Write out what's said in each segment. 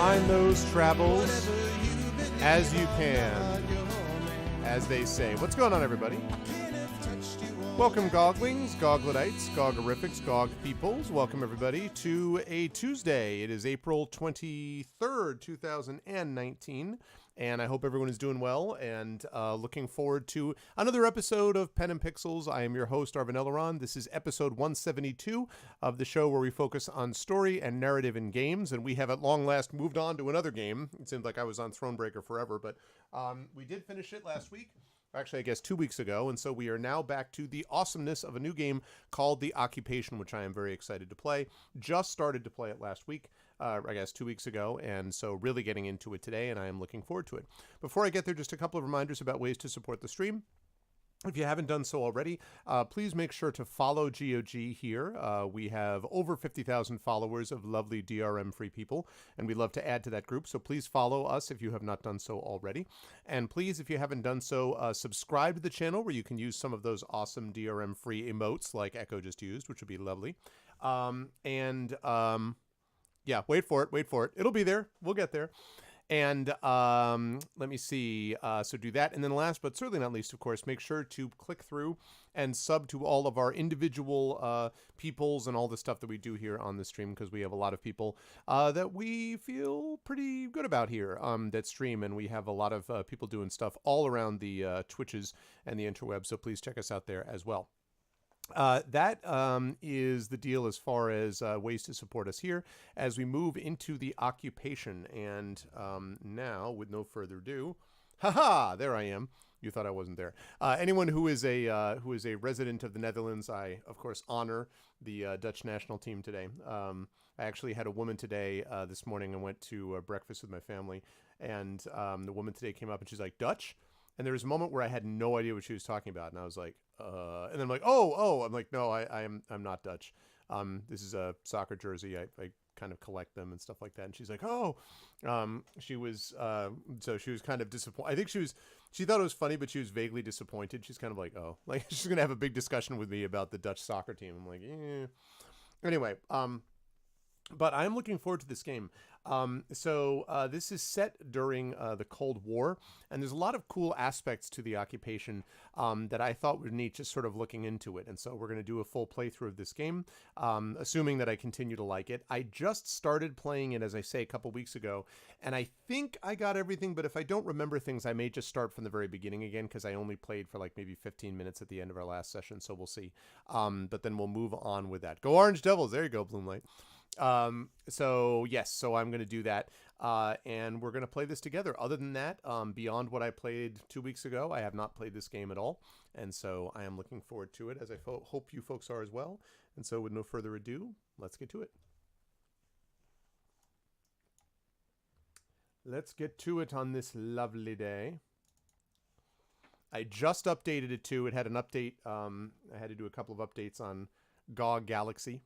Find those travels as you can, as they say. What's going on, everybody? Welcome, Goglings, Gogletites, Gogorifics, Gog Peoples. Welcome, everybody, to a Tuesday. It is April 23rd, 2019, and I hope everyone is doing well and looking forward to another episode of Pen and Pixels. I am your host, Arvin Eleron. This is episode 172 of the show where we focus on story and narrative in games, and we have at long last moved on to another game. It seemed like I was on Thronebreaker forever, but we did finish it last week. Actually, I guess 2 weeks ago, and so we are now back to the awesomeness of a new game called The Occupation, which I am very excited to play. Just started to play it last week, I guess 2 weeks ago, and so really getting into it today, and I am looking forward to it. Before I get there, just a couple of reminders about ways to support the stream. If you haven't done so already, please make sure to follow GOG here. We have over 50,000 followers of lovely DRM-free people, and we'd love to add to that group. So please follow us if you have not done so already. And please, if you haven't done so, subscribe to the channel where you can use some of those awesome DRM-free emotes like Echo just used, which would be lovely. Yeah, wait for it. It'll be there. We'll get there. And let me see, so do that. And then last but certainly not least, of course, make sure to click through and sub to all of our individual peoples and all the stuff that we do here on the stream, because we have a lot of people that we feel pretty good about here that stream. And we have a lot of people doing stuff all around the Twitches and the interweb. So please check us out there as well. That is the deal as far as ways to support us here as we move into The Occupation. And now, with no further ado, haha, there I am. You thought I wasn't there. Anyone who is a resident of the Netherlands, I of course honor the Dutch national team today. I actually had a woman today this morning. I went to breakfast with my family, and the woman today came up and she's like, "Dutch?" And there was a moment where I had no idea what she was talking about, and I was like, and then I'm like, oh, I'm like, no, I'm not Dutch. This is a soccer jersey. I kind of collect them and stuff like that. And she's like, oh, she was, so she was kind of disappointed. I think she thought it was funny, but she was vaguely disappointed. She's kind of like, oh, like she's gonna have a big discussion with me about the Dutch soccer team. I'm like, eh. Anyway, but I'm looking forward to this game. So this is set during the Cold War, and there's a lot of cool aspects to The Occupation that I thought were neat, just sort of looking into it. And so we're going to do a full playthrough of this game, assuming that I continue to like it. I just started playing it, as I say, a couple weeks ago, and I think I got everything, but if I don't remember things, I may just start from the very beginning again, because I only played for like maybe 15 minutes at the end of our last session, so we'll see. But then we'll move on with that. Go Orange Devils! There you go, Bloomlight. So yes, so I'm going to do that, and we're going to play this together. Other than that, beyond what I played 2 weeks ago, I have not played this game at all, and so I am looking forward to it, as I hope you folks are as well. And so with no further ado, let's get to it. Let's get to it on this lovely day. I just updated it too. It had an update. I had to do a couple of updates on GOG Galaxy.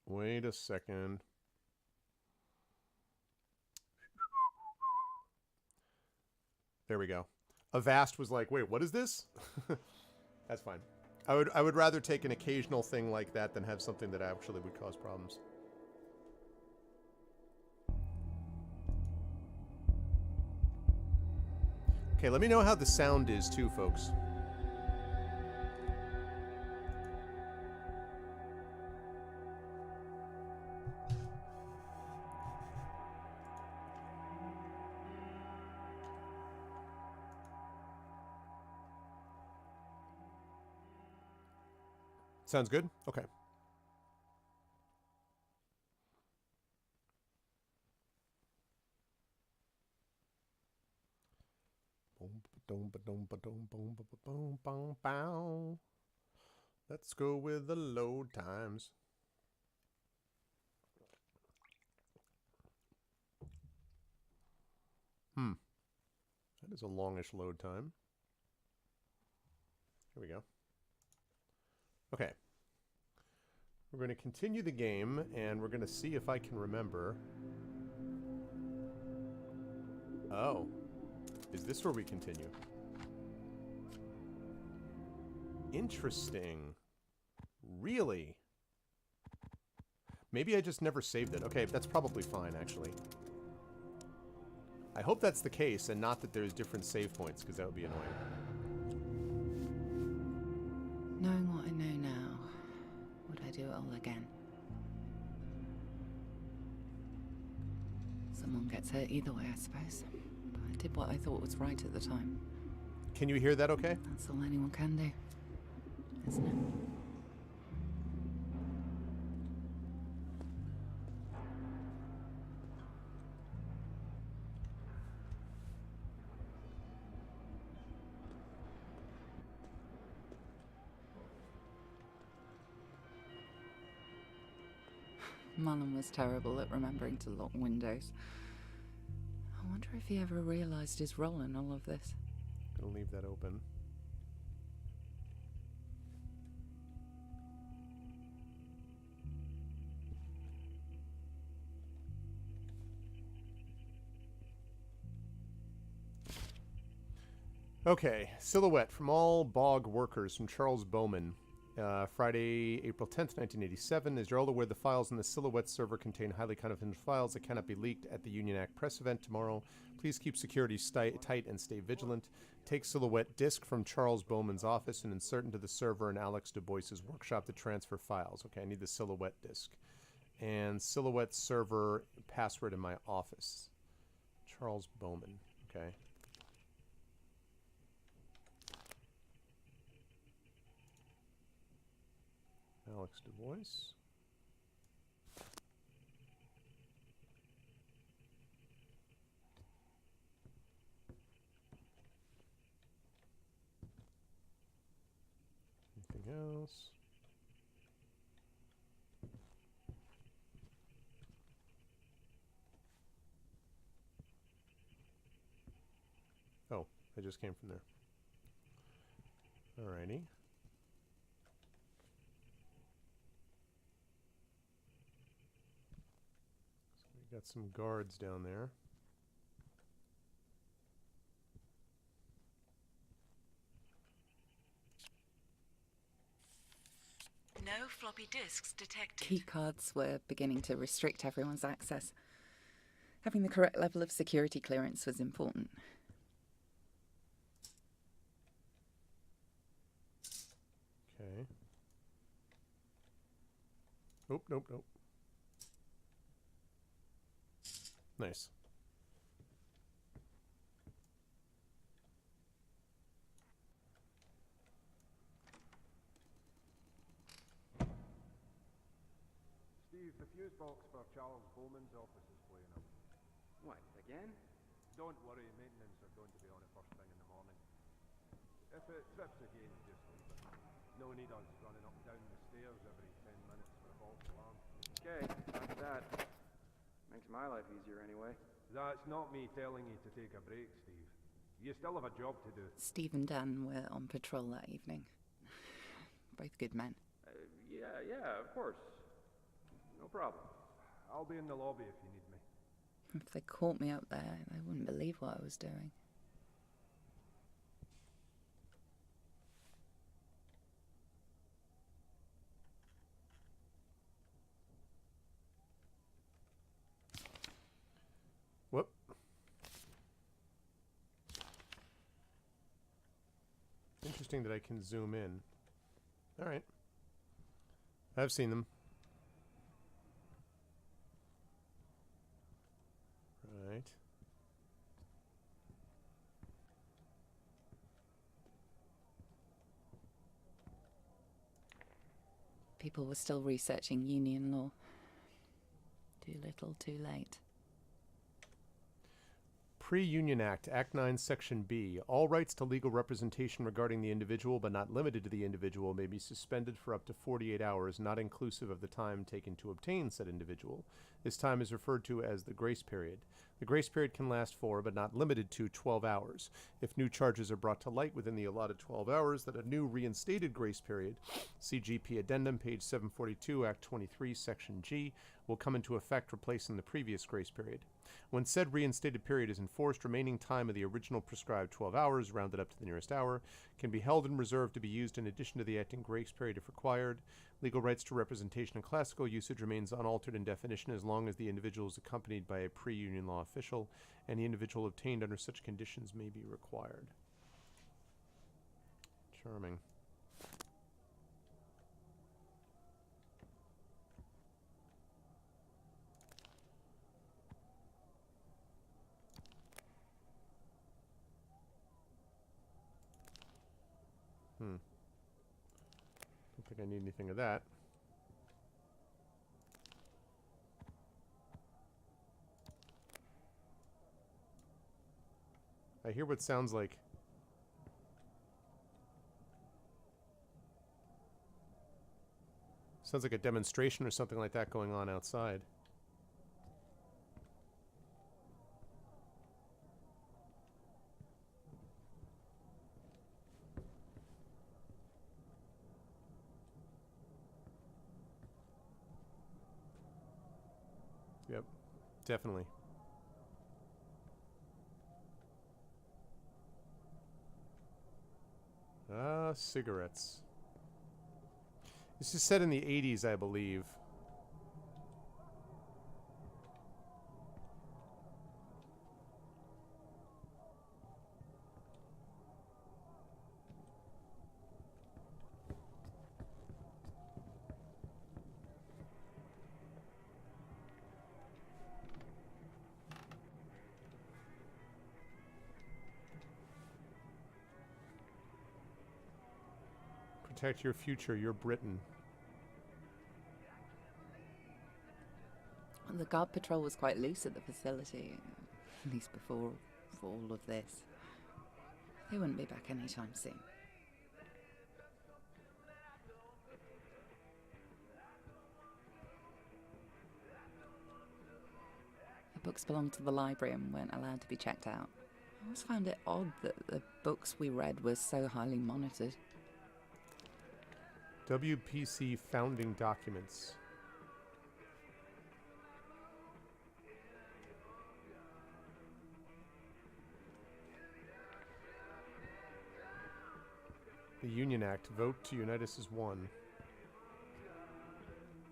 Wait a second. There we go. Avast was like, wait, what is this? That's fine. I would rather take an occasional thing like that than have something that actually would cause problems. Okay, let me know how the sound is too, folks. Sounds good? Okay. Let's go with the load times. That is a longish load time. Here we go. Okay. We're going to continue the game, and we're going to see if I can remember. Oh. Is this where we continue? Interesting. Really? Maybe I just never saved it. Okay, that's probably fine, actually. I hope that's the case, and not that there's different save points, because that would be annoying. Knowing what I know now, would I do it all again? Someone gets hurt either way, I suppose. But I did what I thought was right at the time. Can you hear that okay? That's all anyone can do, isn't it? Mullen was terrible at remembering to lock windows. I wonder if he ever realized his role in all of this. Gonna leave that open. Okay, Silhouette from all bog workers from Charles Bowman. Friday, April 10th, 1987. As you're all aware, the files in the Silhouette server contain highly confidential files that cannot be leaked at the Union Act press event tomorrow. Please keep security tight and stay vigilant. Take Silhouette disk from Charles Bowman's office and insert into the server in Alex Du Bois's workshop to transfer files. Okay, I need the Silhouette disk. And Silhouette server password in my office. Charles Bowman. Okay. Alex Du Bois. Anything else? Oh, I just came from there. Alrighty. Got some guards down there. No floppy disks detected. Keycards were beginning to restrict everyone's access. Having the correct level of security clearance was important. Okay. Nope, nope, nope. Nice. Steve, the fuse box for Charles Bowman's office is playing up. What, again? Don't worry, maintenance are going to be on it first thing in the morning. If it trips again, just leave it. No need us running up and down the stairs every 10 minutes for a false alarm. Okay, that's that. Makes my life easier anyway. That's not me telling you to take a break, Steve. You still have a job to do. Steve and Dan were on patrol that evening. Both good men. Yeah, of course. No problem. I'll be in the lobby if you need me. If they caught me up there, they wouldn't believe what I was doing. Whoop. Interesting that I can zoom in. Alright. I've seen them. Right. People were still researching union law. Too little, too late. Pre-Union Act, Act 9, Section B. All rights to legal representation regarding the individual, but not limited to the individual, may be suspended for up to 48 hours, not inclusive of the time taken to obtain said individual. This time is referred to as the grace period. The grace period can last for, but not limited to, 12 hours. If new charges are brought to light within the allotted 12 hours, then a new reinstated grace period, CGP Addendum, page 742, Act 23, Section G, will come into effect, replacing the previous grace period. When said reinstated period is enforced, remaining time of the original prescribed 12 hours, rounded up to the nearest hour, can be held and reserved to be used in addition to the acting grace period if required. Legal rights to representation in classical usage remains unaltered in definition as long as the individual is accompanied by a pre-union law official, and the individual obtained under such conditions may be required. Charming. Don't think I need anything of that. I hear what sounds like a demonstration or something like that going on outside. Yep, definitely. Cigarettes. This is set in the 80s, I believe. Protect your future, you're Britain. The guard patrol was quite loose at the facility, at least before all of this. They wouldn't be back anytime soon. The books belonged to the library and weren't allowed to be checked out. I always found it odd that the books we read were so highly monitored. WPC founding documents. The Union Act. Vote to unite us as one.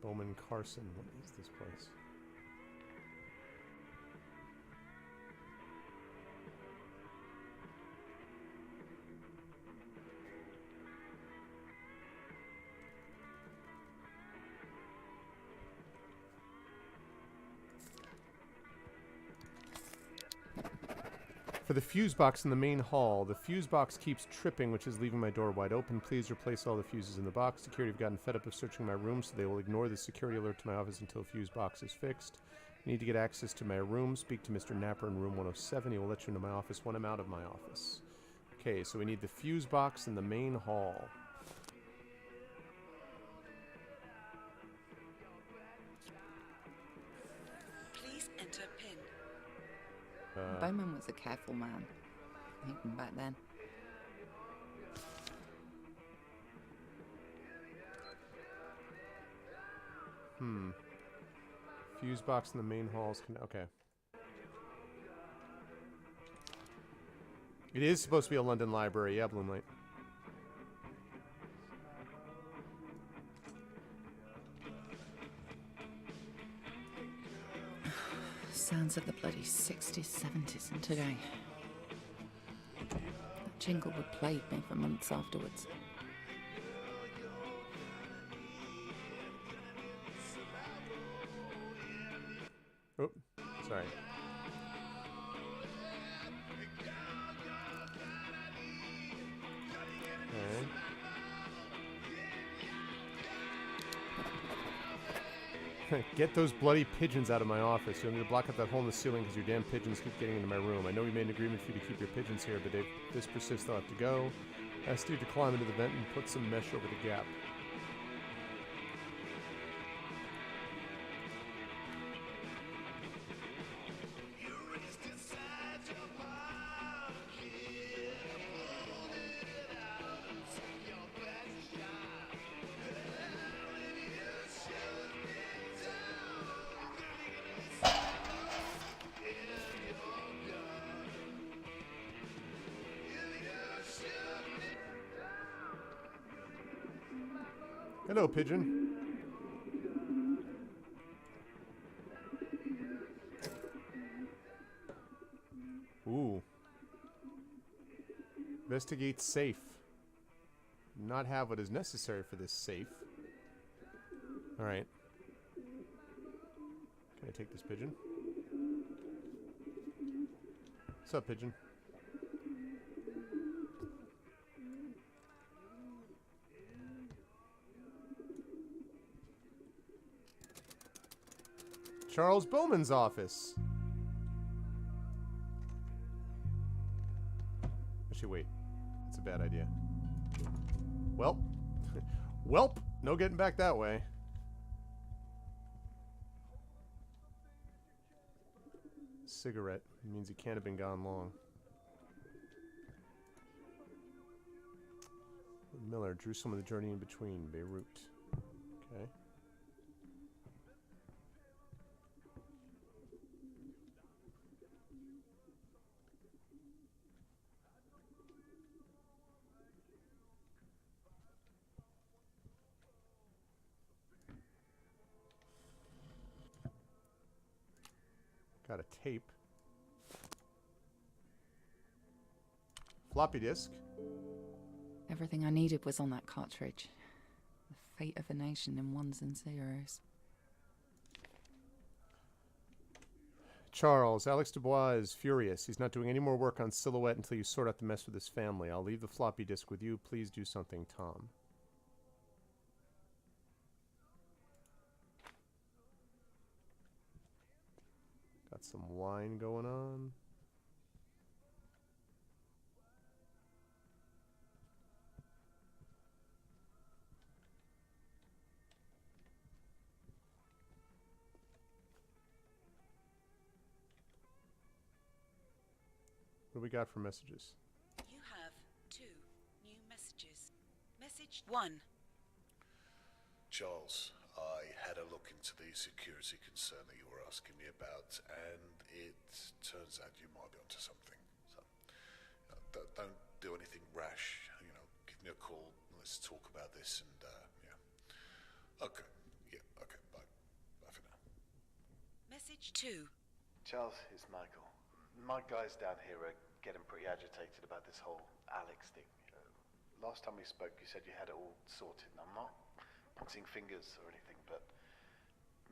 Bowman Carson. What is this place? For the fuse box in the main hall, the fuse box keeps tripping, which is leaving my door wide open. Please replace all the fuses in the box. Security have gotten fed up of searching my room, so they will ignore the security alert to my office until the fuse box is fixed. I need to get access to my room. Speak to Mr. Napper in room 107. He will let you into my office when I'm out of my office. Okay, so we need the fuse box in the main hall. Please enter PIN. Bowman was a careful man, even back then. Fuse box in the main halls. Okay. It is supposed to be a London library. Yeah, Blue Light. Sounds of the bloody 60s, 70s and today. That jingle would plague me for months afterwards. Oh, sorry. Okay. Get those bloody pigeons out of my office. You'll need to block up that hole in the ceiling because your damn pigeons keep getting into my room. I know we made an agreement for you to keep your pigeons here, but if this persists, they'll have to go. Ask you to climb into the vent and put some mesh over the gap. Hello, pigeon. Ooh. Investigate safe. Not have what is necessary for this safe. Alright. Can I take this pigeon? What's up, pigeon? Charles Bowman's office. Actually, wait. That's a bad idea. Welp. Welp. No getting back that way. Cigarette. Means he can't have been gone long. Miller, Jerusalem and the journey in between. Beirut. Okay. Got a tape. Floppy disk. Everything I needed was on that cartridge. The fate of a nation in ones and zeros. Charles, Alex Dubois is furious. He's not doing any more work on Silhouette until you sort out the mess with his family. I'll leave the floppy disk with you. Please do something, Tom. Got some wine going on. What do we got for messages? You have 2 new messages. Message 1. Charles, I had a look into the security concern that you were asking me about, and it turns out you might be onto something. So, don't do anything rash. You know, give me a call. Let's talk about this, and yeah. Okay. Yeah. Okay. Bye. Bye for now. Message 2. Charles, it's Michael. My guys down here are getting pretty agitated about this whole Alex thing. Last time we spoke, you said you had it all sorted, and I'm not pointing fingers or anything, but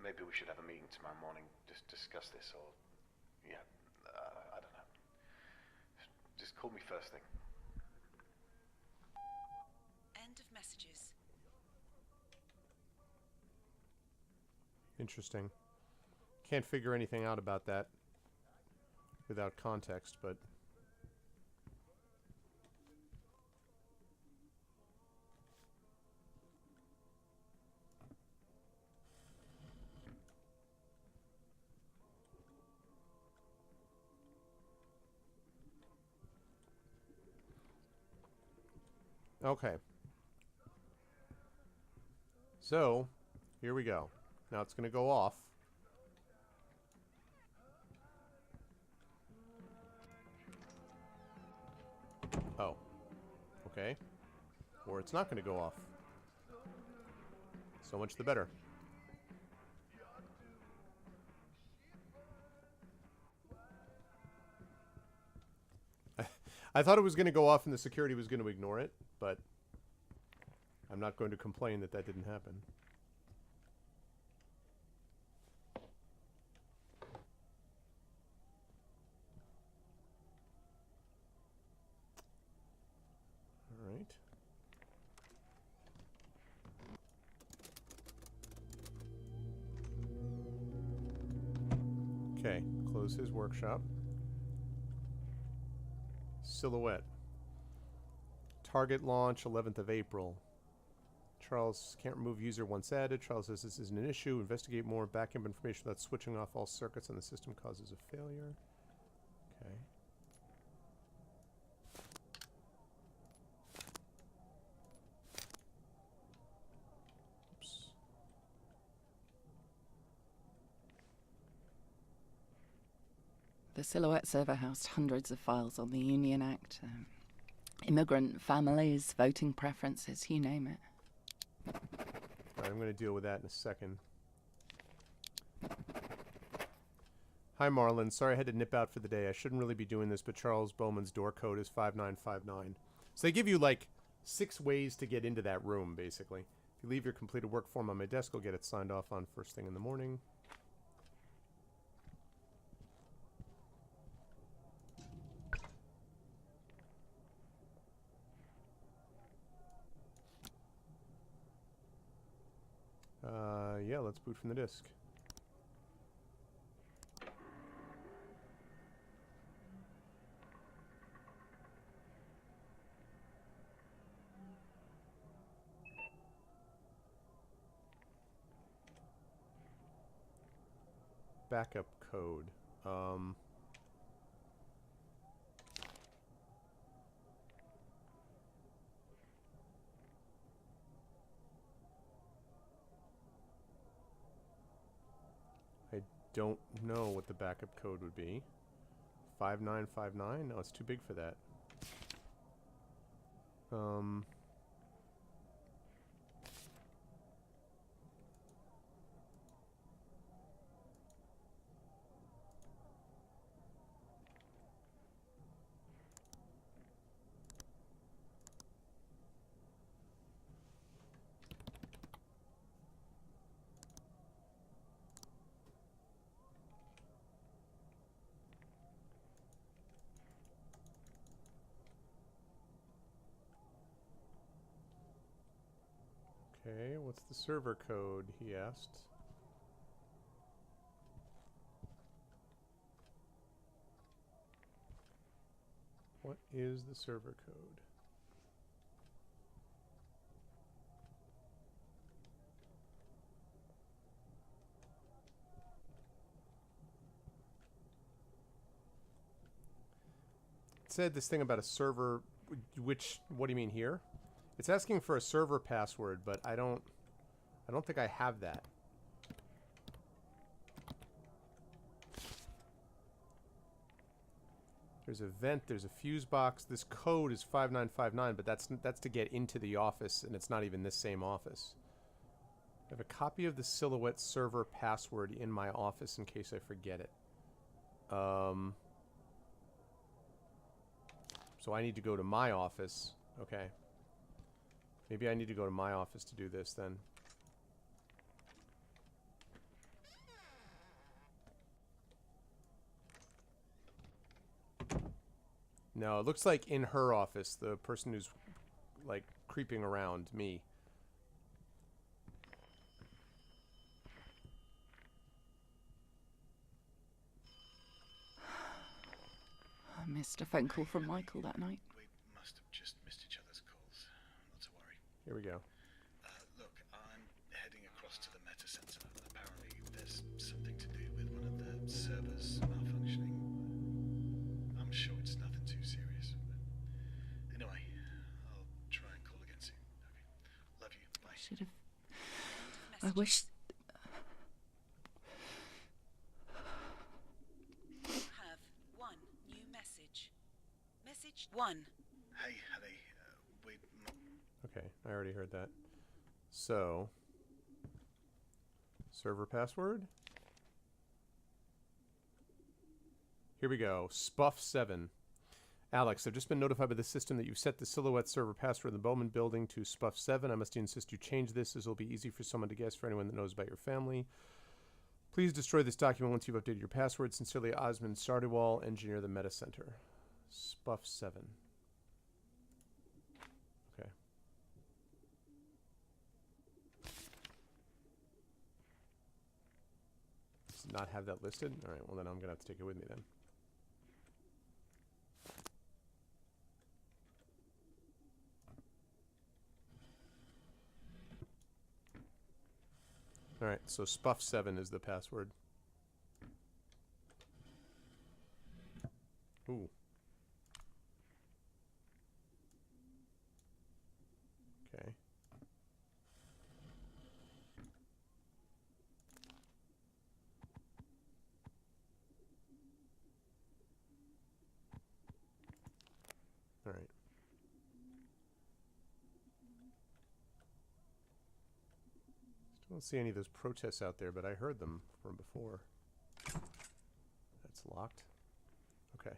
maybe we should have a meeting tomorrow morning, just discuss this, or, yeah, I don't know. Just call me first thing. End of messages. Interesting. Can't figure anything out about that without context, but... Okay. So, here we go. Now it's going to go off. Oh. Okay. Or it's not going to go off. So much the better. I thought it was going to go off and the security was going to ignore it, but I'm not going to complain that that didn't happen. All right. Okay, close his workshop. Silhouette. Target launch 11th of April. Charles can't remove user once added. Charles says this isn't an issue. Investigate more. Backup information without switching off all circuits on the system causes a failure. Okay. Oops. The Silhouette server housed hundreds of files on the Union Act. Immigrant families, voting preferences, you name it. Alright, I'm going to deal with that in a second. Hi, Marlon. Sorry I had to nip out for the day. I shouldn't really be doing this, but Charles Bowman's door code is 5959. So they give you, like, 6 ways to get into that room, basically. If you leave your completed work form on my desk, I'll get it signed off on first thing in the morning. Yeah, let's boot from the disk. Backup code. I don't know what the backup code would be. 5959? No, it's too big for that. Okay, what's the server code, he asked. What is the server code? It said this thing about a server, which, what do you mean here? It's asking for a server password, but I don't think I have that. There's a vent, there's a fuse box. This code is 5959, but that's to get into the office, and it's not even this same office. I have a copy of the Silhouette server password in my office in case I forget it. So I need to go to my office. Okay. Maybe I need to go to my office to do this then. No, it looks like in her office, the person who's, like, creeping around me. I missed a phone call from Michael that night. We must have just missed each other's calls. Not to worry. Here we go. Look, I'm heading across to the Meta Center. Apparently, there's something to do with one of the servers malfunctioning. I'm sure it's nothing too serious. But anyway, I'll try and call again soon. Okay. Love you. Bye. I should have. I wish. Have one new message. Message 1. Hey, Hallie. Okay, I already heard that. So, server password. Here we go. Spuff7. Alex, I've just been notified by the system that you've set the Silhouette server password in the Bowman building to Spuff7. I must insist you change this, as it'll be easy for someone to guess for anyone that knows about your family. Please destroy this document once you've updated your password. Sincerely, Osmond Sardiwal, engineer the Meta Center. Spuff7. Okay. Does it not have that listed? Alright, well then I'm gonna have to take it with me then. Alright, so Spuff7 is the password. Ooh. Okay. Alright. don't see any of those protests out there, but I heard them from before. That's locked. Okay.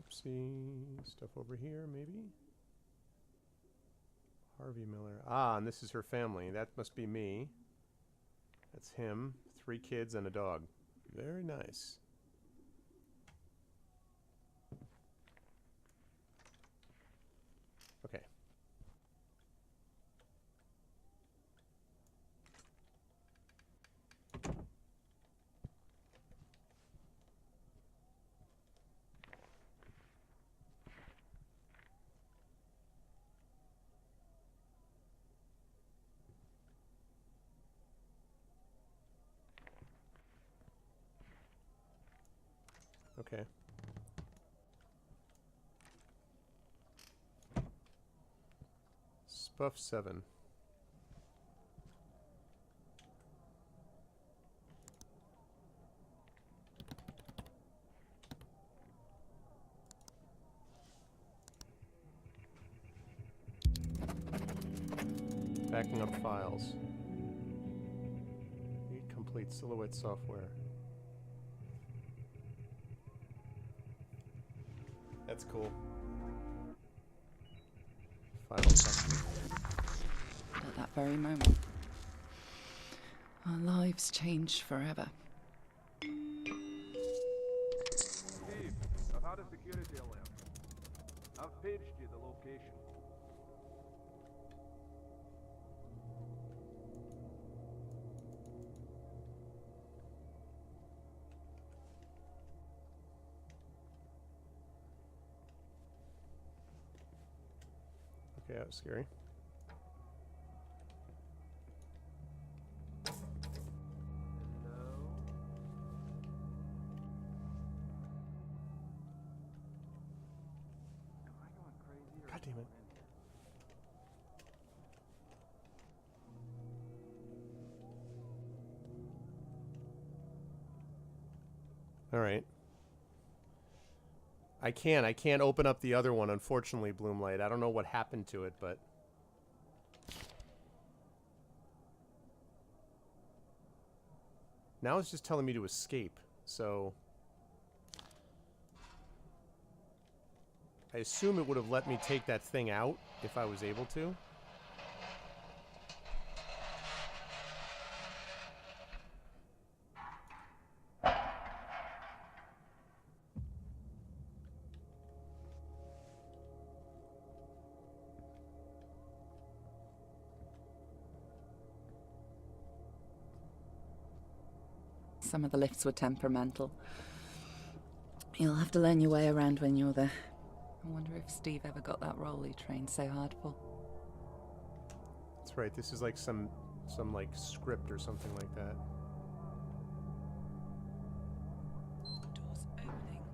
Oopsie. Stuff over here, maybe? Harvey Miller. Ah, and this is her family. That must be me. That's him. 3 kids and a dog. Very nice. Okay. Okay. Spuff 7. Backing up files. Read complete Silhouette software. That's cool. Final section. At that very moment, our lives changed forever. Steve, I've had a security alert. I've paged you the location. Okay, that was scary. God damn it. All right. I can't open up the other one, unfortunately, Bloomlight. I don't know what happened to it, but... Now it's just telling me to escape, so... I assume it would have let me take that thing out if I was able to. Some of the lifts were temperamental. You'll have to learn your way around when you're there. I wonder if Steve ever got that role he trained so hard for. That's right, this is like some like script or something like that. Doors opening.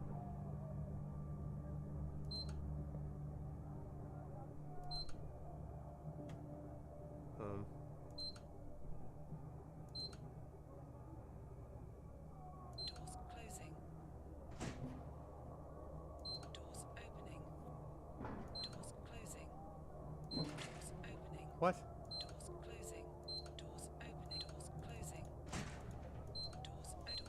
Doors closing. Doors opening. Doors closing. Doors opening. What? Doors closing. Doors opening. Doors closing. Doors closing.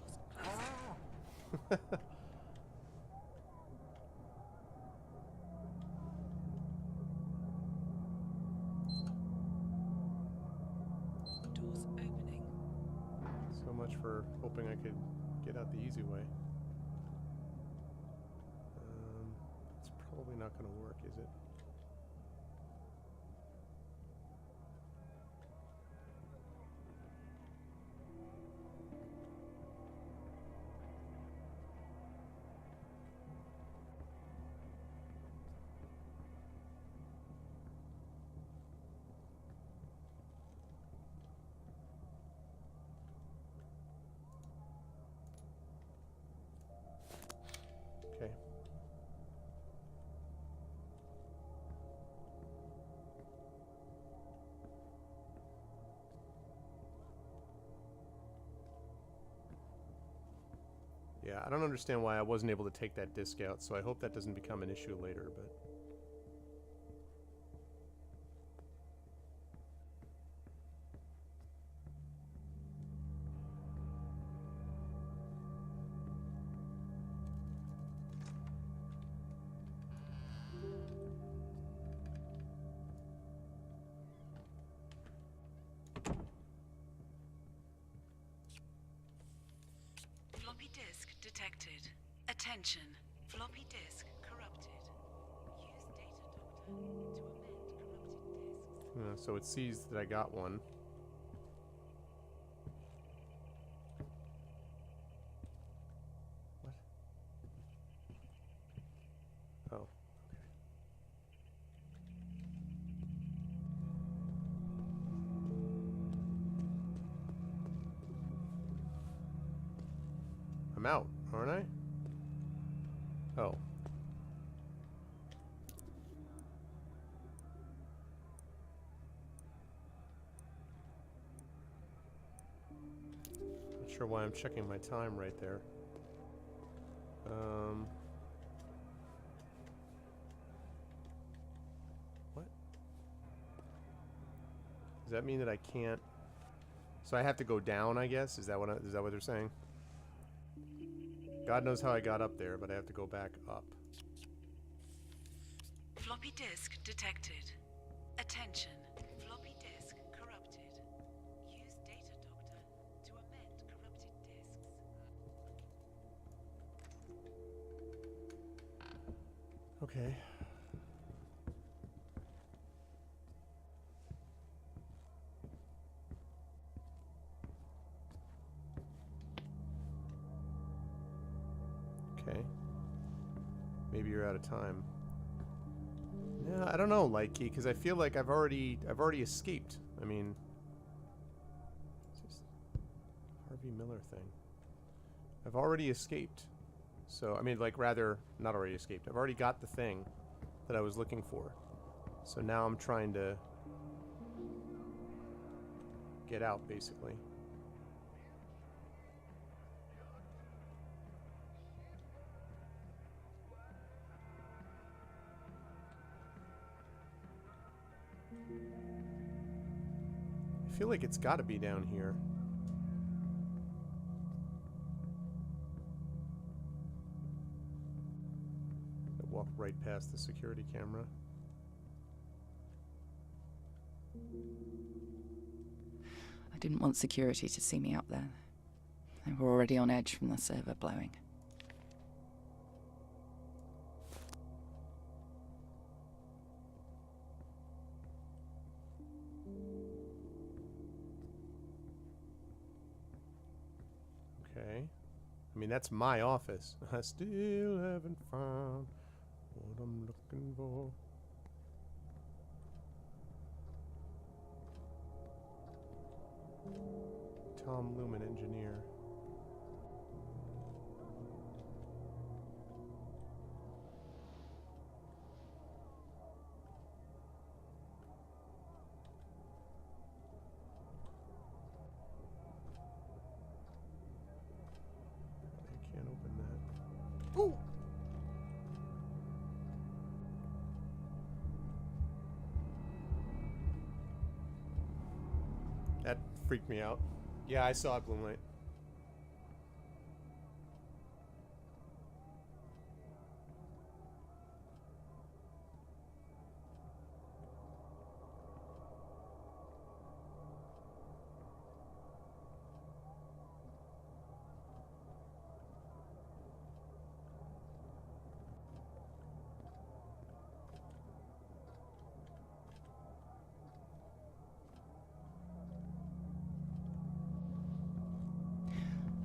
Doors opening. So much for hoping I could get out the easy way. It's probably not going to work, is it? Okay. Yeah, I don't understand why I wasn't able to take that disc out, so I hope that doesn't become an issue later, but... detected. Attention. Floppy disk corrupted. Use data doctor to amend corrupted disks. So it sees that I got one. What? Oh, okay. I'm out, aren't I? Oh. Not sure why I'm checking my time right there. What? Does that mean that I can't? So I have to go down, I guess? Is that what they're saying? God knows how I got up there, but I have to go back up. Floppy disk detected. Attention. Floppy disk corrupted. Use data doctor to amend corrupted disks. Okay. Okay. Maybe you're out of time. Yeah, I don't know, Likey, because I feel like I've already escaped. I mean, it's just Harvey Miller thing. I've already escaped. So, I mean, like, rather, not already escaped. I've already got the thing that I was looking for. So now I'm trying to get out, basically. I feel like it's got to be down here. I walked right past the security camera. I didn't want security to see me up there. They were already on edge from the server blowing. Okay. I mean, that's my office. I still haven't found what I'm looking for. Tom Lumen, engineer. I can't open that. Ooh! That freaked me out. Yeah, I saw it, Bloomlight.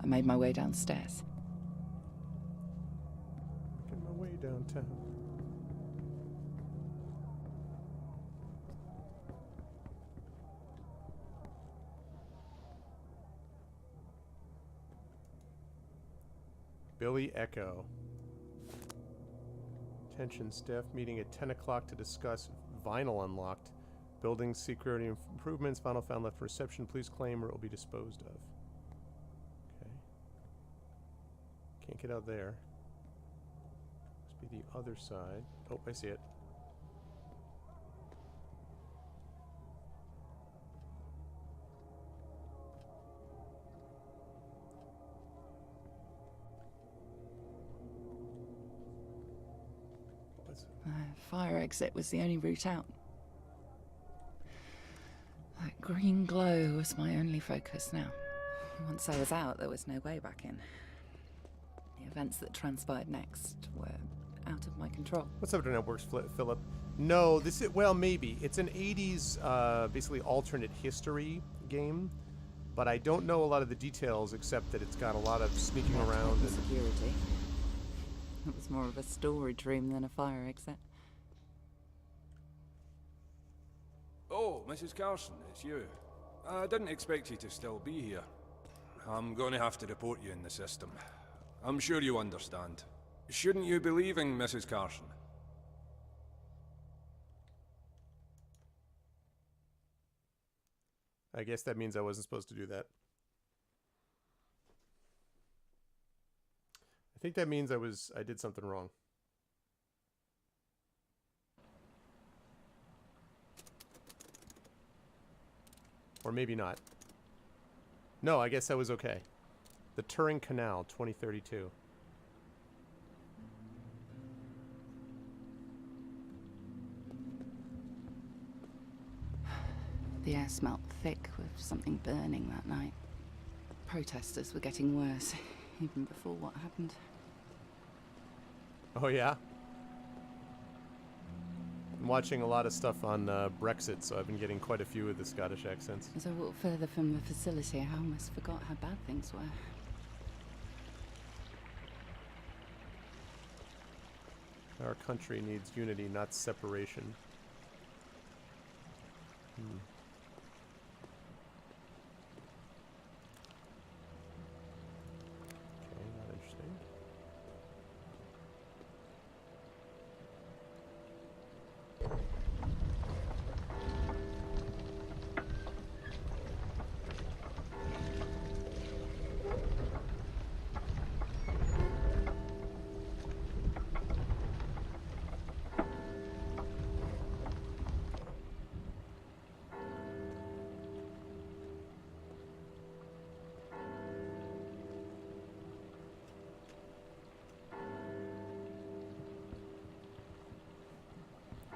I made my way downstairs. Making my way downtown. Billy Echo. Attention, staff meeting at 10 o'clock to discuss Vinyl Unlocked. Building security improvements. Vinyl found left for reception. Please claim or it will be disposed of. Okay. Can't get out there. Must be the other side. Oh, I see it. The fire exit was the only route out. That green glow was my only focus now. Once I was out, there was no way back in. The events that transpired next were out of my control. What's up, Networks, Philip? No, this is, well, maybe. It's an 80s, basically alternate history game, but I don't know a lot of the details except that it's got a lot of sneaking around and... Security. It was more of a storage room than a fire exit. Oh, Mrs. Carson, it's you. I didn't expect you to still be here. I'm going to have to report you in the system. I'm sure you understand. Shouldn't you be leaving, Mrs. Carson? I guess that means I wasn't supposed to do that. I think that means I did something wrong. Or maybe not. No, I guess that was okay. The Turing Canal, 2032. The air smelt thick with something burning that night. Protesters were getting worse, even before what happened. Oh, yeah? I'm watching a lot of stuff on Brexit, so I've been getting quite a few of the Scottish accents. As I walked further from the facility, I almost forgot how bad things were. Our country needs unity, not separation. Okay, not interesting.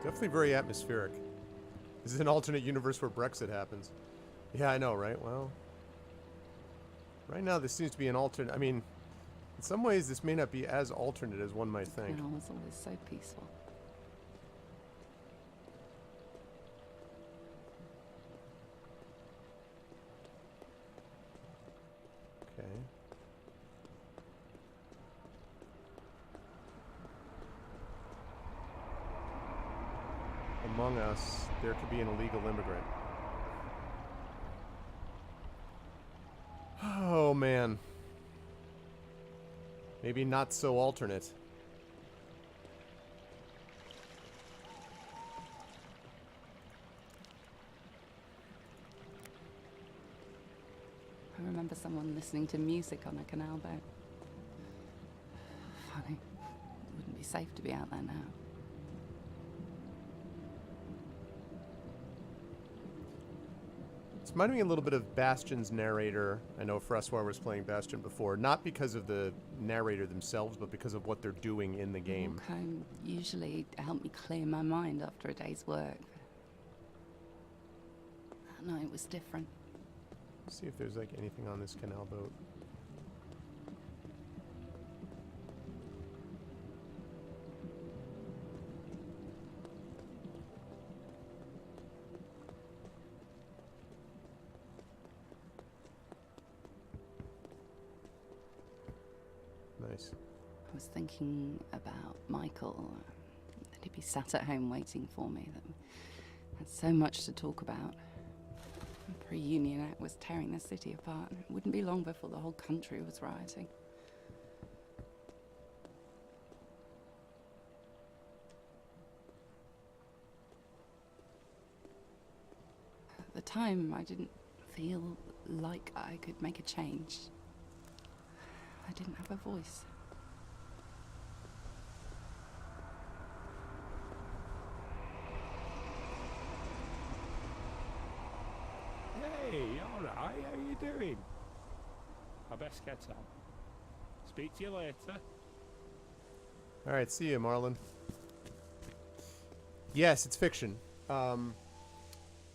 Definitely very atmospheric. This is an alternate universe where Brexit happens. Yeah, I know, right? Well, right now this seems to be an alternate. I mean, in some ways this may not be as alternate as one might think. It was always so peaceful. Okay. Among us, there could be an illegal immigrant. Oh, man. Maybe not so alternate. I remember someone listening to music on a canal boat. Funny. It wouldn't be safe to be out there now. It's reminding me a little bit of Bastion's narrator. I know Fresswar was playing Bastion before, not because of the narrator themselves, but because of what they're doing in the game. Walk home usually helped me clear my mind after a day's work. That night was different. See if there's like anything on this canal boat. Nice. I was thinking about Michael, that he'd be sat at home waiting for me, that we had so much to talk about. The Pre-Union Act was tearing the city apart, and it wouldn't be long before the whole country was rioting. At the time, I didn't feel like I could make a change. I didn't have a voice. Hey, alright, how you doing? I best get on. Speak to you later. All right, see you, Marlon. Yes, it's fiction.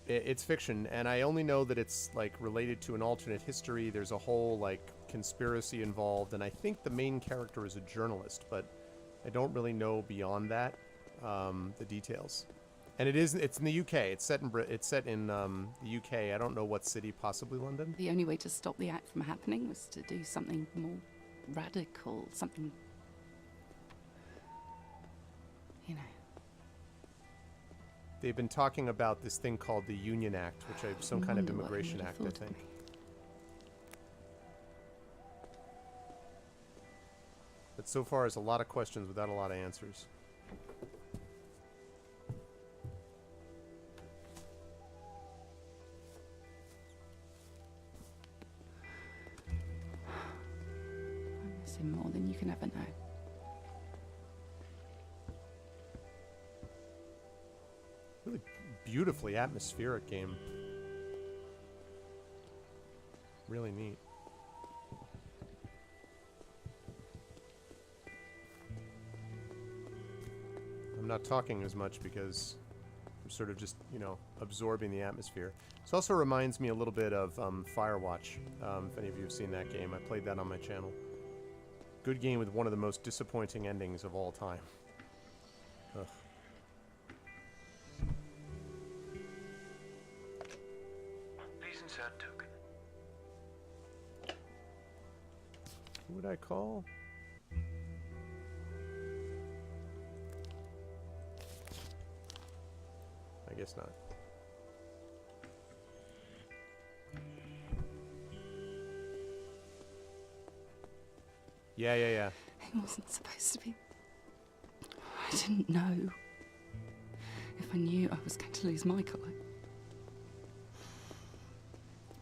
It's fiction, and I only know that it's like related to an alternate history. There's a whole like conspiracy involved, and I think the main character is a journalist, but I don't really know beyond that, the details. And it's in the UK. It's set in the UK. I don't know what city, possibly London. The only way to stop the act from happening was to do something more radical, something, you know. They've been talking about this thing called the Union Act, which is some kind of wonder what he immigration would have act, I thought of think. me. But so far, it's a lot of questions without a lot of answers. I miss him more than you can ever know. Really beautifully atmospheric game. Really neat. I'm not talking as much because I'm sort of just, you know, absorbing the atmosphere. This also reminds me a little bit of Firewatch, if any of you have seen that game. I played that on my channel. Good game with one of the most disappointing endings of all time. Ugh. Please insert token. Who would I call? I guess not. Yeah. It wasn't supposed to be. I didn't know. If I knew I was going to lose Michael,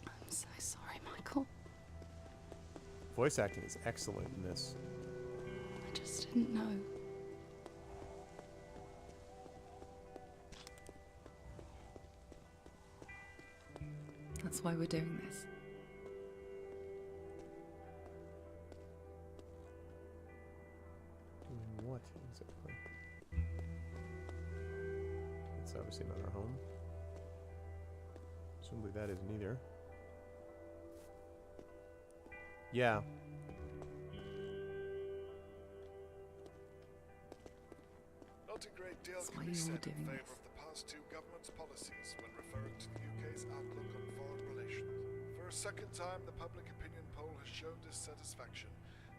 I'm so sorry, Michael. Voice acting is excellent in this. I just didn't know. That's why we're doing this. Doing what exactly? It's obviously not our home. Presumably that isn't either. Yeah. Not a great deal That's can why be you're said in doing favour this. of the past two governments' policies when referring to the UK's outlook on foreign relations. For a second time, the public opinion poll has shown dissatisfaction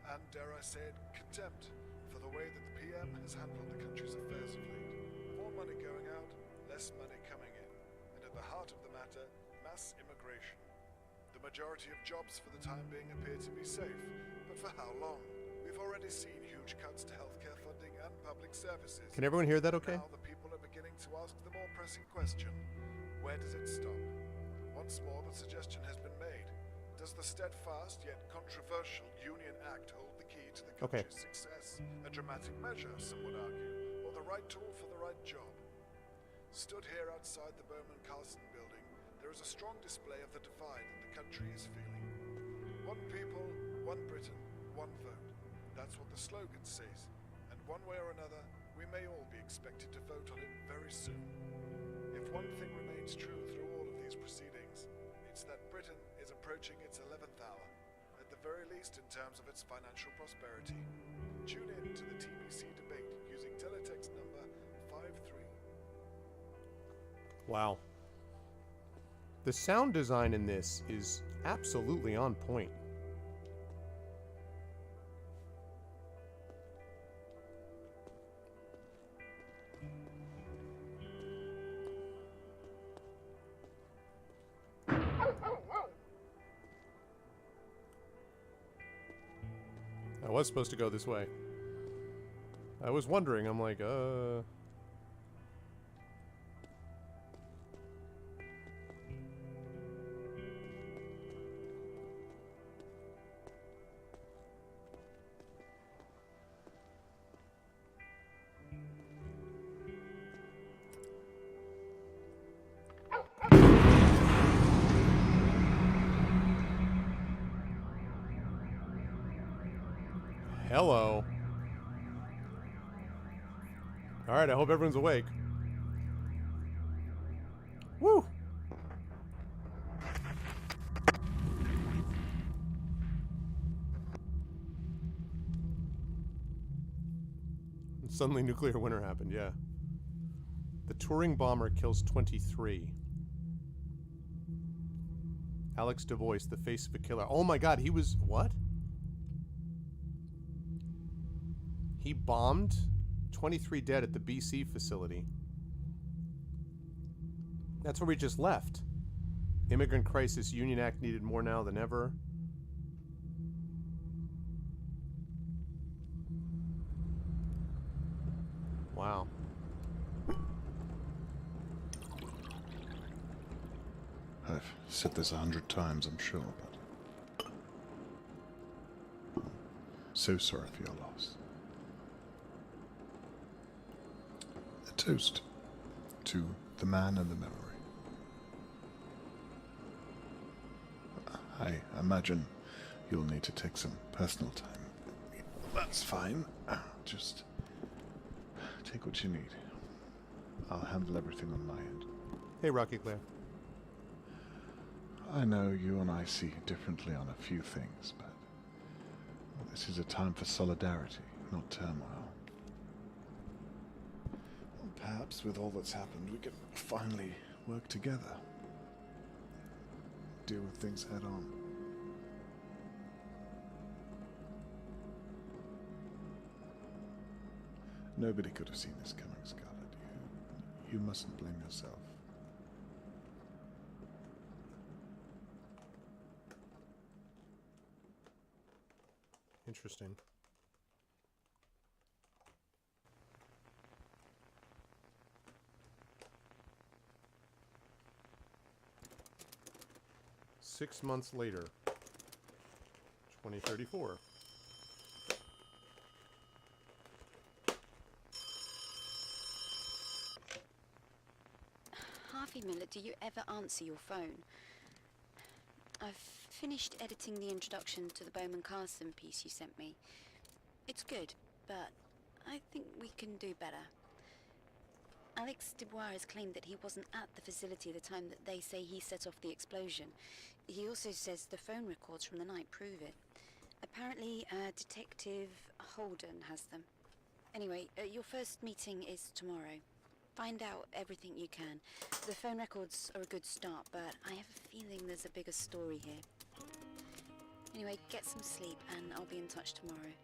and, dare I say it, contempt for the way that the PM has handled the country's affairs of late. More money going out, less money coming in. And at the heart of the matter, mass immigration. The majority of jobs for the time being appear to be safe, but for how long? We've already seen huge cuts to healthcare funding and public services. Can everyone hear that okay? Now the people are beginning to ask the more pressing question: where does it stop? Once more, the suggestion has been made. Does the steadfast yet controversial Union Act hold the key to the Okay. country's success? A dramatic measure, some would argue, or the right tool for the right job? Stood here outside the Bowman Carlson building, there is a strong display of the divide that the country is feeling. One people, one Britain, one vote. That's what the slogan says. And one way or another, we may all be expected to vote on it very soon. If one thing remains true through all of these proceedings, it's that Britain is approaching its 11th hour, at the very least in terms of its financial prosperity. Tune in to the TBC debate using teletext number 53. Wow. The sound design in this is absolutely on point. I was supposed to go this way. I was wondering, I'm like, Hello. Alright, I hope everyone's awake. Woo! Suddenly nuclear winter happened, yeah. The touring bomber kills 23. Alex DeVois, the face of a killer. Oh my god, he was... What? He bombed 23 dead at the BC facility. That's where we just left. Immigrant crisis, Union Act needed more now than ever. Wow. I've said this 100 times, I'm sure, but... So sorry for your loss. A toast to the man and the memory. I imagine you'll need to take some personal time. That's fine. Just take what you need. I'll handle everything on my end. Hey, Rocky Claire. I know you and I see differently on a few things, but this is a time for solidarity, not turmoil. Well, perhaps with all that's happened, we can finally work together. Deal with things head on. Nobody could have seen this coming, Scarlet. You mustn't blame yourself. Interesting. Six months later, 2034. Harvey Miller, do you ever answer your phone? I've finished editing the introduction to the Bowman Carson piece you sent me. It's good, but I think we can do better. Alex Dubois has claimed that he wasn't at the facility at the time that they say he set off the explosion. He also says the phone records from the night prove it. Apparently, Detective Holden has them. Anyway, your first meeting is tomorrow. Find out everything you can. The phone records are a good start, but I have a feeling there's a bigger story here. Anyway, get some sleep, and I'll be in touch tomorrow.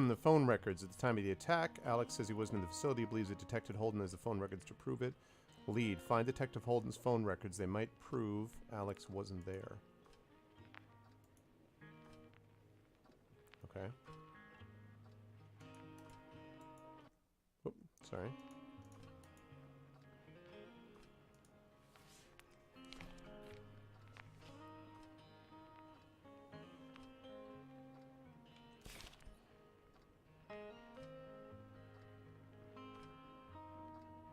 The phone records at the time of the attack. Alex says he wasn't in the facility. He believes that Detective Holden has the phone records to prove it. Lead. Find Detective Holden's phone records. They might prove Alex wasn't there. Okay. Oop, sorry.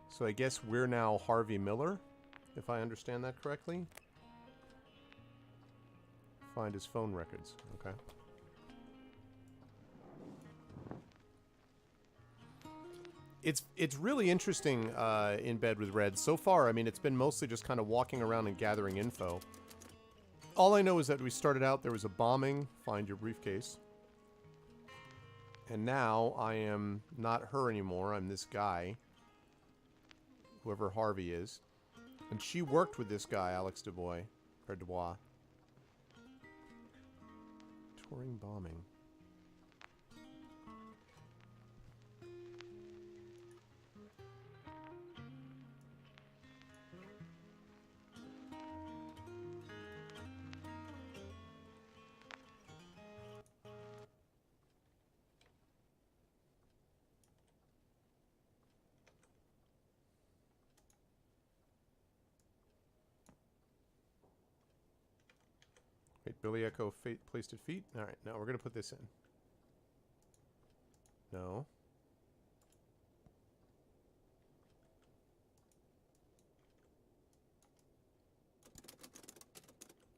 So I guess we're now Harvey Miller, if I understand that correctly. Find his phone records. Okay. It's really interesting in bed with Red. So far, I mean, it's been mostly just kind of walking around and gathering info. All I know is that we started out, there was a bombing, find your briefcase. And now I am not her anymore, I'm this guy. Whoever Harvey is. And she worked with this guy, Alex Dubois. Or Dubois. Touring bombing. Wait, Billy Echo placed at feet? Alright, now we're going to put this in. No.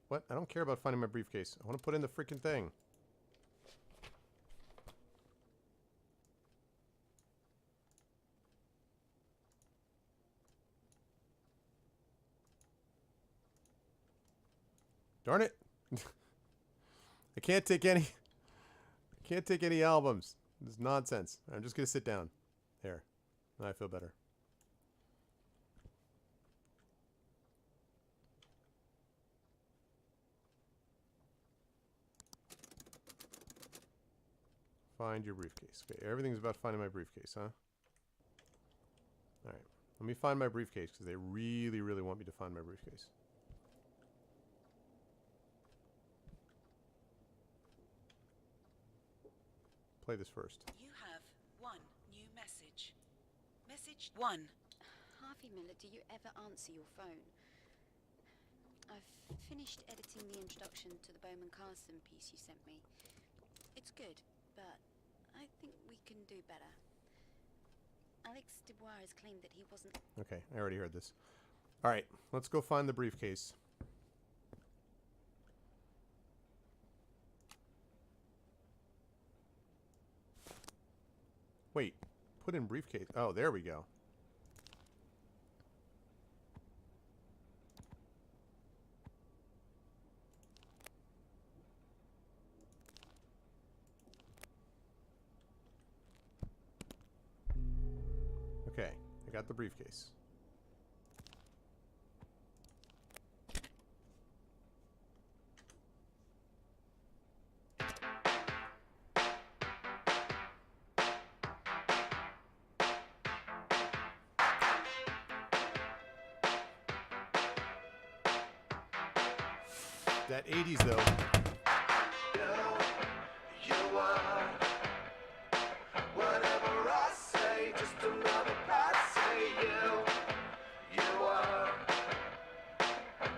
What? I don't care about finding my briefcase. I want to put in the freaking thing. Darn it. I can't take any. I can't take any albums. This is nonsense. I'm just gonna sit down. There. I feel better. Find your briefcase. Okay, everything's about finding my briefcase, huh? Alright. Let me find my briefcase, because they really, really want me to find my briefcase. Play this first. You have one new message. Message 1. Harvey Miller, do you ever answer your phone? I've finished editing the introduction to the Bowman Carson piece you sent me. It's good, but I think we can do better. Alex Dubois has claimed that he wasn't... Okay, I already heard this. Alright, let's go find the briefcase. Wait, put in briefcase. Oh, there we go. Okay, I got the briefcase. That 80s though. You are whatever I say, just another patsy. You are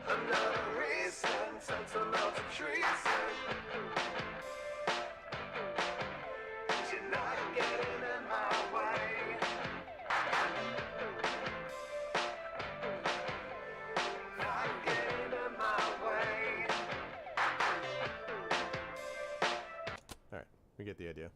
another reason, tantamount to treason. You're not getting in my way. Not getting in my way. Alright, we get the idea.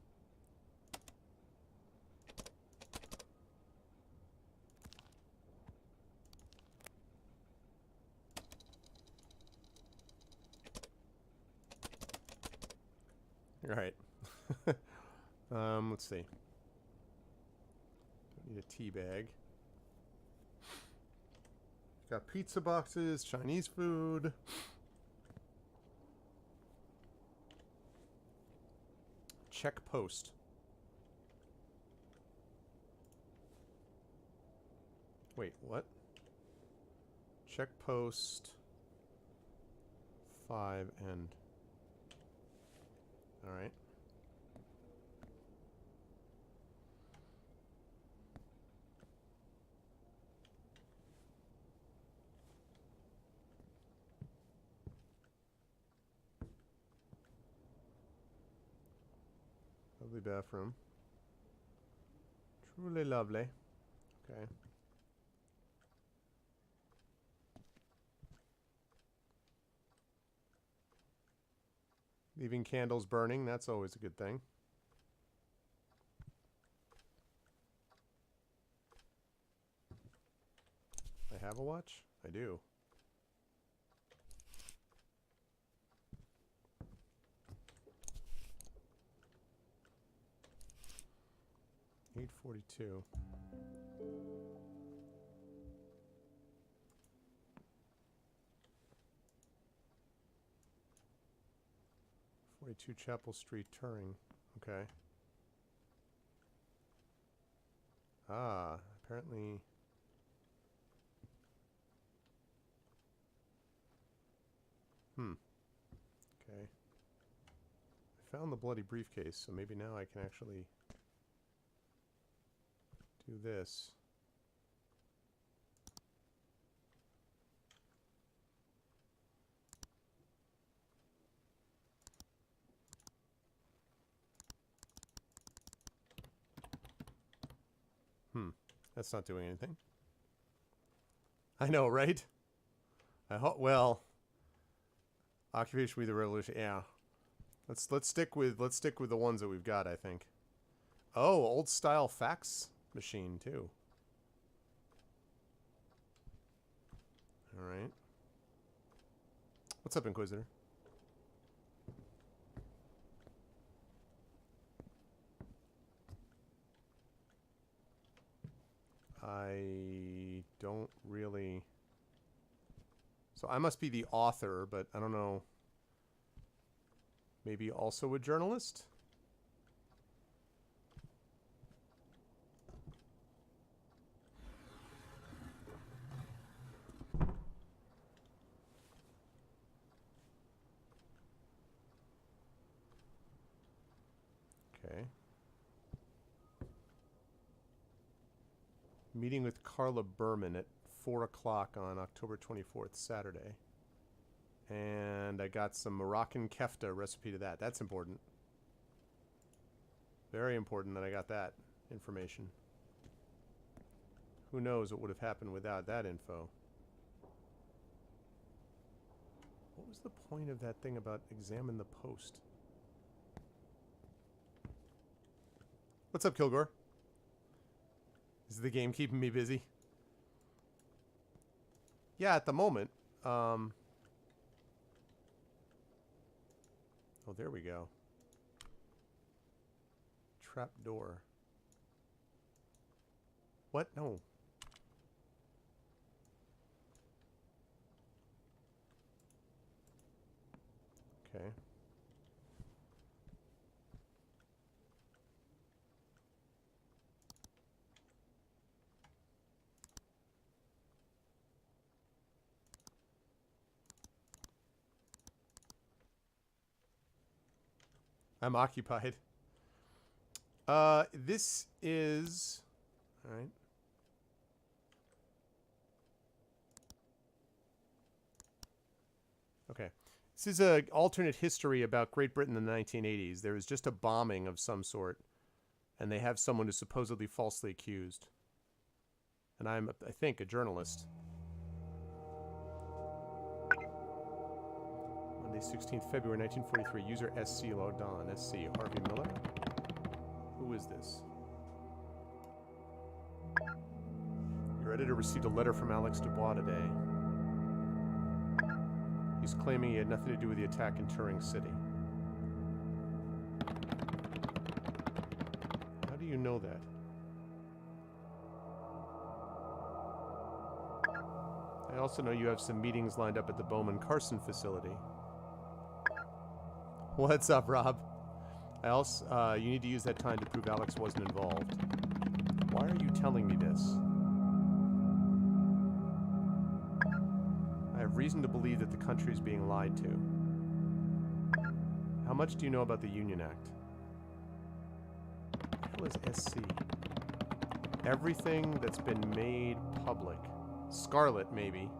Alright. Let's see. Need a tea bag. Got pizza boxes, Chinese food. Check post. Wait, what? Check post 5 and... Alright. Lovely bathroom. Truly lovely. Okay. Leaving candles burning, that's always a good thing. I have a watch? I do. $8.42. '42 Chapel Street, Turing. Okay. Ah, apparently. Okay. I found the bloody briefcase, so maybe now I can actually do this. That's not doing anything. I know, right? I hope. Well, occupation with the revolution. Yeah. Let's stick with the ones that we've got. I think. Oh, old style fax machine too. All right. What's up, Inquisitor? I don't really... So I must be the author, but I don't know. Maybe also a journalist? Okay. Meeting with Carla Berman at 4 o'clock on October 24th, Saturday. And I got some Moroccan kefta recipe to that. That's important. Very important that I got that information. Who knows what would have happened without that info. What was the point of that thing about examine the post? What's up, Kilgore? Is the game keeping me busy? Yeah, at the moment. Oh, there we go. Trap door. What? No. Okay. I'm occupied. This is... All right. Okay. This is an alternate history about Great Britain in the 1980s. There was just a bombing of some sort, and they have someone who's supposedly falsely accused. And I'm, I think, a journalist. Monday, 16th February 1943. User SC logged on. SC Harvey Miller. Who is this? Your editor received a letter from Alex Dubois today. He's claiming he had nothing to do with the attack in Turing City. How do you know that? I also know you have some meetings lined up at the Bowman Carson facility. What's up, Rob? I also, you need to use that time to prove Alex wasn't involved. Why are you telling me this? I have reason to believe that the country is being lied to. How much do you know about the Union Act? What the hell is SC? Everything that's been made public. Scarlet, maybe.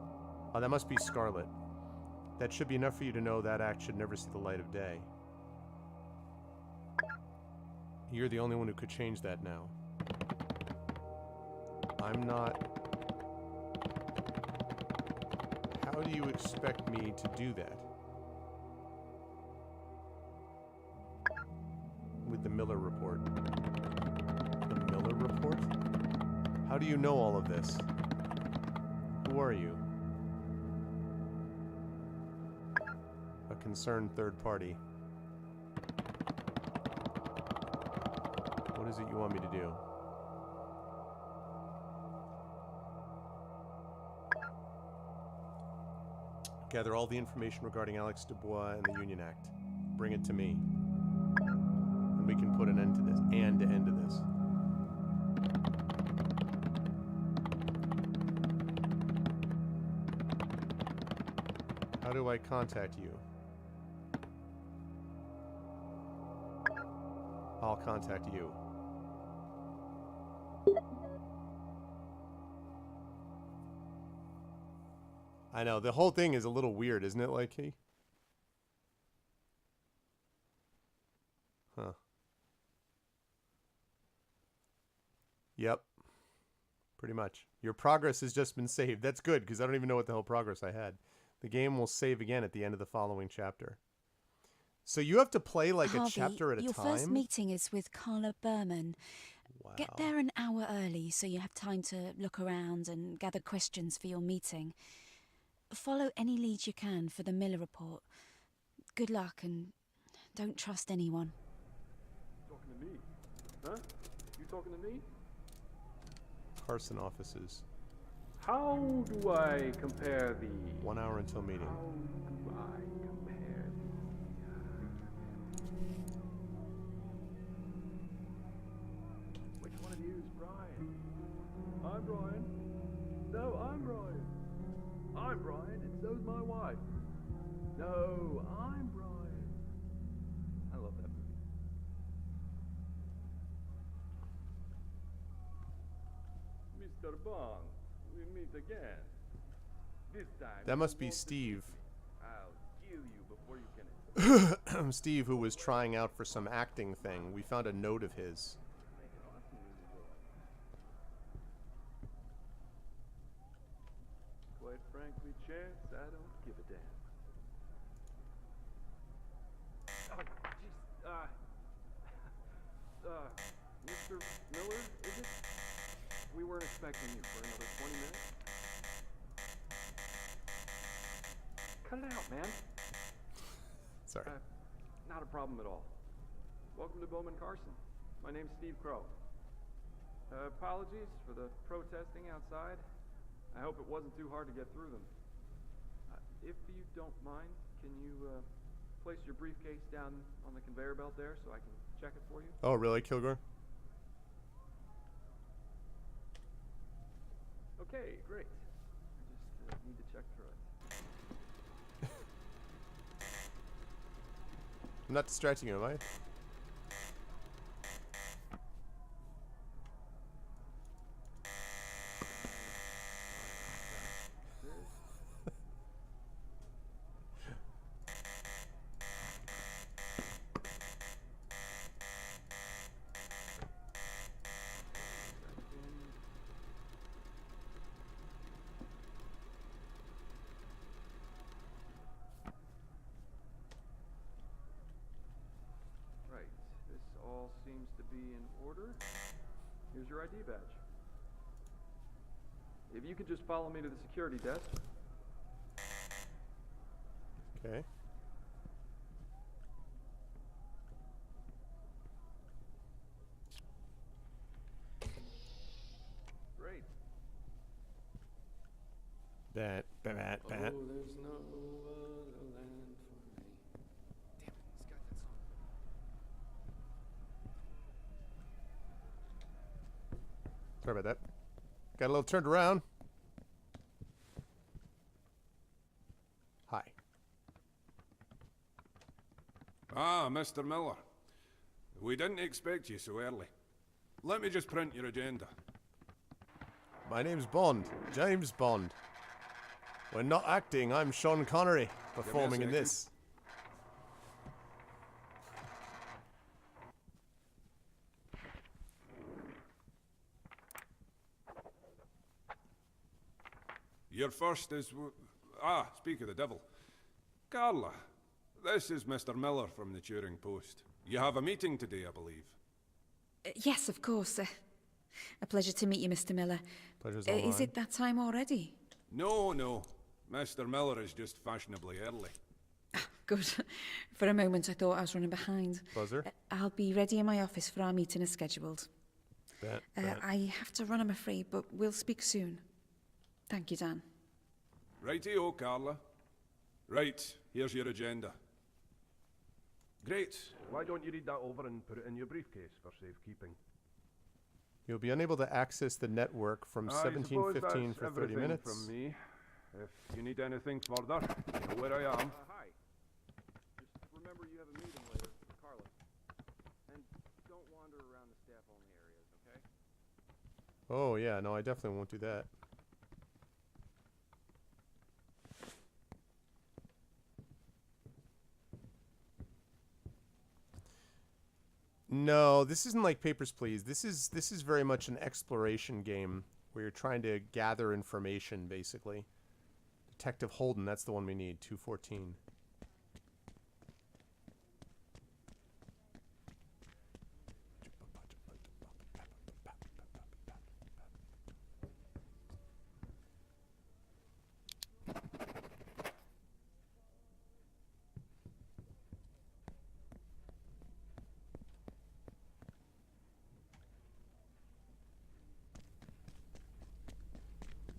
Oh, that must be Scarlet. That should be enough for you to know that act should never see the light of day. You're the only one who could change that now. I'm not... How do you expect me to do that? With the Miller report. The Miller report? How do you know all of this? Who are you? A concerned third party. What is it you want me to do? Gather all the information regarding Alex Dubois and the Union Act. Bring it to me. And we can put an end to this. And end to this. How do I contact you? I'll contact you. I know, the whole thing is a little weird, isn't it, Likey? Huh. Yep. Pretty much. Your progress has just been saved. That's good, because I don't even know what the hell progress I had. The game will save again at the end of the following chapter. So you have to play like Harvey, a chapter at a your time? first meeting is with Carla Berman. Wow. Get there an hour early so you have time to look around and gather questions for your meeting. Follow any leads you can for the Miller report. Good luck and don't trust anyone. Talking to me? Huh? You talking to me? Carson offices. How do I compare the... 1 hour until meeting. How do I compare Which one of you is Brian? I'm Brian. No, I'm Brian. I'm Brian, and so's my wife. No, I'm Brian. I love that movie. Mr. Bond, we meet again. This time. That you must be won't Steve. defeat me. I'll kill you before you can. Steve, who was trying out for some acting thing. We found a note of his. Quite frankly, Chance, I don't give a damn. Oh, jeez, Mr. Miller, is it? We weren't expecting you for another 20 minutes. Cut it out, man. Sorry. Not a problem at all. Welcome to Bowman Carson. My name's Steve Crow. Apologies for the protesting outside. I hope it wasn't too hard to get through them. If you don't mind, can you place your briefcase down on the conveyor belt there so I can check it for you? Oh, really, Kilgore? Okay, great. I just need to check through it. I'm not distracting you, am I? Right, this all seems to be in order. Here's your ID badge. If you could just follow me to the security desk. Okay. Great. Bat. Oh, there's no other land for me. Damn it, he's got that song. Sorry about that. Got a little turned around. Hi. Ah, Mr. Miller. We didn't expect you so early. Let me just print your agenda. My name's Bond. James Bond. When not acting, I'm Sean Connery, performing in second. this. Your first is... speak of the devil. Carla, this is Mr. Miller from the Turing Post. You have a meeting today, I believe. Yes, of course. A pleasure to meet you, Mr. Miller. Pleasure's all Is mine. it that time already? No, no. Mr. Miller is just fashionably early. Good. For a moment I thought I was running behind. Buzzer? I'll be ready in my office for our meeting as scheduled. Bet. I have to run, I'm afraid, but we'll speak soon. Thank you, Dan. Righty-o, Carla. Right, here's your agenda. Great. Why don't you read that over and put it in your briefcase for safekeeping? You'll be unable to access the network from I suppose 1715 that's for 30 everything minutes. from me. If you need anything further, you know where I am. Hi. Just remember you have a meeting later with Carla. And don't wander around the staff-only areas, okay? Oh, yeah, no, I definitely won't do that. No, this isn't like Papers, Please. This is very much an exploration game where you're trying to gather information, basically. Detective Holden, that's the one we need, 214.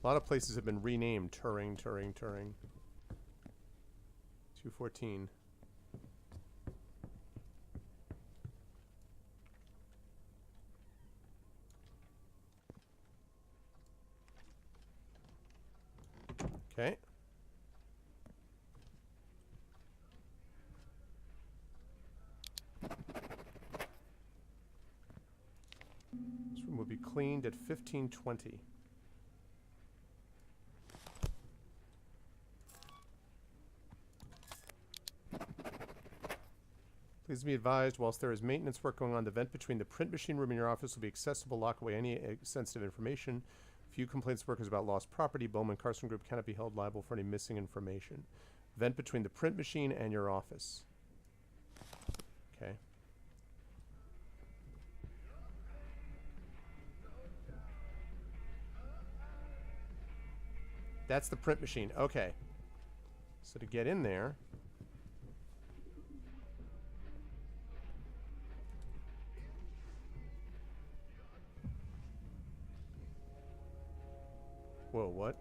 A lot of places have been renamed. Turing. 214. Okay. This room will be cleaned at 15:20. Please be advised, whilst there is maintenance work going on, the vent between the print machine room and your office will be accessible. Lock away any sensitive information. Few complaints workers about lost property. Bowman Carson Group cannot be held liable for any missing information. Vent between the print machine and your office. Okay. That's the print machine. Okay. So to get in there... Whoa, what?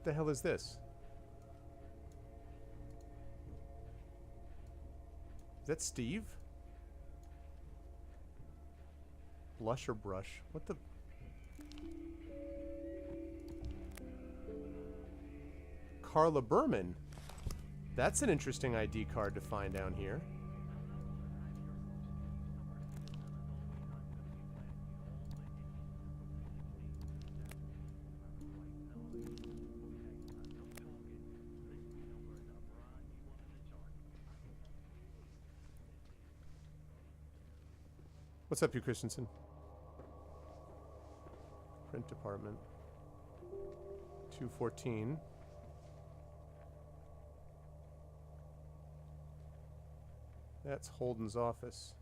The hell is this? Is that Steve? Blush or brush? What the... Carla Berman. That's an interesting ID card to find down here. What's up, Hugh Christensen? Print department. 214. That's Holden's office.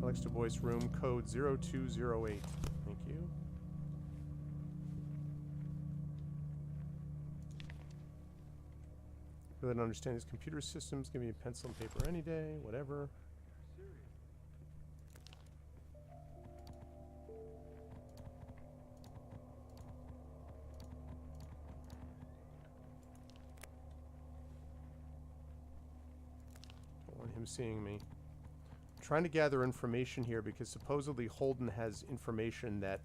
Alex Du Bois room code 0208. Thank you. Really don't understand these computer systems. Give me a pencil and paper any day, whatever. Don't want him seeing me. I'm trying to gather information here because supposedly Holden has information that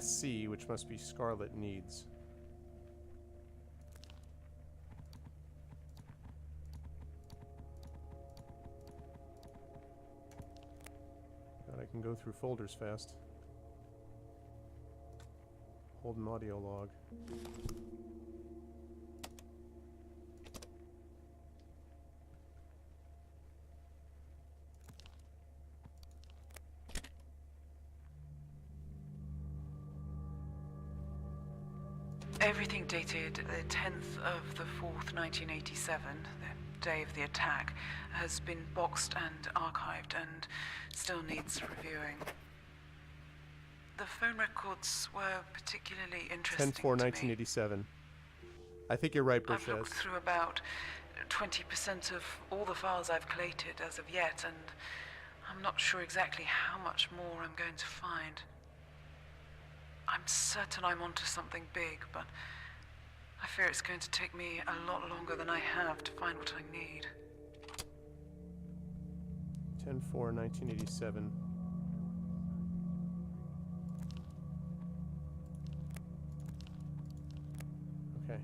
SC, which must be Scarlet, needs. I can go through folders fast. Holden audio log. Everything dated the 10th of the 4th, 1987, the day of the attack, has been boxed and archived and still needs reviewing. The phone records were particularly interesting 10/4/1987. I think you're right, I've Burchess. looked through about 20% of all the files I've collated as of yet, and I'm not sure exactly how much more I'm going to find. I'm certain I'm onto something big, but I fear it's going to take me a lot longer than I have to find what I need. 10/4/1987. Okay.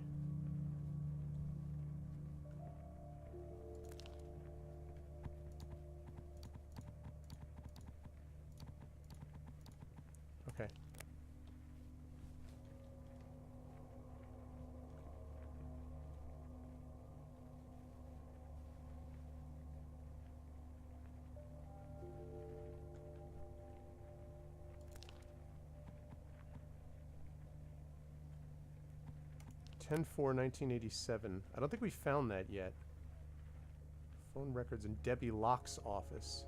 Okay. Ten 4/1987. I don't think we found that yet. Phone records in Debbie Locke's office.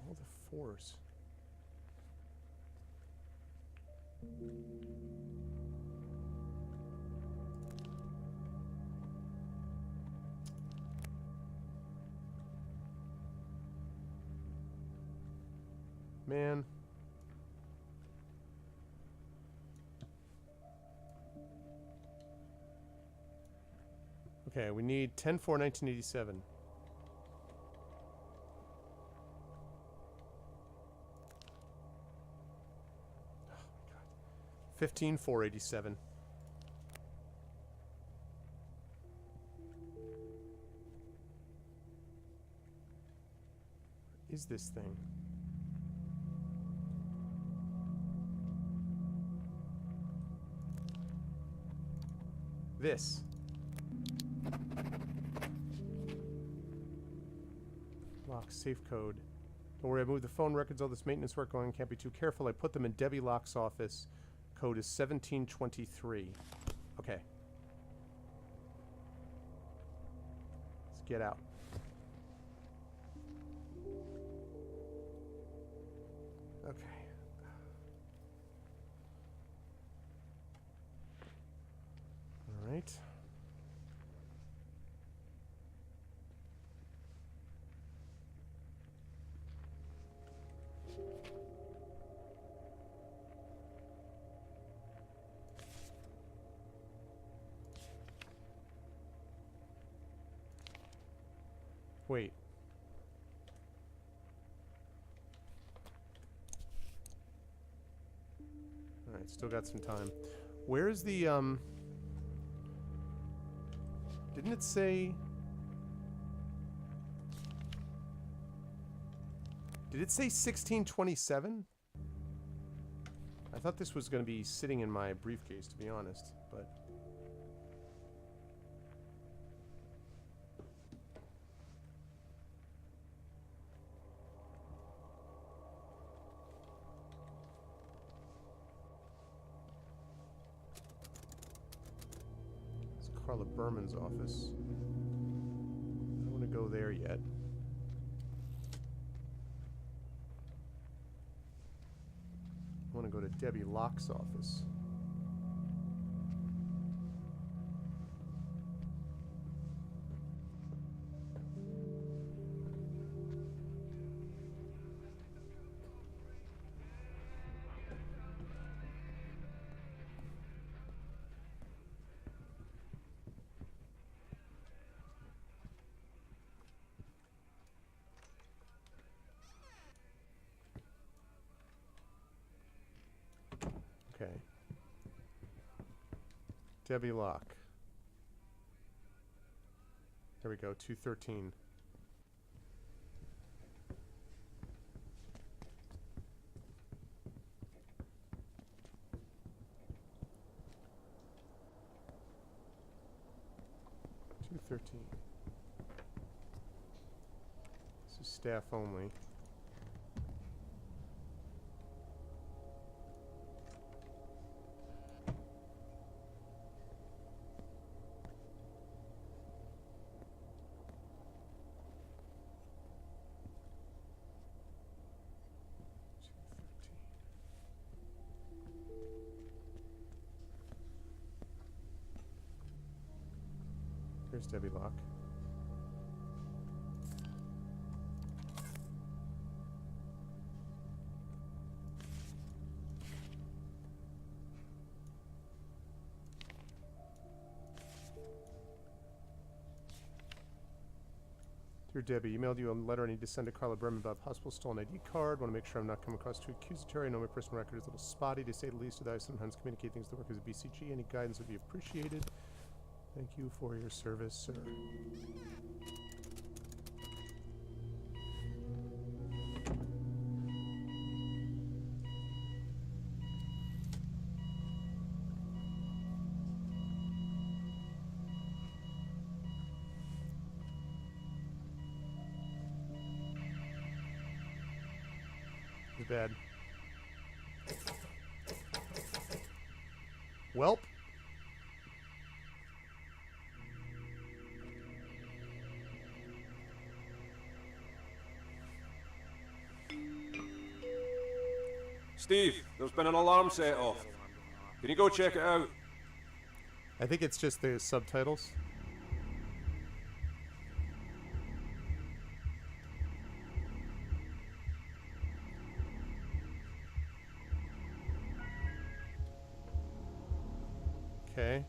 All the force. Man. Okay, we need 10/4/1987. Oh my god. 15/4/87. What is this thing? This. Lock safe code. Don't worry, I moved the phone records, all this maintenance work going, can't be too careful. I put them in Debbie Locke's office. Code is 1723. Okay. Let's get out. Okay. All right. Wait. Alright, still got some time. Where's the, didn't it say... Did it say 1627? I thought this was going to be sitting in my briefcase, to be honest, but... Carla Berman's office. I don't want to go there yet. I want to go to Debbie Locke's office. Okay. Debbie Locke. There we go, 213. This is staff only. Here's Debbie Locke. Dear Debbie, emailed you a letter I need to send to Carla Berman about a possible stolen ID card. Want to make sure I'm not coming across too accusatory. I know my personal record is a little spotty, to say the least, that I sometimes communicate things to the workers at BCG. Any guidance would be appreciated. Thank you for your service, sir. Too bad. Welp. Steve, there's been an alarm set off. Can you go check it out? I think it's just the subtitles. Okay.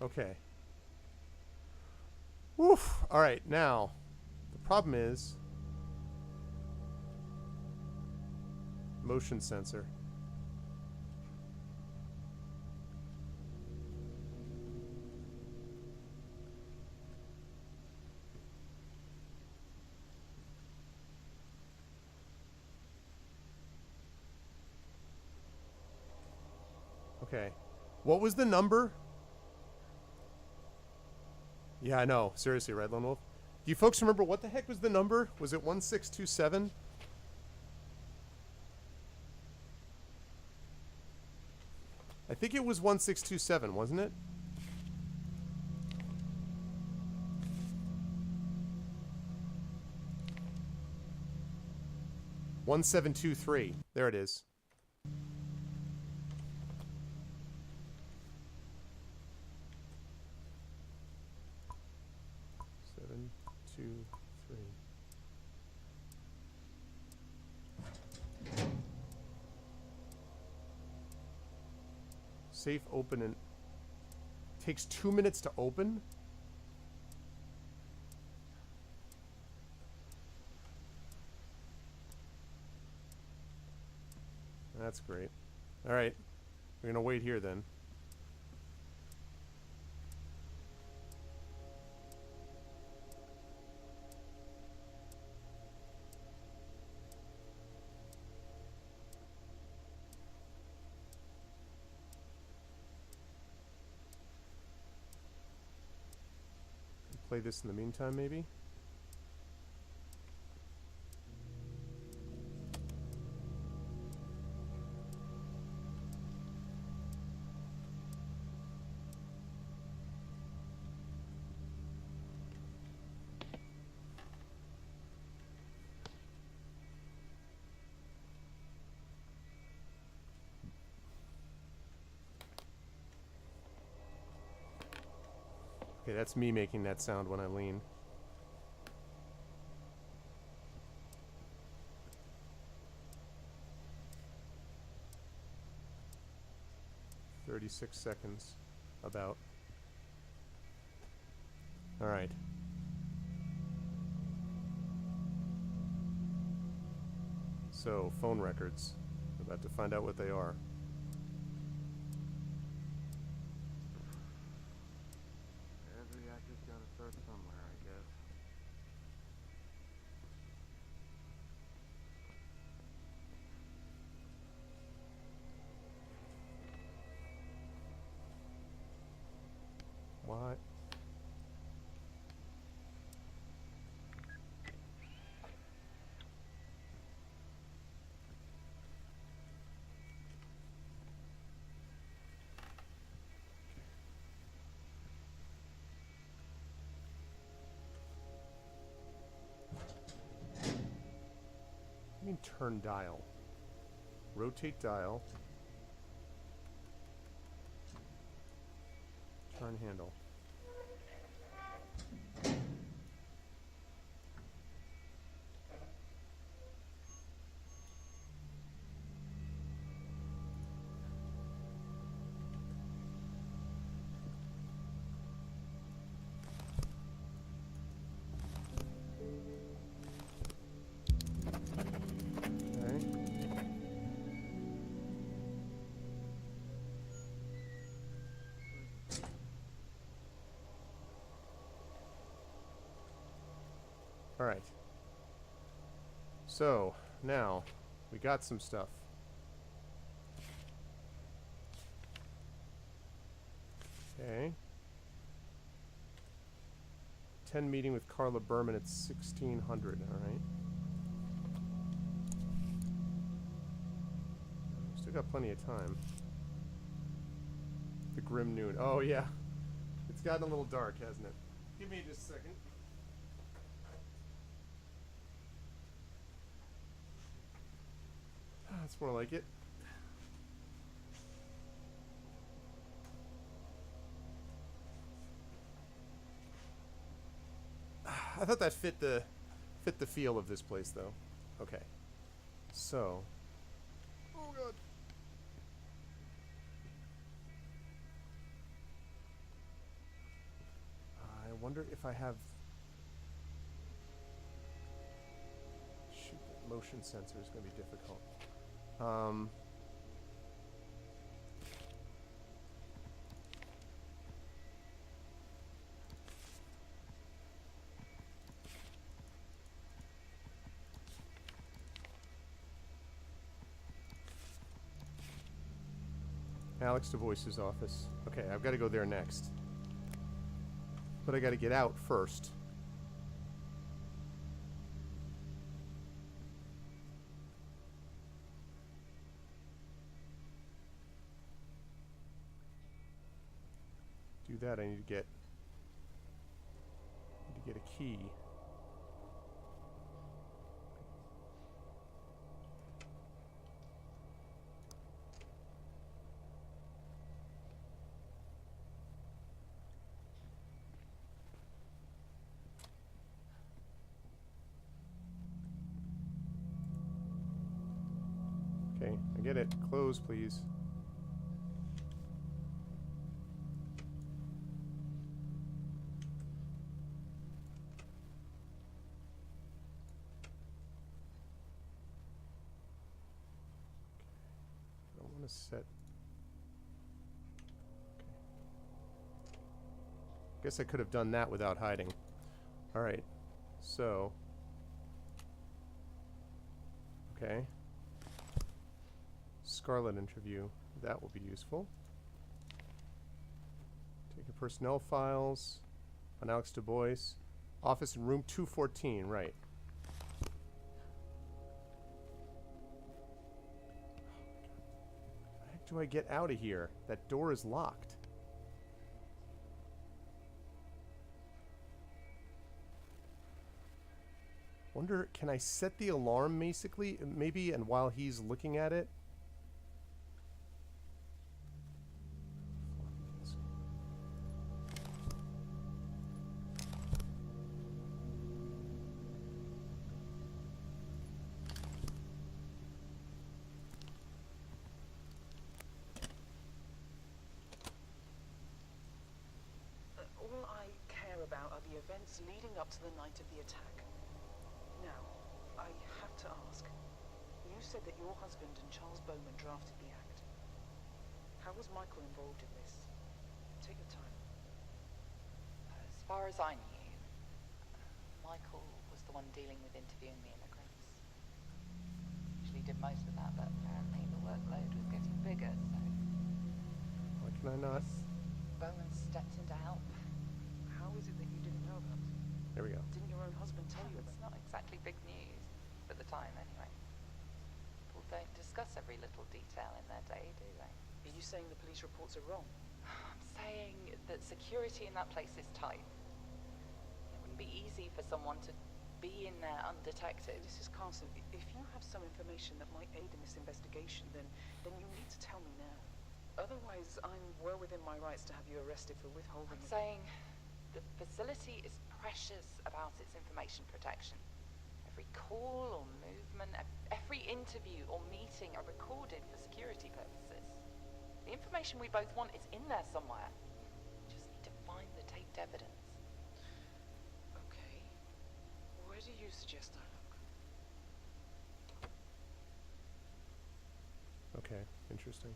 Okay. Woof. All right, now the problem is motion sensor. Okay. What was the number? Yeah, I know. Seriously, right, Lone Wolf? Do you folks remember what the heck was the number? Was it 1627? I think it was 1627, wasn't it? $1723. There it is. Two, three. Safe open and takes 2 minutes to open. That's great. All right, we're gonna wait here then. Play this in the meantime, maybe? Okay, that's me making that sound when I lean. "36 seconds, about." All right. So, phone records. We're about to find out what they are. Every actor's gotta start somewhere, I guess. What? I mean, turn dial. Rotate dial. Turn handle. All right. So, now, we got some stuff. Okay. 10 meeting with Carla Berman at 1600, all right. Still got plenty of time. grim noon. Oh, yeah. It's gotten a little dark, hasn't it? Give me just a second. That's more like it. I thought that fit the feel of this place, though. Okay. So. Oh, God. I wonder if I have... Shoot, the motion sensor is going to be difficult. Alex DeVoice's office. Okay, I've got to go there next. But I got to get out first. Do that, I need to get a key. Okay, I get it. Close, please. I don't want to set... Okay. Guess I could have done that without hiding. Alright, so... Okay. Scarlet interview. That will be useful. Take your personnel files on Alex DuBois. Office in room 214, right. How the heck do I get out of here? That door is locked. Wonder, can I set the alarm basically, maybe, and while he's looking at it? All I care about are the events leading up to the night of the attack. Now, I have to ask. You said that your husband and Charles Bowman drafted the act. How was Michael involved in this? Take your time. As far as I knew, Michael was the one dealing with interviewing the immigrants. Usually did most of that, but apparently the workload was getting bigger, so... Why can I not? Bowman stepped in to help. How is it that you didn't know about it? There we go. Didn't your own husband tell you about It's not exactly big news, at the time anyway. People don't discuss every little detail in their day, do they? Are you saying the police reports are wrong? I'm saying that security in that place is tight. It wouldn't be easy for someone to be in there undetected. Mrs. Carson, if you have some information that might aid in this investigation, then you need to tell me now. Otherwise, I'm well within my rights to have you arrested for withholding... I'm saying the facility is precious about its information protection. Every call or movement, every interview or meeting are recorded for security purposes. The information we both want is in there somewhere. We just need to find the taped evidence. Okay. Where do you suggest I look? Okay, interesting.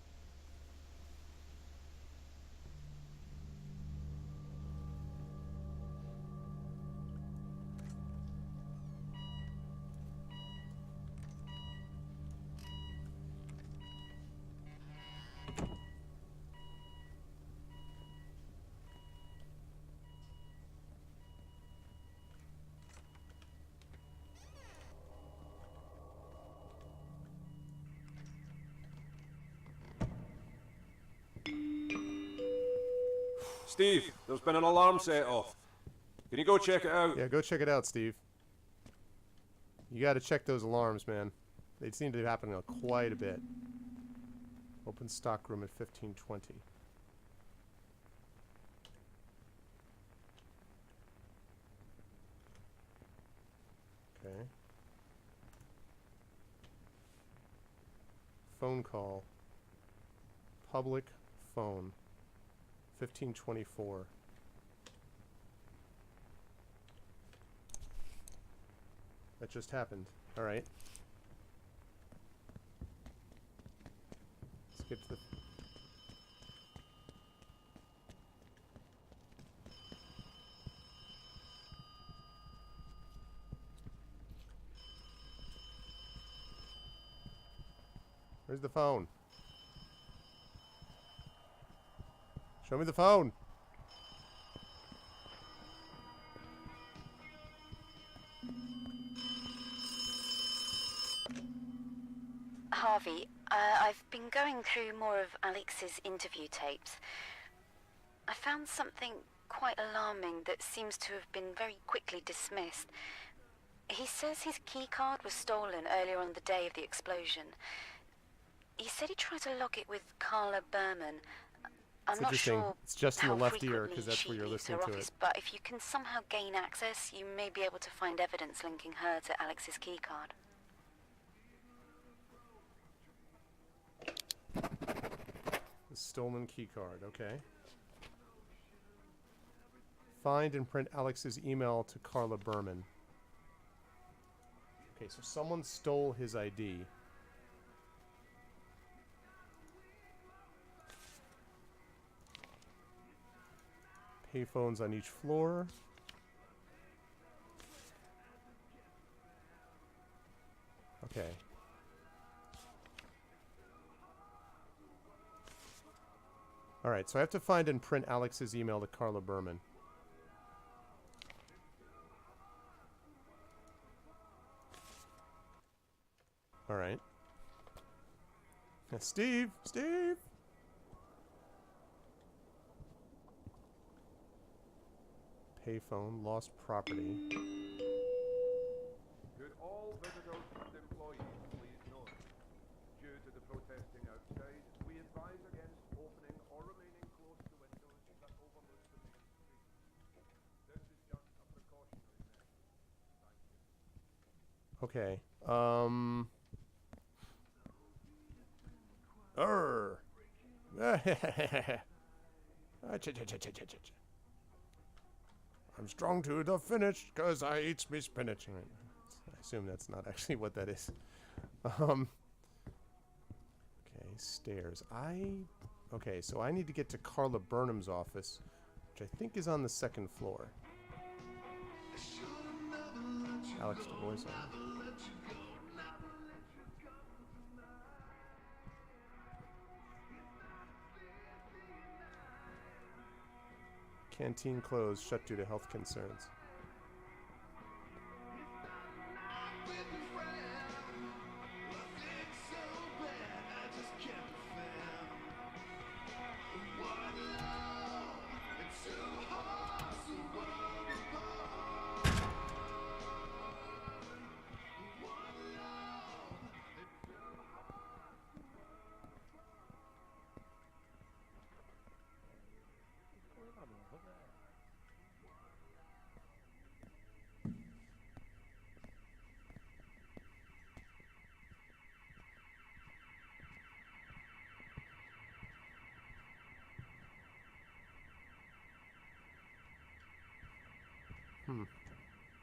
Steve, there's been an alarm set off. Can you go check it out? Yeah, go check it out, Steve. You gotta check those alarms, man. They seem to be happening quite a bit. Open stock room at 1520. Okay. Phone call. Public phone. 1524. That just happened. Alright. Let's get to the... Where's the phone? Show me the phone. Harvey, I've been going through more of Alex's interview tapes. I found something quite alarming that seems to have been very quickly dismissed. He says his keycard was stolen earlier on the day of the explosion. He said he tried to log it with Carla Berman. I'm not sure it's just in the how left ear frequently because that's she where you're leaves her listening to office, it. but if you can somehow gain access, you may be able to find evidence linking her to Alex's keycard. The stolen keycard, okay. Find and print Alex's email to Carla Berman. Okay, so someone stole his ID. Payphones on each floor. Okay. Alright, so I have to find and print Alex's email to Carla Berman. Alright. Steve! Steve! Payphone, lost property. Could all visitors and employees please note, due to the protesting outside, we advise against opening or remaining close to windows that overlook the main street. This is just a precautionary measure. Thank you. Okay. I'm strong to the finish because I eat me spinach. Right. I assume that's not actually what that is. Okay, stairs. Okay, so I need to get to Carla Burnham's office, which I think is on the second floor. Alex Du Bois. Canteen closed, shut due to health concerns.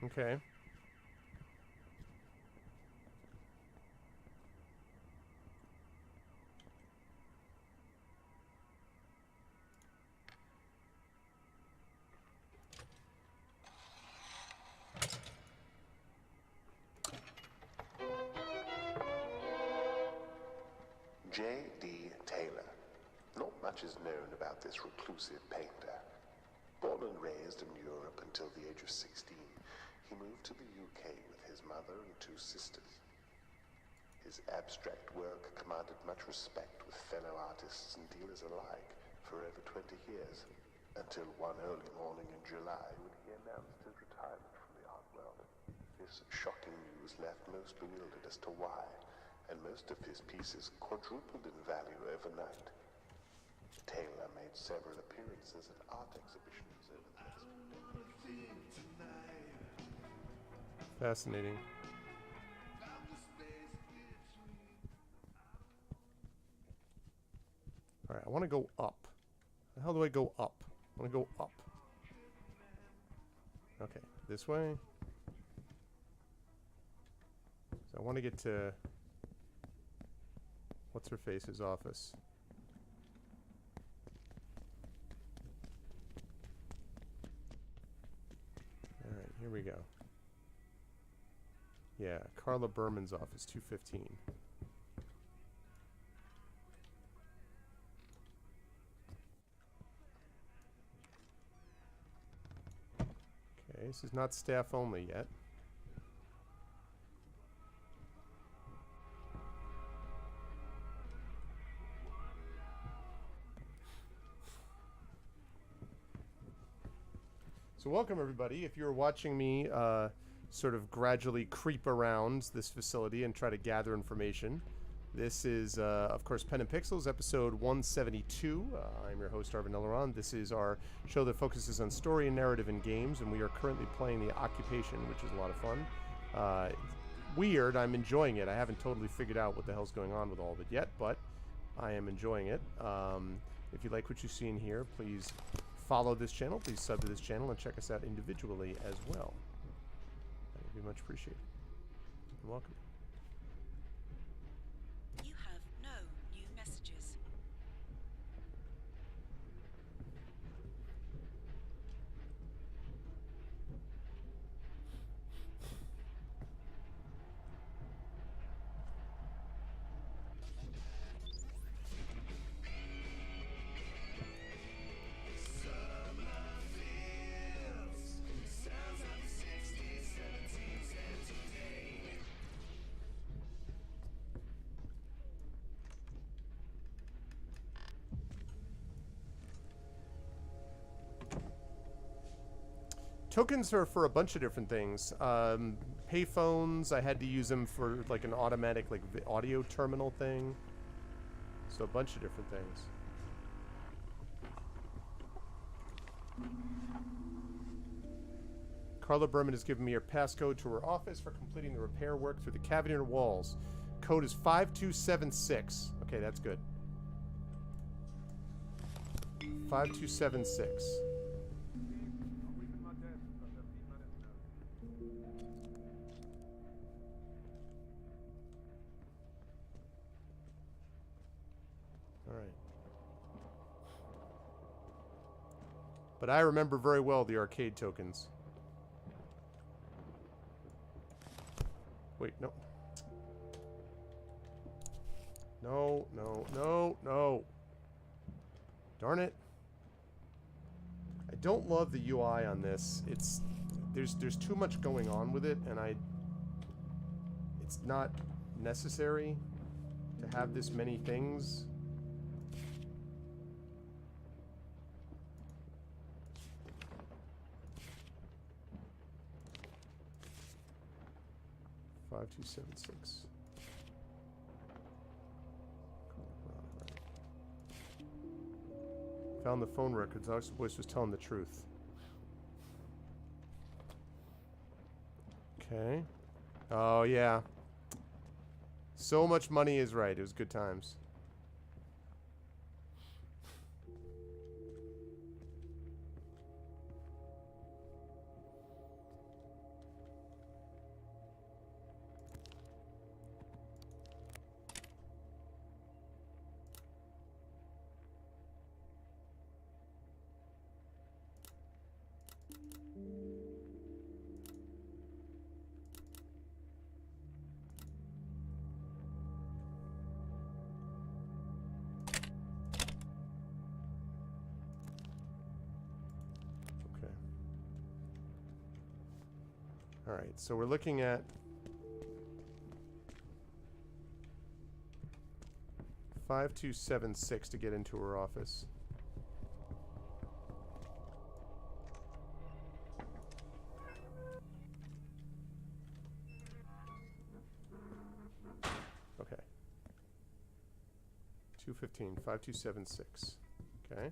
Okay. J.D. Taylor. Not much is known about this reclusive painter. Born and raised in Europe until the age of 16, he moved to the UK with his mother and two sisters. His abstract work commanded much respect with fellow artists and dealers alike for over 20 years. until one early morning in July when he announced his retirement from the art world. This shocking news left most bewildered as to why, and most of his pieces quadrupled in value overnight. Taylor made several appearances at art exhibitions over the next few days. Fascinating. All right, I want to go up. How the hell do I go up? I want to go up. Okay, this way. So I want to get to what's her face's office. All right, here we go. Yeah, Carla Berman's office, 215. Okay, this is not staff only yet. So welcome everybody. If you're watching me sort of gradually creep around this facility and try to gather information, this is of course Pen and Pixels, episode 172. I'm your host Arvin Elleron. This is our show that focuses on story and narrative in games, and we are currently playing The Occupation, which is a lot of fun. Weird, I'm enjoying it. I haven't totally figured out what the hell's going on with all of it yet, but I am enjoying it. If you like what you see in here, please follow this channel, please sub to this channel, and check us out individually as well. That would be much appreciated. You're welcome. You have no new messages. Tokens are for a bunch of different things. Payphones, I had to use them for like an automatic like audio terminal thing. So a bunch of different things. Carla Berman has given me her passcode to her office for completing the repair work through the cavity in her walls. Code is 5276. Okay, that's good. 5276. But I remember very well the arcade tokens. Wait, no. No, no, no, no. Darn it. I don't love the UI on this. There's too much going on with it, and it's not necessary to have this many things. Five, 2, 7, 6. Found the phone records. Our voice was telling the truth. Okay. Oh yeah. So much money is right. It was good times. All right, so we're looking at 5276 to get into her office. 215, 5276. Okay.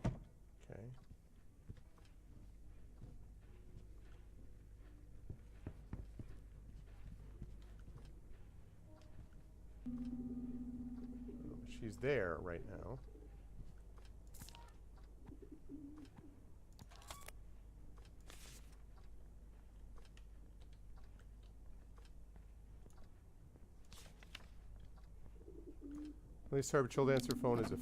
Okay. She's there right now. Latest Child answer phone is a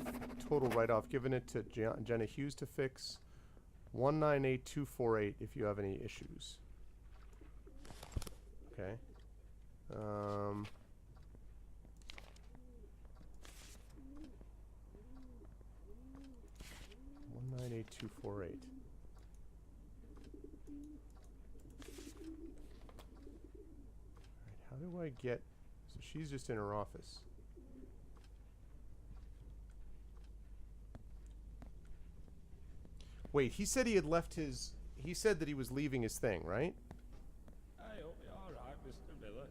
total write-off. Giving it to Jenna Hughes to fix. 198248 if you have any issues. Okay. 198248. Alright, how do I get... So she's just in her office. Wait, he said he had left his... He said that he was leaving his thing, right? I hope you're alright, Mr. Miller.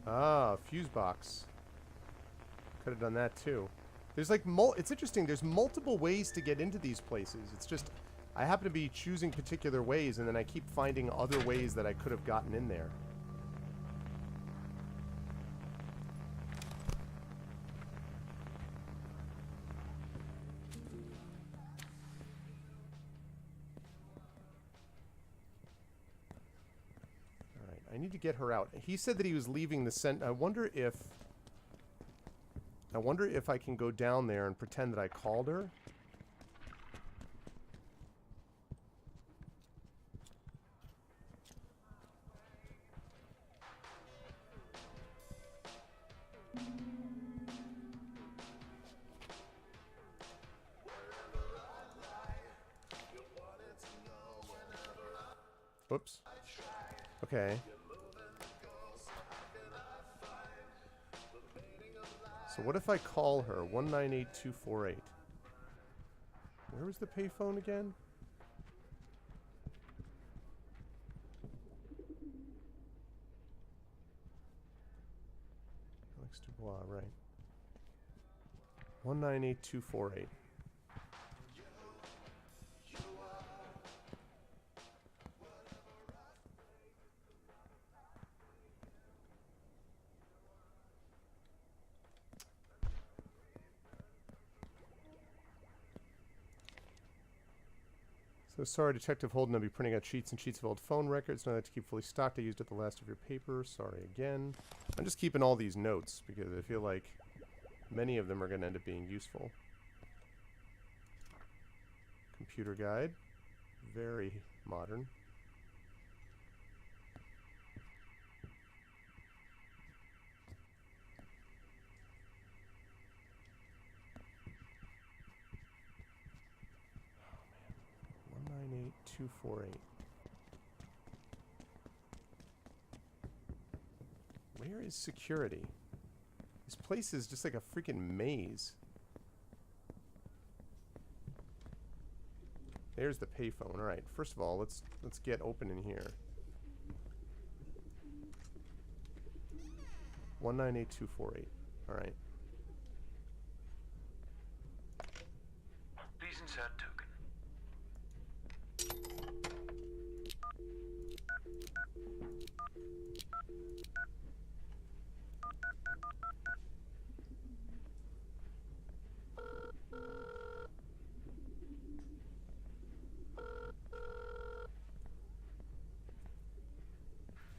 Ah, fuse box. Could have done that too. There's like it's interesting. There's multiple ways to get into these places. It's just I happen to be choosing particular ways, and then I keep finding other ways that I could have gotten in there. All right, I need to get her out. He said that he was leaving the I wonder if I can go down there and pretend that I called her. Whoops. Okay. So what if I call her 198248? Where was the payphone again? Alex Dubois, right. 198248. So sorry, Detective Holden, I'll be printing out sheets and sheets of old phone records. Now that to keep fully stocked, I used up the last of your paper. Sorry again. I'm just keeping all these notes because I feel like many of them are going to end up being useful. Computer guide. Very modern. Oh, man. 198248. Where is security? This place is just like a freaking maze. There's the payphone. All right. First of all, let's get open in here. 198248. All right. Please insert token.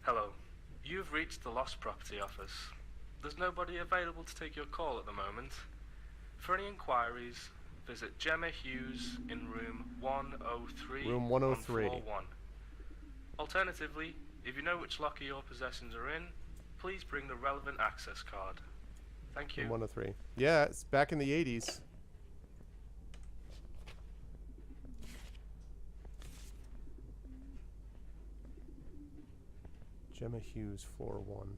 Hello. You've reached the Lost Property Office. There's nobody available to take your call at the moment. For any inquiries, visit Gemma Hughes in room 103. Room 103. On floor 1. Alternatively, if you know which locker your possessions are in, please bring the relevant access card. Thank you. Room 103. Yeah, it's back in the 80s. Gemma Hughes, floor 1.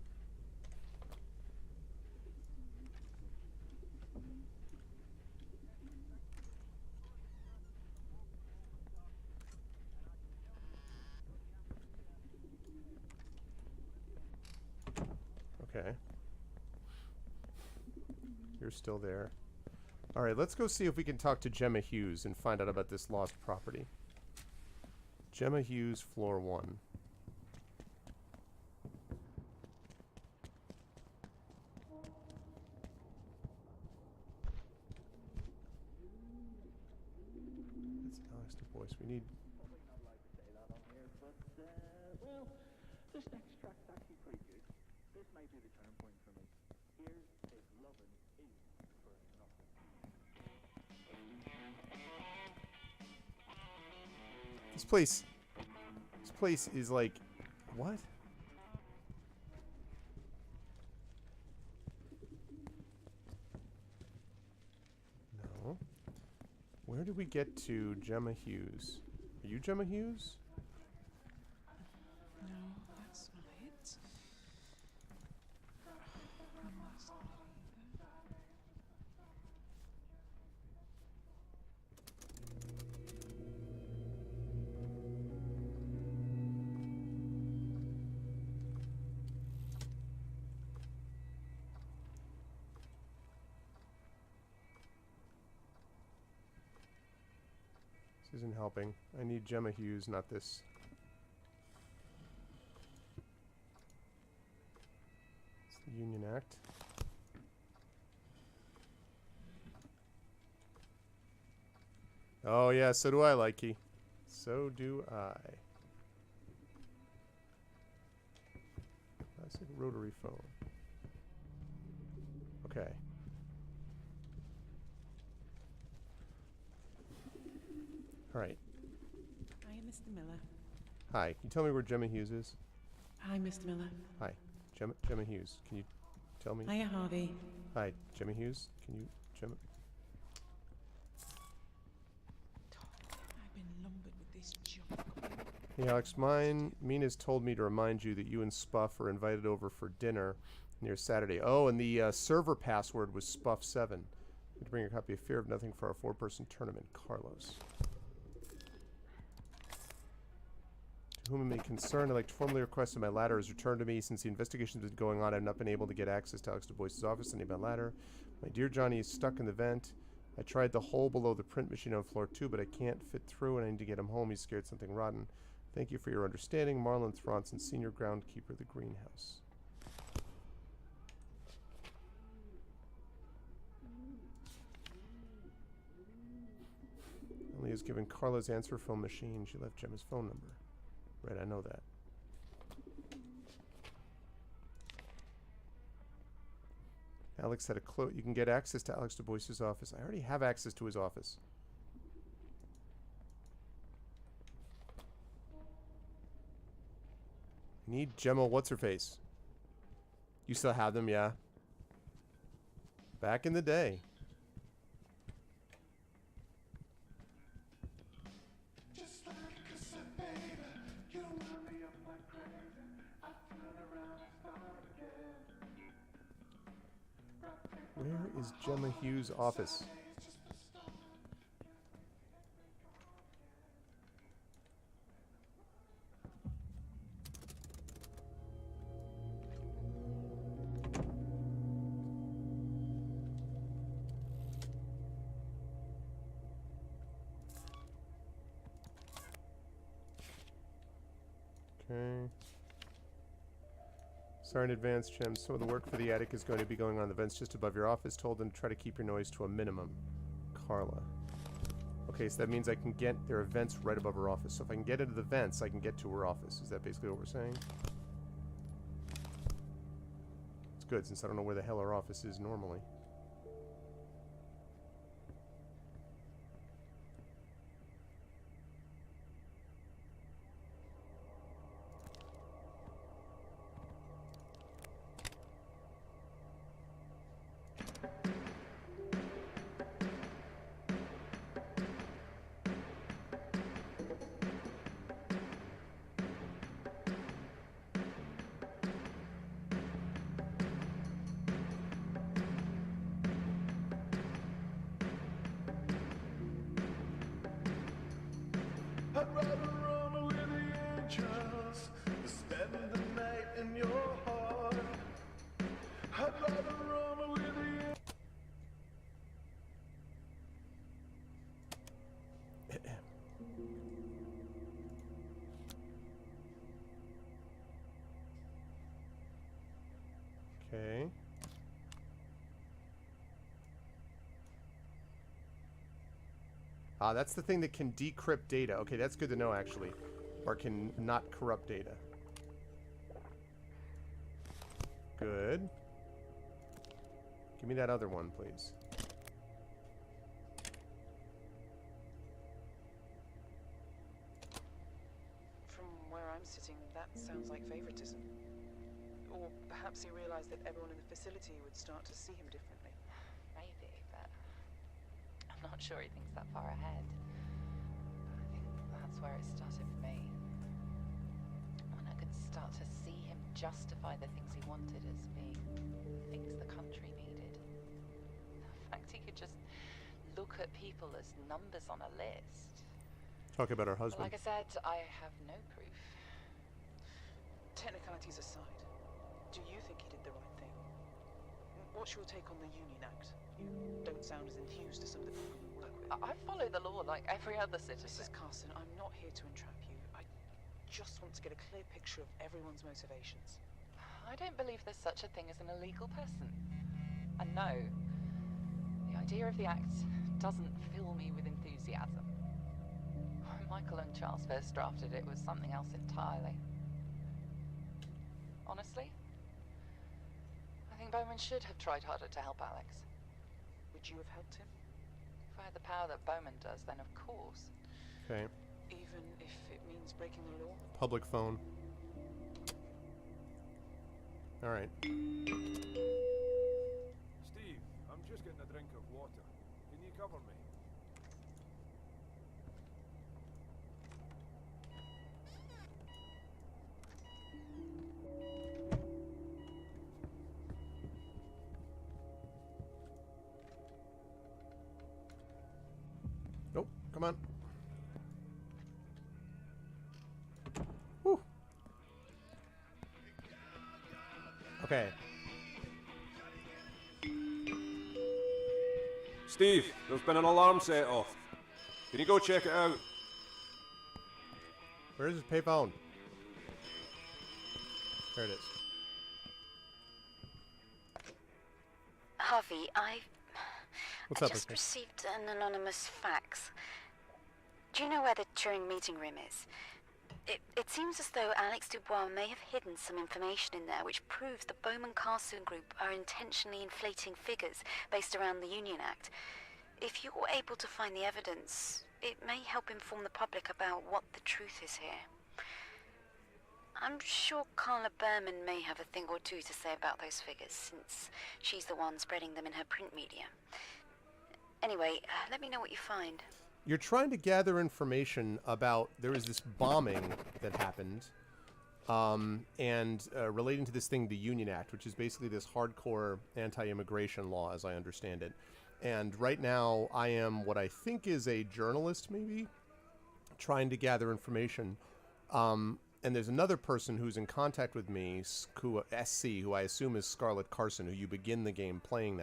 Okay. You're still there. All right, let's go see if we can talk to Gemma Hughes and find out about this lost property. Gemma Hughes, floor 1. That's Alex Du Bois. We need... Well, this next track's actually pretty good. This may be the turning point for me. Here's If Lovin' Is For Nothing. This place is like, what? No. Where did we get to Gemma Hughes? Are you Gemma Hughes? No, that's not it. This isn't helping. I need Gemma Hughes, not this. It's the Union Act. Oh yeah, so do I, Likey. So do I. Classic rotary phone. Okay. All right. Hi, Mr. Miller. Hi. Can you tell me where Gemma Hughes is? Hi, Mr. Miller. Hi. Gemma Hughes. Can you tell me? Hiya, Harvey. Hi, Gemma Hughes. Can you, Gemma? I've been lumbered with this junk. Hey, Alex. Mina's told me to remind you that you and Spuff are invited over for dinner near Saturday. Oh, and the server password was Spuff7. You to bring a copy of Fear of Nothing for our 4-person tournament. Carlos. To whom it may concern, I'd like to formally request that my ladder is returned to me. Since the investigation has been going on, I've not been able to get access to Alex Du Bois' office. I need my ladder. My dear Johnny is stuck in the vent. I tried the hole below the print machine on floor 2, but I can't fit through, and I need to get him home. He's scared something rotten. Thank you for your understanding. Marlon Thronson, Senior Groundkeeper, The Greenhouse. Emily has given Carla's answer phone machine. She left Gemma's phone number. Right, I know that. Alex had a you can get access to Alex Du Bois' office. I already have access to his office. I need Gemma what's-her-face. You still have them, yeah? Back in the day. Where is Gemma Hughes' office? Okay. Sorry in advance, Chem. Some of the work for the attic is going to be going on in the vents just above your office. Told them to try to keep your noise to a minimum. Carla. Okay, so that means I can get... There are vents right above her office. So if I can get into the vents, I can get to her office. Is that basically what we're saying? It's good, since I don't know where the hell her office is normally. I'd rather run with the angels than spend the night in your heart. I'd rather run with the Okay. Ah, that's the thing that can decrypt data. Okay, that's good to know, actually. Or can not corrupt data. Good. Give me that other one, please. From where I'm sitting, that sounds like favoritism. Or perhaps he realized that everyone in the facility would start to see him differently. Maybe, but I'm not sure he thinks that far ahead. But I think that's where it started for me. When I could start to see him justify the things he wanted as being things the country needed. The fact he could just look at people as numbers on a list. Talk about our But husband. like I said, I have no proof. Technicalities aside, do you think he did the right thing? What's your take on the Union Act? You don't sound as enthused as some of the people you work with. I follow the law like every other citizen. Mrs. Carson, I'm not here to entrap you. I just want to get a clear picture of everyone's motivations. I don't believe there's such a thing as an illegal person. And no, the idea of the act doesn't fill me with enthusiasm. When Michael and Charles first drafted it, was something else entirely. Honestly, I think Bowman should have tried harder to help Alex. Would you have helped him? If I had the power that Bowman does, then of course. Okay. Even if it means breaking the law? Public phone. Alright. Steve, I'm just getting a drink of water. Can you cover me? Nope. Come on. Whew. Okay. Steve, there's been an alarm set off. Can you go check it out? Where is his payphone? There it is. Harvey, What's I up, just okay? received an anonymous fax. Do you know where the Turing meeting room is? It seems as though Alex Dubois may have hidden some information in there which proves the Bowman-Carson group are intentionally inflating figures based around the Union Act. If you're able to find the evidence, it may help inform the public about what the truth is here. I'm sure Carla Berman may have a thing or two to say about those figures, since she's the one spreading them in her print media. Anyway, let me know what you find. You're trying to gather information about, there is this bombing that happened, and relating to this thing, the Union Act, which is basically this hardcore anti-immigration law, as I understand it. And right now, I am what I think is a journalist, maybe, trying to gather information. And there's another person who's in contact with me, SC, who I assume is Scarlett Carson, who you begin the game playing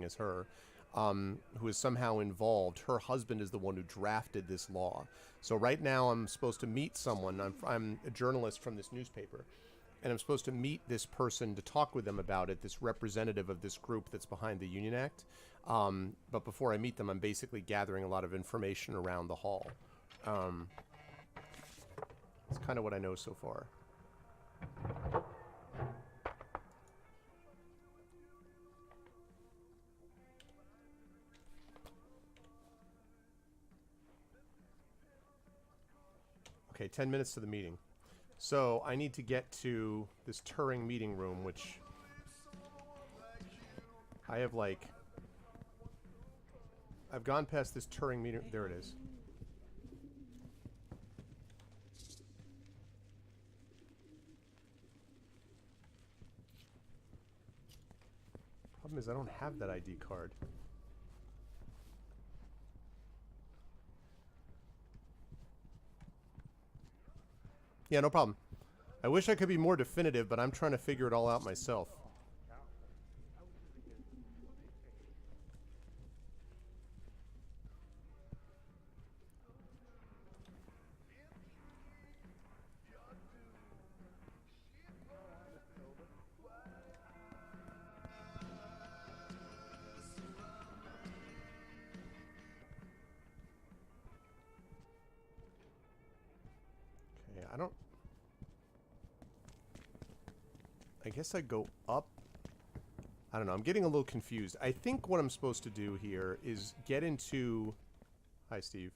as her. Who is somehow involved. Her husband is the one who drafted this law. So right now I'm supposed to meet someone. I'm a journalist from this newspaper, and I'm supposed to meet this person to talk with them about it, this representative of this group that's behind the Union Act. But before I meet them, I'm basically gathering a lot of information around the hall. It's kind of what I know so far. Okay, 10 minutes to the meeting. So I need to get to this Turing meeting room, which I have like... I've gone past this Turing meeting... There it is. Problem is I don't have that ID card. Yeah, no problem. I wish I could be more definitive, but I'm trying to figure it all out myself. Okay, I guess I go up. I don't know. I'm getting a little confused. I think what I'm supposed to do here is get into... Hi, Steve.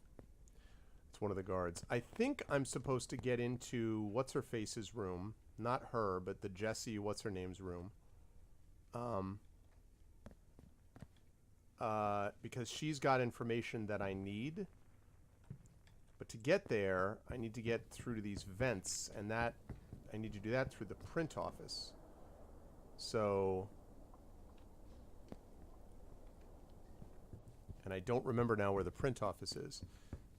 It's one of the guards. I think I'm supposed to get into What's-Her-Face's room. Not her, but the Jessie What's-Her-Name's room. Because she's got information that I need. But to get there, I need to get through to these vents, and that... I need to do that through the print office. So... And I don't remember now where the print office is.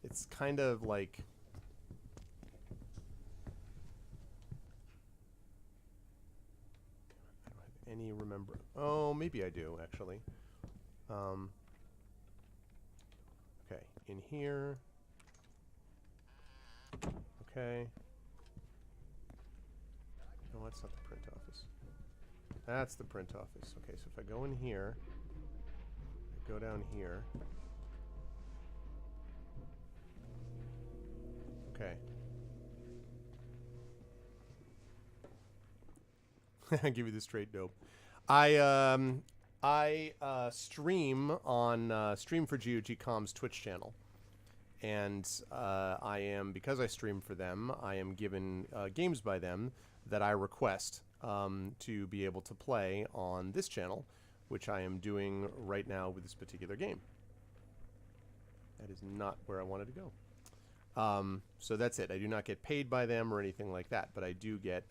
It's kind of like... I don't have any remember... Oh, maybe I do, actually. Okay, in here... Okay. No, that's not the print office. That's the print office. Okay, so if I go in here, I go down here. Okay. I'll give you the straight dope. I stream on Stream for GOG Com's Twitch channel. And I am, because I stream for them, I am given games by them that I request to be able to play on this channel, which I am doing right now with this particular game. That is not where I wanted to go. So that's it. I do not get paid by them or anything like that, but I do get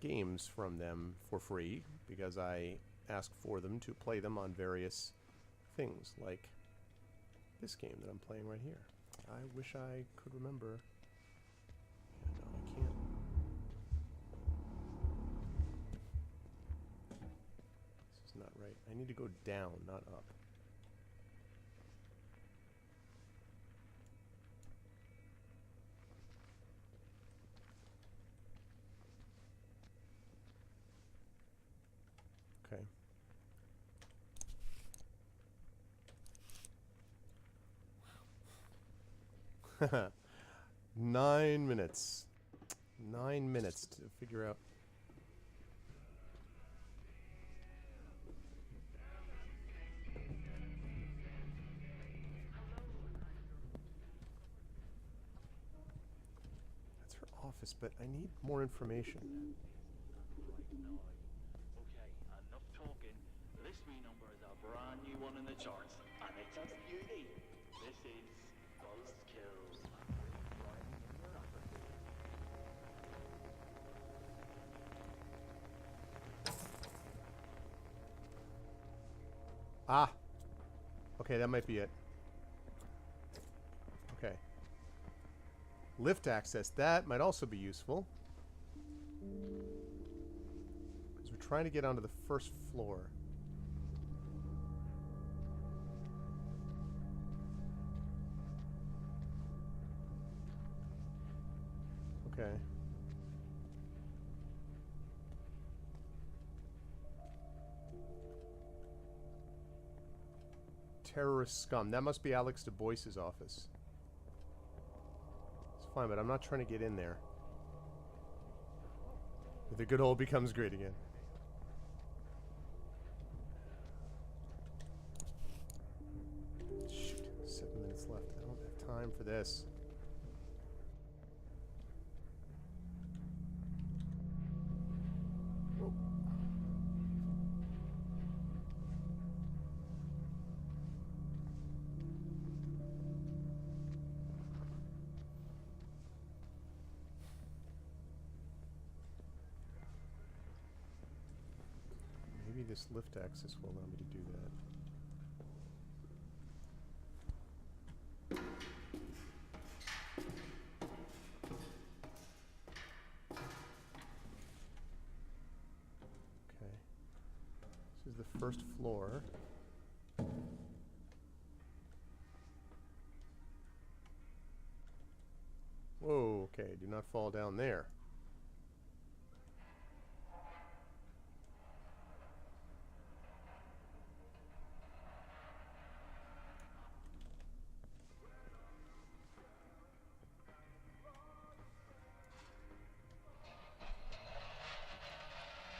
games from them for free because I ask for them to play them on various things, like this game that I'm playing right here. I wish I could remember. Yeah, no, I can't. This is not right. I need to go down, not up. Okay. 9 minutes. 9 minutes to figure out. That's her office, but I need more information. Okay, enough talking. This wee number is a brand new one in the charts, and it's a beauty. This is Buzzkill. Ah. Okay, that might be it. Okay. Lift access. That might also be useful. Because we're trying to get onto the first floor. Okay. Terrorist scum. That must be Alex Du Bois's office. It's fine, but I'm not trying to get in there. The good old becomes great again. Shoot. 7 minutes left. I don't have time for this. Maybe this lift access will allow me to do that. first floor. Whoa, okay, do not fall down there.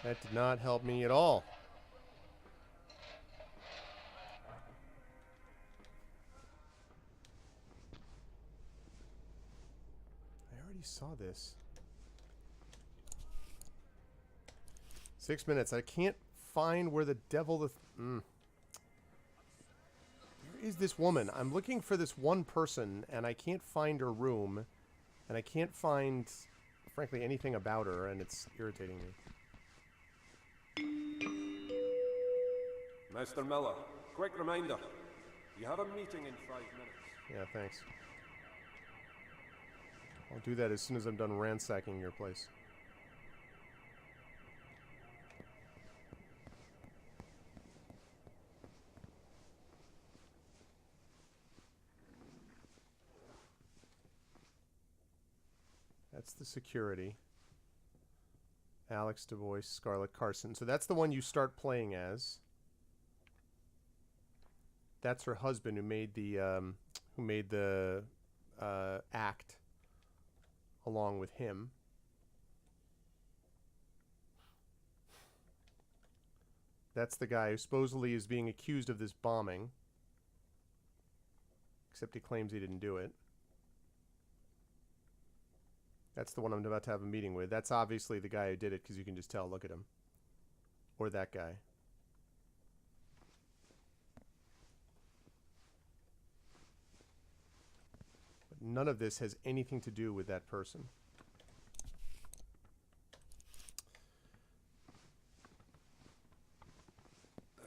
That did not help me at all. I already saw this. 6 minutes. I can't find where the devil the... Where is this woman? I'm looking for this one person, and I can't find her room. And I can't find, frankly, anything about her, and it's irritating me. Mr. Miller, quick reminder. You have a meeting in 5 minutes. Yeah, thanks. I'll do that as soon as I'm done ransacking your place. That's the security. Alex DeVois, Scarlett Carson. So that's the one you start playing as. That's her husband who made the act along with him. That's the guy who supposedly is being accused of this bombing. Except he claims he didn't do it. That's the one I'm about to have a meeting with. That's obviously the guy who did it, because you can just tell. Look at him. Or that guy. But none of this has anything to do with that person.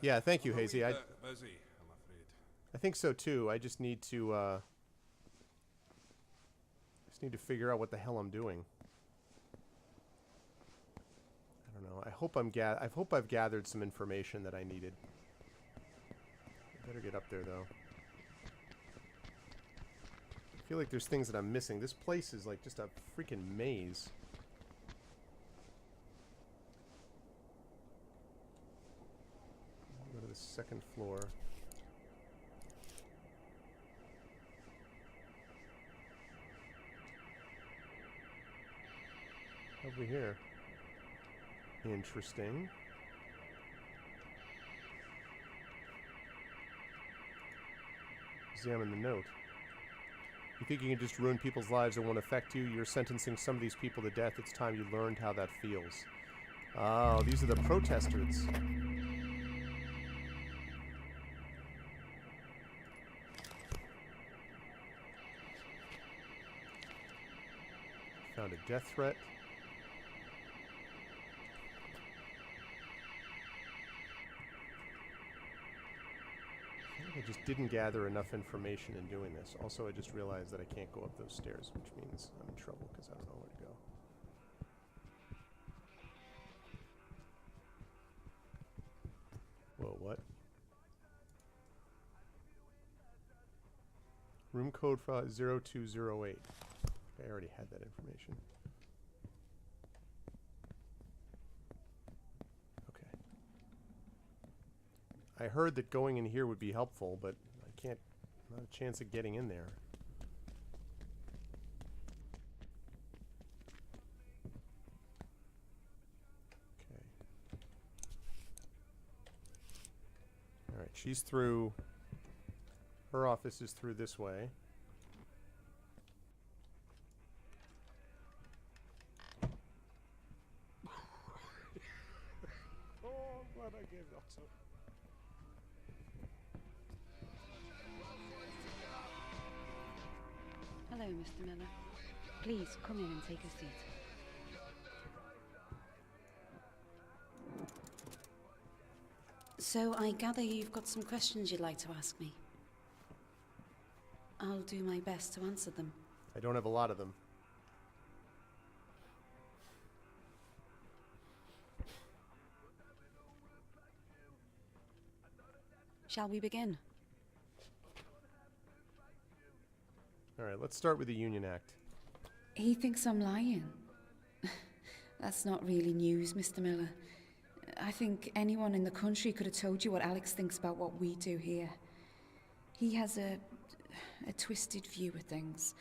Yeah, thank you, Hazy. Busy, I'm afraid. I think so too. I just need to figure out what the hell I'm doing. I don't know. I hope I've gathered some information that I needed. I better get up there though. I feel like there's things that I'm missing. This place is like just a freaking maze. Go to the second floor. Over here. Interesting. Examine the note. You think you can just ruin people's lives that won't affect you? You're sentencing some of these people to death. It's time you learned how that feels. Oh, these are the protesters. Found a death threat. I just didn't gather enough information in doing this. Also, I just realized that I can't go up those stairs, which means I'm in trouble because I don't know where to go. Whoa, what? Room code file 0208. I already had that information. I heard that going in here would be helpful, but I can't, not a chance of getting in there. Okay. Alright, she's through, her office is through this way. Oh, I'm glad I gave that up. Hello, Mr. Miller. Please, come in and take a seat. So, I gather you've got some questions you'd like to ask me. I'll do my best to answer them. I don't have a lot of them. Shall we begin? All right, let's start with the Union Act. He thinks I'm lying. That's not really news, Mr. Miller. I think anyone in the country could have told you what Alex thinks about what we do here. He has a twisted view of things.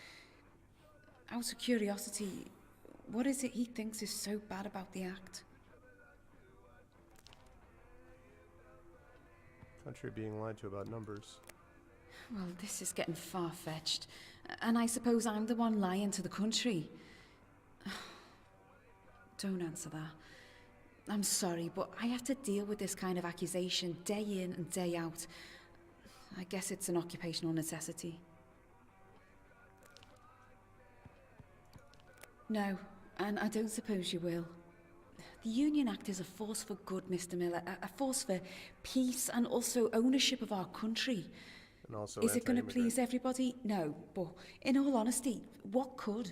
Out of curiosity, what is it he thinks is so bad about the act? Country being lied to about numbers. Well, this is getting far-fetched. And I suppose I'm the one lying to the country. Don't answer that. I'm sorry, but I have to deal with this kind of accusation day in and day out. I guess it's an occupational necessity. No, and I don't suppose you will. The Union Act is a force for good, Mr. Miller, a force for peace and also ownership of our country. And also is it going to anti-immigrant. please everybody? No, but in all honesty, what could?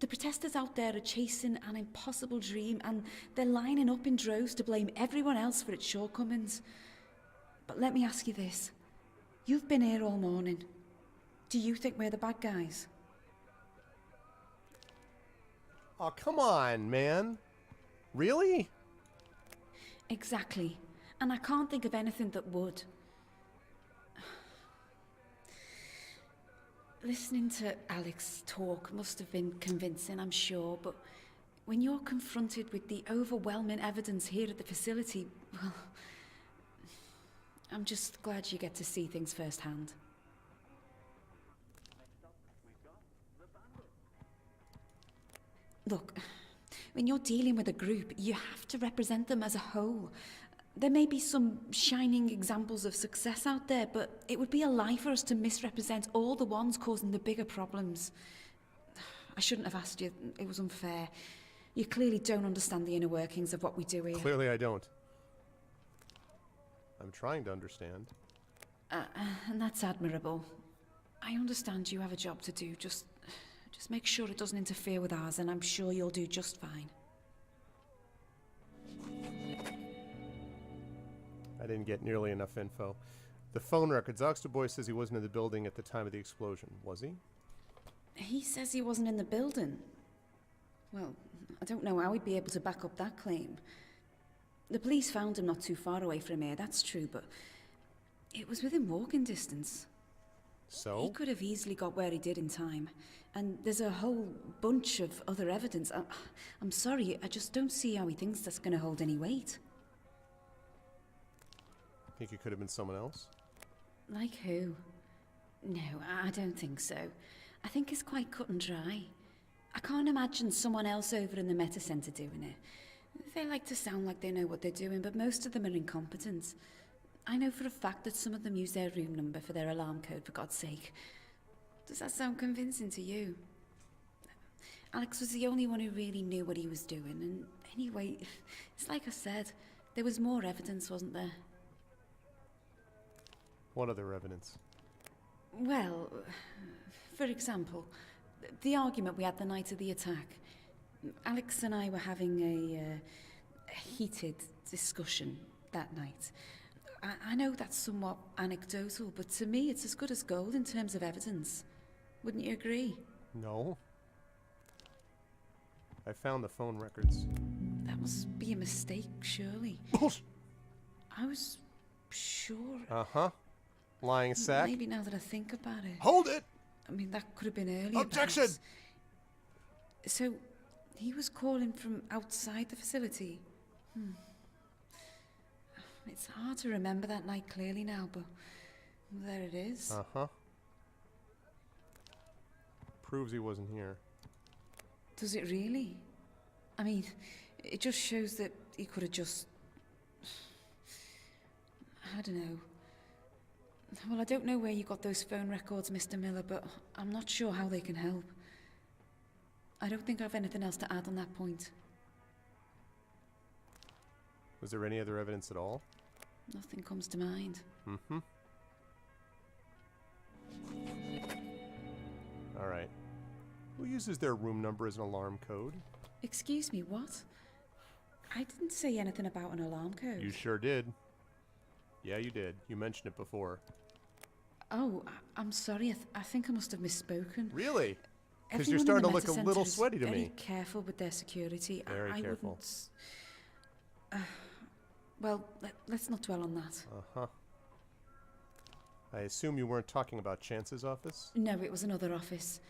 The protesters out there are chasing an impossible dream and they're lining up in droves to blame everyone else for its shortcomings. But let me ask you this. You've been here all morning. Do you think we're the bad guys? Oh, come on, man. Really? Exactly. And I can't think of anything that would. Listening to Alex talk must have been convincing, I'm sure, but when you're confronted with the overwhelming evidence here at the facility, well, I'm just glad you get to see things firsthand. Look, when you're dealing with a group, you have to represent them as a whole. There may be some shining examples of success out there, but it would be a lie for us to misrepresent all the ones causing the bigger problems. I shouldn't have asked you. It was unfair. You clearly don't understand the inner workings of what we do here. Clearly I don't. I'm trying to understand. And that's admirable. I understand you have a job to do. Just make sure it doesn't interfere with ours, and I'm sure you'll do just fine. I didn't get nearly enough info. The phone records. Oxter Boy says he wasn't in the building at the time of the explosion. Was he? He says he wasn't in the building. Well, I don't know how he'd be able to back up that claim. The police found him not too far away from here, that's true, but it was within walking distance. So? He could have easily got where he did in time. And there's a whole bunch of other evidence. I'm sorry, I just don't see how he thinks that's going to hold any weight. Think it could have been someone else? Like who? No, I don't think so. I think it's quite cut and dry. I can't imagine someone else over in the Meta Centre doing it. They like to sound like they know what they're doing, but most of them are incompetent. I know for a fact that some of them use their room number for their alarm code, for God's sake. Does that sound convincing to you? Alex was the only one who really knew what he was doing, and anyway, it's like I said, there was more evidence, wasn't there? What other evidence? Well, for example, the argument we had the night of the attack. Alex and I were having a heated discussion that night. I know that's somewhat anecdotal, but to me it's as good as gold in terms of evidence. Wouldn't you agree? No. I found the phone records. That must be a mistake, surely. I was sure. Uh-huh. Lying sack. Maybe now that I think about it. Hold it! I mean, that could have been earlier. Objection! Perhaps. So, he was calling from outside the facility. It's hard to remember that night clearly now, but there it is. Uh-huh. Proves he wasn't here. Does it really? I mean, it just shows that he could have just... I don't know. Well, I don't know where you got those phone records, Mr. Miller, but I'm not sure how they can help. I don't think I have anything else to add on that point. Was there any other evidence at all? Nothing comes to mind. Mm-hmm. All right. Who uses their room number as an alarm code? Excuse me, what? I didn't say anything about an alarm code. You sure did. Yeah, you did. You mentioned it before. Oh, I'm sorry. I think I must have misspoken. Really? Because you're Everyone in starting the to look a Meta little Centre is sweaty to very me. careful with their security. Very I careful. wouldn't. Well, let's not dwell on that. Uh-huh. I assume you weren't talking about Chance's office? No, it was another office.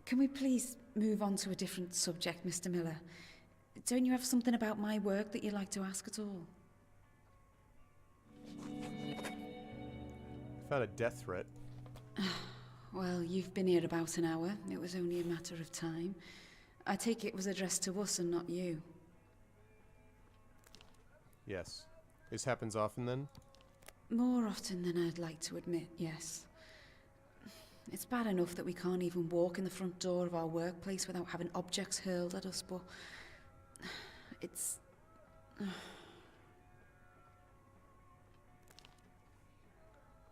Can we please move on to a different subject, Mr. Miller? Don't you have something about my work that you'd like to ask at all? I found a death threat. Well, you've been here about an hour. It was only a matter of time. I take it was addressed to us and not you. Yes. This happens often then? More often than I'd like to admit, yes. It's bad enough that we can't even walk in the front door of our workplace without having objects hurled at us, but it's...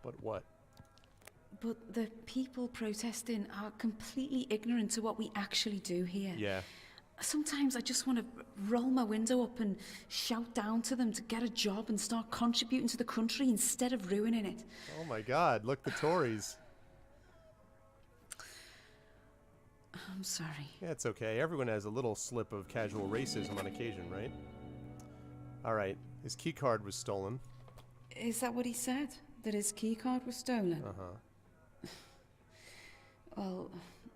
But what? But the people protesting are completely ignorant to what we actually do here. Yeah. Sometimes I just want to roll my window up and shout down to them to get a job and start contributing to the country instead of ruining it. Oh my God, look, the Tories. I'm sorry. Yeah, it's okay. Everyone has a little slip of casual racism on occasion, right? All right, his key card was stolen. Is that what he said? That his key card was stolen? Uh-huh. Well,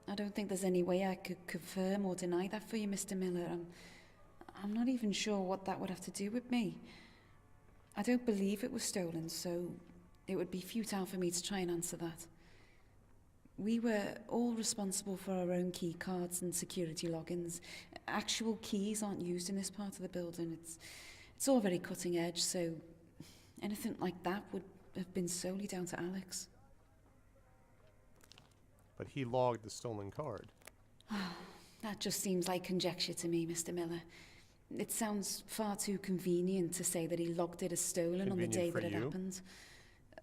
I don't think there's any way I could confirm or deny that for you, Mr. Miller. I'm not even sure what that would have to do with me. I don't believe it was stolen, so it would be futile for me to try and answer that. We were all responsible for our own key cards and security logins. Actual keys aren't used in this part of the building. It's all very cutting edge, so anything like that would have been solely down to Alex. But he logged the stolen card. That just seems like conjecture to me, Mr. Miller. It sounds far too convenient to say that he logged it as stolen on the day that it happened.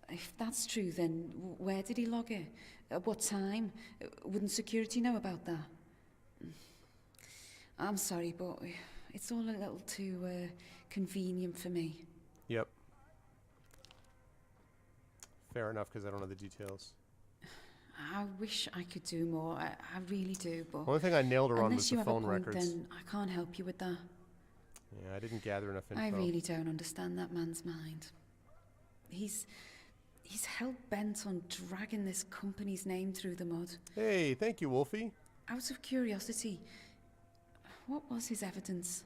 If that's true, then where did he log it? At what time? Wouldn't security know about that? I'm sorry, but it's all a little too convenient for me. Yep. Fair enough, because I don't know the details. I wish I could do more. I really do, but... Only thing I nailed her on was unless you the have a phone point, records. then I can't help you with that. Yeah, I didn't gather enough info. I really don't understand that man's mind. He's hell-bent on dragging this company's name through the mud. Hey, thank you, Wolfie. Out of curiosity, what was his evidence?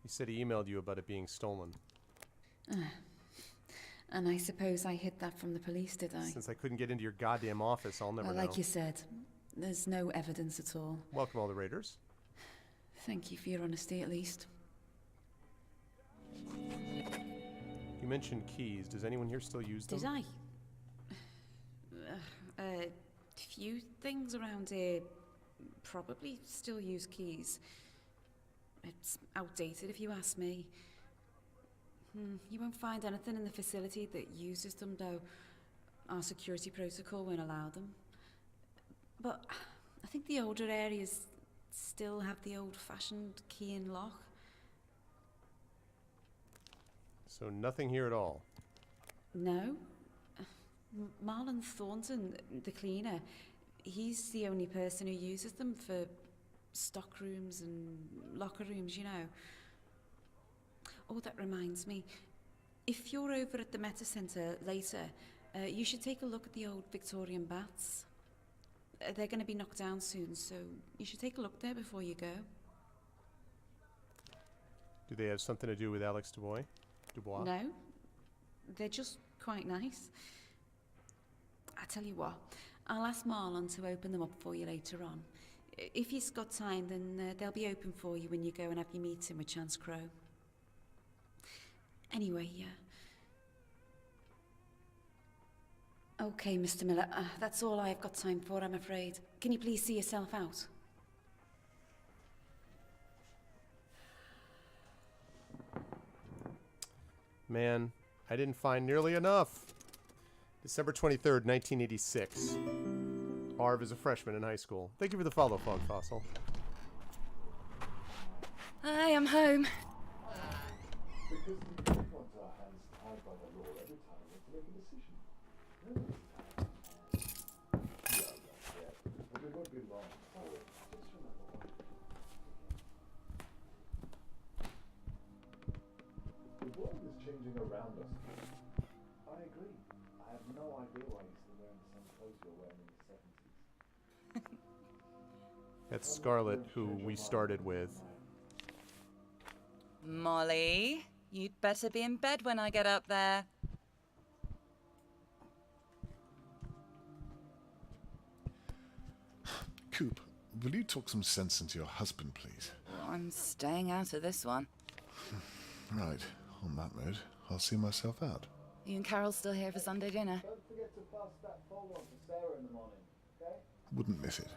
He said he emailed you about it being stolen. And I suppose I hid that from the police, did I? Since I couldn't get into your goddamn office, I'll never know. Like you said, there's no evidence at all. Welcome, all the Raiders. Thank you for your honesty, at least. You mentioned keys. Does anyone here still use them? Did I? A few things around here probably still use keys. It's outdated if you ask me. You won't find anything in the facility that uses them, though. Our security protocol won't allow them. But I think the older areas still have the old-fashioned key and lock. So nothing here at all? No. Marlon Thornton, the cleaner, he's the only person who uses them for stock rooms and locker rooms, you know. Oh, that reminds me. If you're over at the Meta Centre later, you should take a look at the old Victorian baths. They're going to be knocked down soon, so you should take a look there before you go. Do they have something to do with Alex Dubois? No. They're just quite nice. I tell you what, I'll ask Marlon to open them up for you later on. If he's got time, then they'll be open for you when you go and have your meeting with Chance Crow. Anyway, okay, Mr. Miller, that's all I've got time for, I'm afraid. Can you please see yourself out? Man, I didn't find nearly enough. December 23rd, 1986. Harv is a freshman in high school. Thank you for the follow, Fog Fossil. Hi, I'm home. want our hands tied by the law every time we have to make a decision. No, yeah, but it won't be long. Oh, just remember one thing. The world is changing around us. I agree. I have no idea why you're still wearing the same clothes you were wearing in the 70s. That's Scarlet, who we started with. Molly, you'd better be in bed when I get up there. Coop, will you talk some sense into your husband, please? Well, I'm staying out of this one. Right, on that note, I'll see myself out. You and Carol still here for Sunday dinner? Don't forget to pass that folder on to Sarah in the morning, okay? Wouldn't miss it.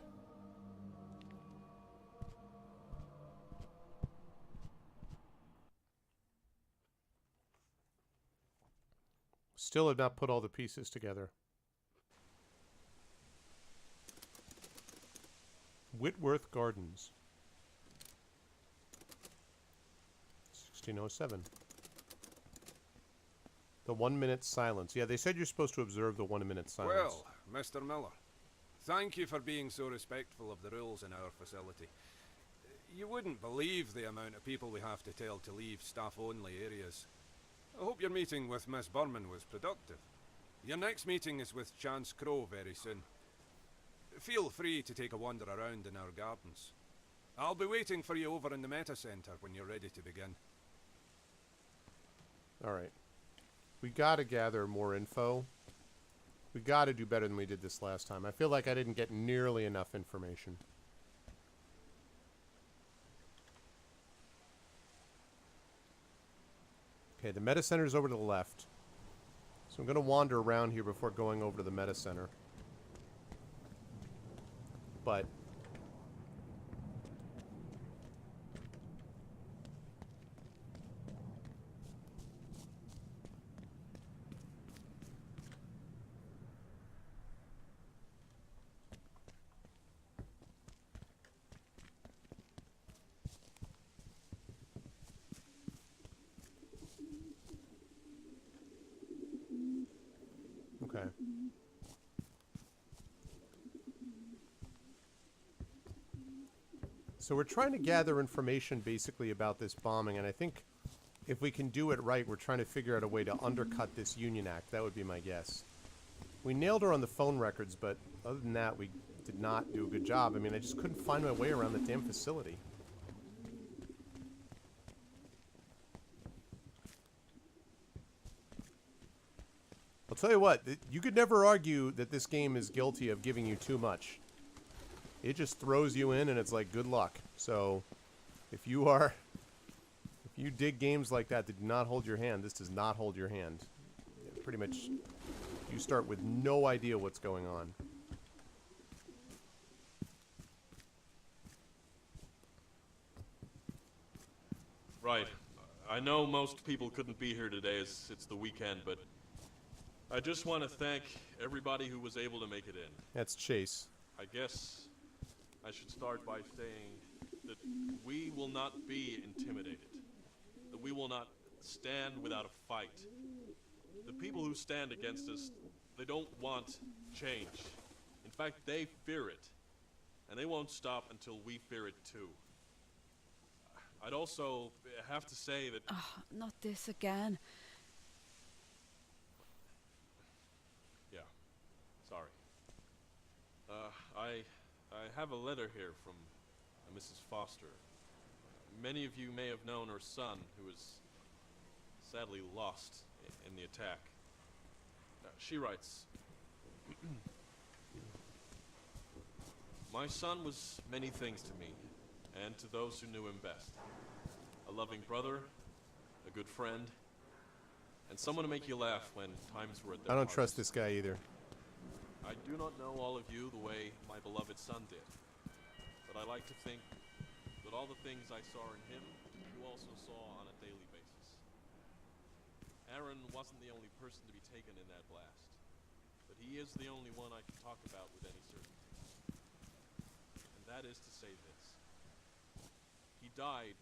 Still have not put all the pieces together. Whitworth Gardens. 1607. The 1 minute silence. Yeah, they said you're supposed to observe the 1 minute silence. Well, Mr. Miller, thank you for being so respectful of the rules in our facility. You wouldn't believe the amount of people we have to tell to leave staff-only areas. I hope your meeting with Miss Berman was productive. Your next meeting is with Chance Crow very soon. Feel free to take a wander around in our gardens. I'll be waiting for you over in the Meta Center when you're ready to begin. Alright. We gotta gather more info. We gotta do better than we did this last time. I feel like I didn't get nearly enough information. Okay, the Meta Center is over to the left. So I'm going to wander around here before going over to the Meta Center. But okay. So we're trying to gather information basically about this bombing, and I think if we can do it right, we're trying to figure out a way to undercut this Union Act. That would be my guess. We nailed her on the phone records, but other than that, we did not do a good job. I mean, I just couldn't find my way around the damn facility. I'll tell you what, you could never argue that this game is guilty of giving you too much. It just throws you in and it's like, good luck. So, if you dig games like that that do not hold your hand, this does not hold your hand. Pretty much, you start with no idea what's going on. Right. I know most people couldn't be here today as it's the weekend, but I just want to thank everybody who was able to make it in. That's Chase. I guess I should start by saying that we will not be intimidated, that we will not stand without a fight. The people who stand against us, they don't want change. In fact, they fear it, and they won't stop until we fear it too. I'd also have to say that... Oh, not this again. Yeah, sorry. I have a letter here from Mrs. Foster. Many of you may have known her son, who was sadly lost in the attack. She writes, "My son was many things to me, and to those who knew him best. A loving brother, a good friend, and someone to make you laugh when times were at their I don't hardest. trust this guy either. I do not know all of you the way my beloved son did, but I like to think that all the things I saw in him, you also saw on a daily basis. Aaron wasn't the only person to be taken in that blast, but he is the only one I can talk about with any certainty. And that is to say this. He died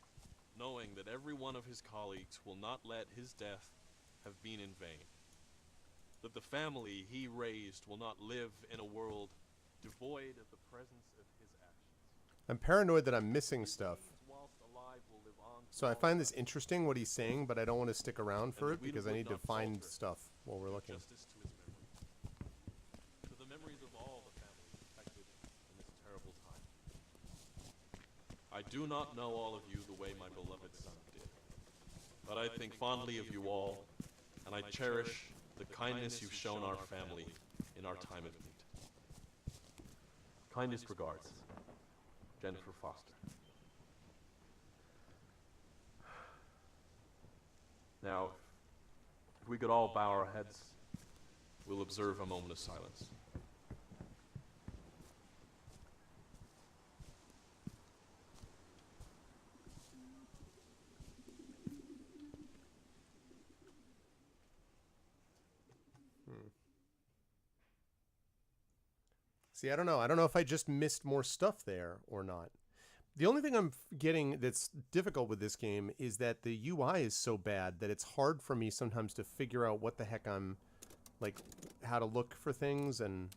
knowing that every one of his colleagues will not let his death have been in vain. That the family he raised will not live in a world devoid of the presence of his actions. I'm paranoid that I'm missing stuff. Whilst alive will live on So I find this interesting, what he's saying, but I don't want to stick around for it because I need to find stuff while we're looking. justice to his memory. To the memories of all the families affected in this terrible time. I do not know all of you the way my beloved son did, but I think fondly of you all, and I cherish the kindness you've shown our family in our time of need. Kindest regards, Jennifer Foster. Now, if we could all bow our heads, we'll observe a moment of silence. See, I don't know. I don't know if I just missed more stuff there or not. The only thing I'm getting that's difficult with this game is that the UI is so bad that it's hard for me sometimes to figure out what the heck I'm, like, how to look for things, and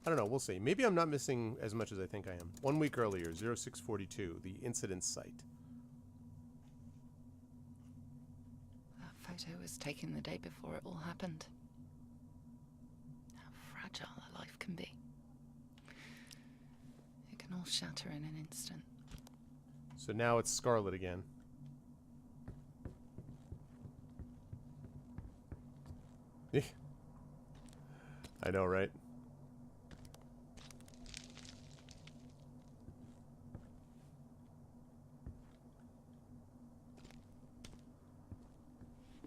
I don't know, we'll see. Maybe I'm not missing as much as I think I am. 1 week earlier, 0642, the incident site. That photo was taken the day before it all happened. How fragile a life can be. It can all shatter in an instant. So now it's Scarlet again. I know, right?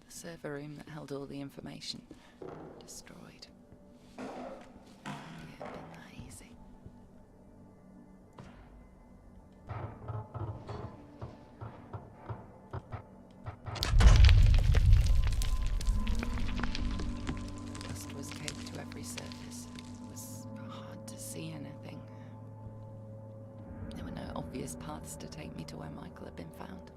The server room that held all the information destroyed. It had been that easy. Dust was caked to every surface. It was hard to see anything. There were no obvious paths to take me to where Michael had been found.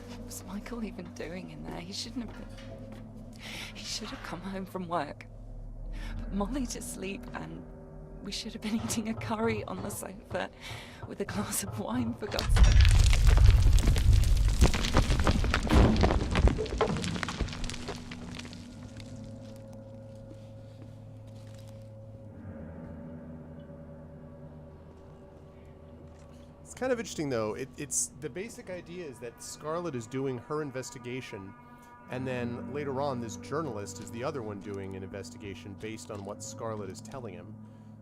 What was Michael even doing in there? He shouldn't have been. He should have come home from work, put Molly to sleep, and we should have been eating a curry on the sofa with a glass of wine, for God's sake. It's kind of interesting, though. It's the basic idea is that Scarlet is doing her investigation, and then later on, this journalist is the other one doing an investigation based on what Scarlet is telling him.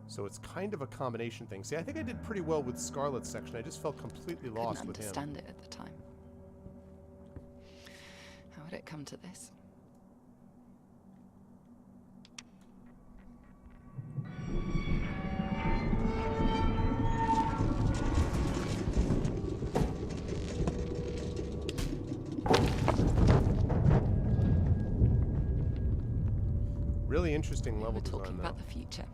So it's kind of a combination thing. See, I think I did pretty well with Scarlet's section. I just felt completely lost with him. Couldn't understand it at the time. How had it come to this? Really interesting level We're design, talking though. about the future.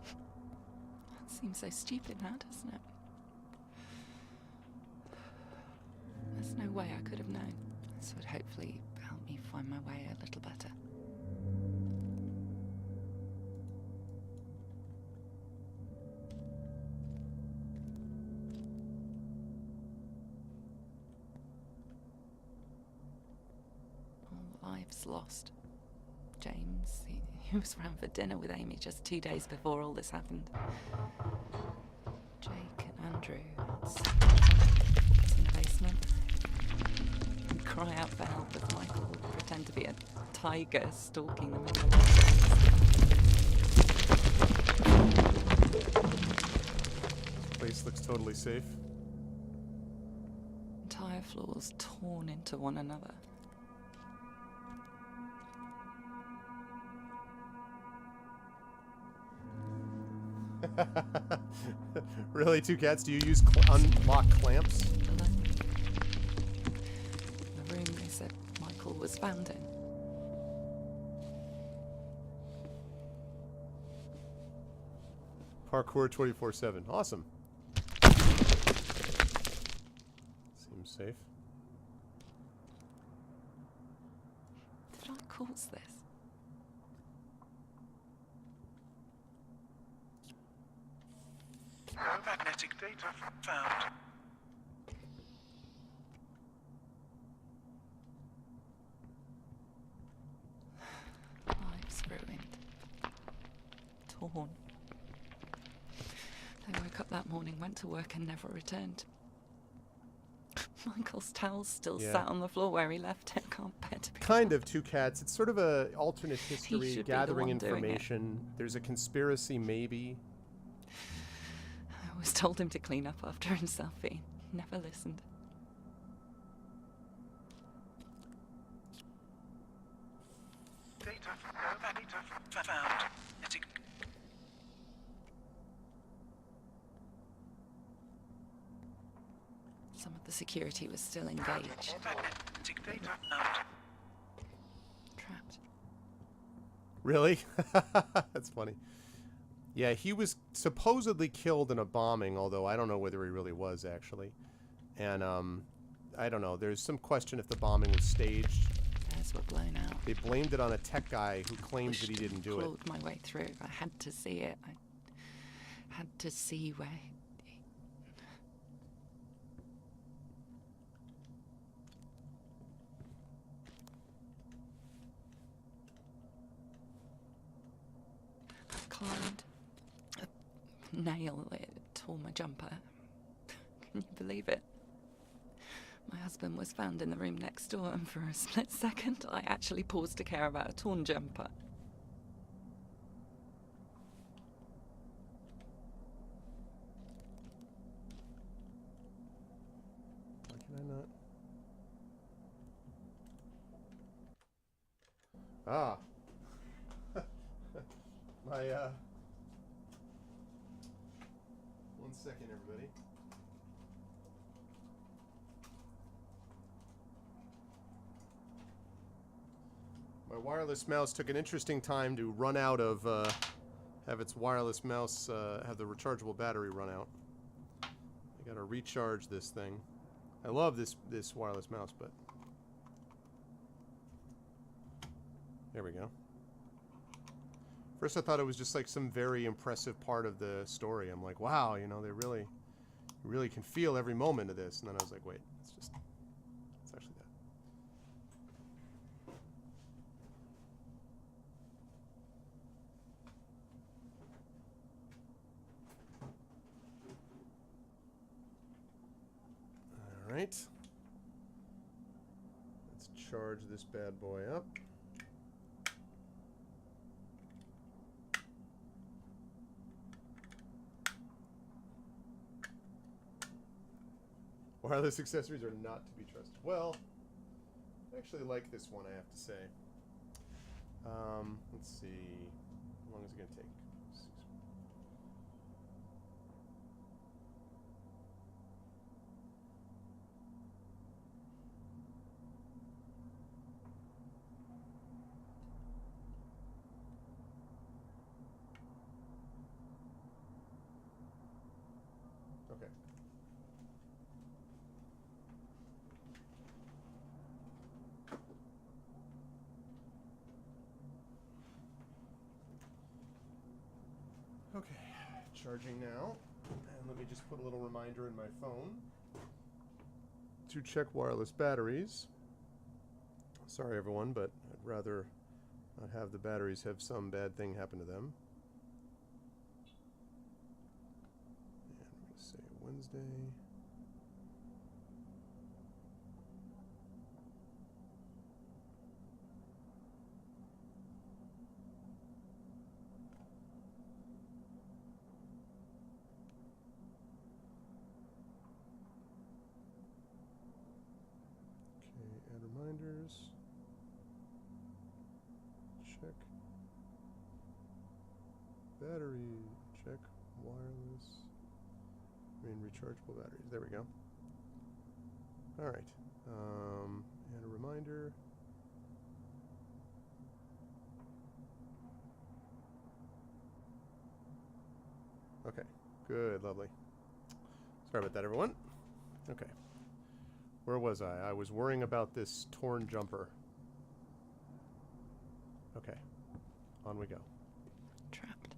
It seems so stupid now, doesn't it? There's no way I could have known. This would hopefully help me find my way a little better. All lives lost. James, he was round for dinner with Amy just 2 days before all this happened. Jake and Andrew, it's in the basement. They'd cry out for help as Michael would pretend to be a tiger stalking them in the This place looks totally safe. entire floors torn into one another. Really, Two Cats? Do you use unlock clamps? The room they said Michael was found in. Parkour 24/7. Awesome. Seems safe. Did I cause this? No magnetic data found. Life's ruined. Torn. They woke up that morning, went to work and never returned. Michael's towel's still Yeah. sat on the floor where he left it. Can't bear to be. Kind of two cats. It's sort of a alternate history, should be the gathering one doing it. information. There's a conspiracy, maybe. I always told him to clean up after himself, but he never listened. Data, no data found. Magnetic. Some of the security was still engaged. Magnetic data found. Trapped. Really? That's funny. Yeah, he was supposedly killed in a bombing, although I don't know whether he really was, actually. And, I don't know. There's some question if the bombing was staged. Flares were blown out. They blamed it on a tech guy who claimed that he didn't do it. Clawed my way through. I had to see it. I had to see where. I climbed a nail. It tore my jumper. Can you believe it? My husband was found in the room next door, and for a split second, I actually paused to care about a torn jumper. Why can I not? Ah. My, 1 second, everybody. My wireless mouse took an interesting time to run out of, have its wireless mouse, have the rechargeable battery run out. I gotta recharge this thing. I love this wireless mouse, but... There we go. First I thought it was just like some very impressive part of the story. I'm like, wow, you know, they really can feel every moment of this. And then I was like, wait, it's actually that. All right. Let's charge this bad boy up. Wireless accessories are not to be trusted. Well, I actually like this one, I have to say. Let's see. How long is it going to take? Okay. Okay, charging now. And let me just put a little reminder in my phone to check wireless batteries. Sorry everyone, but I'd rather not have the batteries have some bad thing happen to them. And I'm going to say Wednesday. Okay, add reminders. Check. Battery. Check. Wireless. Rechargeable batteries. There we go. Alright. And a reminder. Good, lovely. Sorry about that, everyone. Okay. Where was I? I was worrying about this torn jumper. Okay. On we go. Trapped.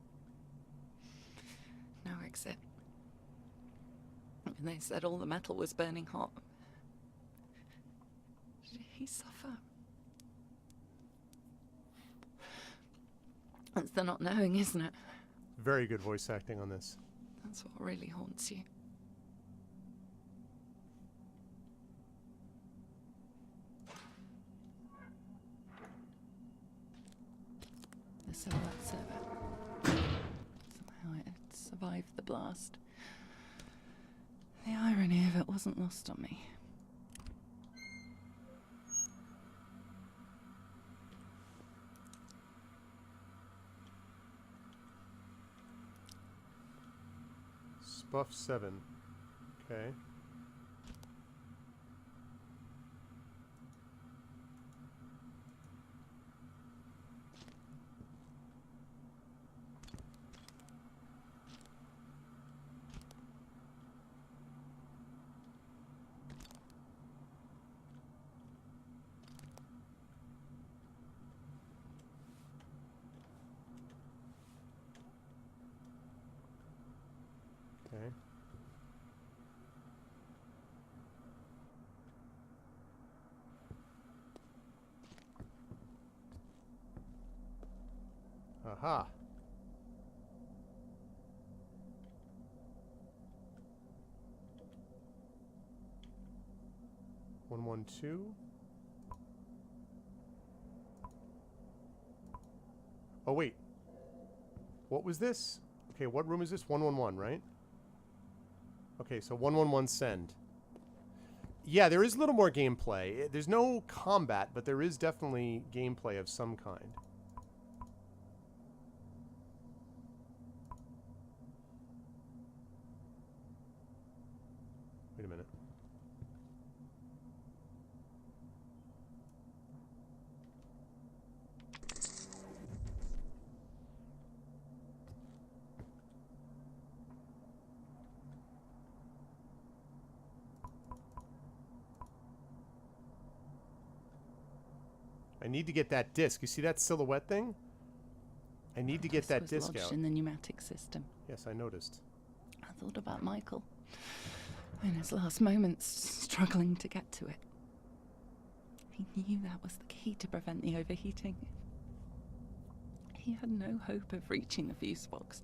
No exit. And they said all the metal was burning hot. Did he suffer? That's the not knowing, isn't it? Very good voice acting on this. That's what really haunts you. The Silhouette server. Somehow it had survived the blast. The irony of it wasn't lost on me. Spuff 7. Okay. Okay. Aha. One, 1, 2. Oh wait. What was this? Okay, what room is this? 111, right? Okay, so 111 send. Yeah, there is a little more gameplay. There's no combat, but there is definitely gameplay of some kind. Wait a minute. I need to get that disc. You see that silhouette thing? I need to get that was disc lodged out. in the pneumatic system. Yes, I noticed. I thought about Michael. In his last moments, struggling to get to it. He knew that was the key to prevent the overheating. He had no hope of reaching the fuse box.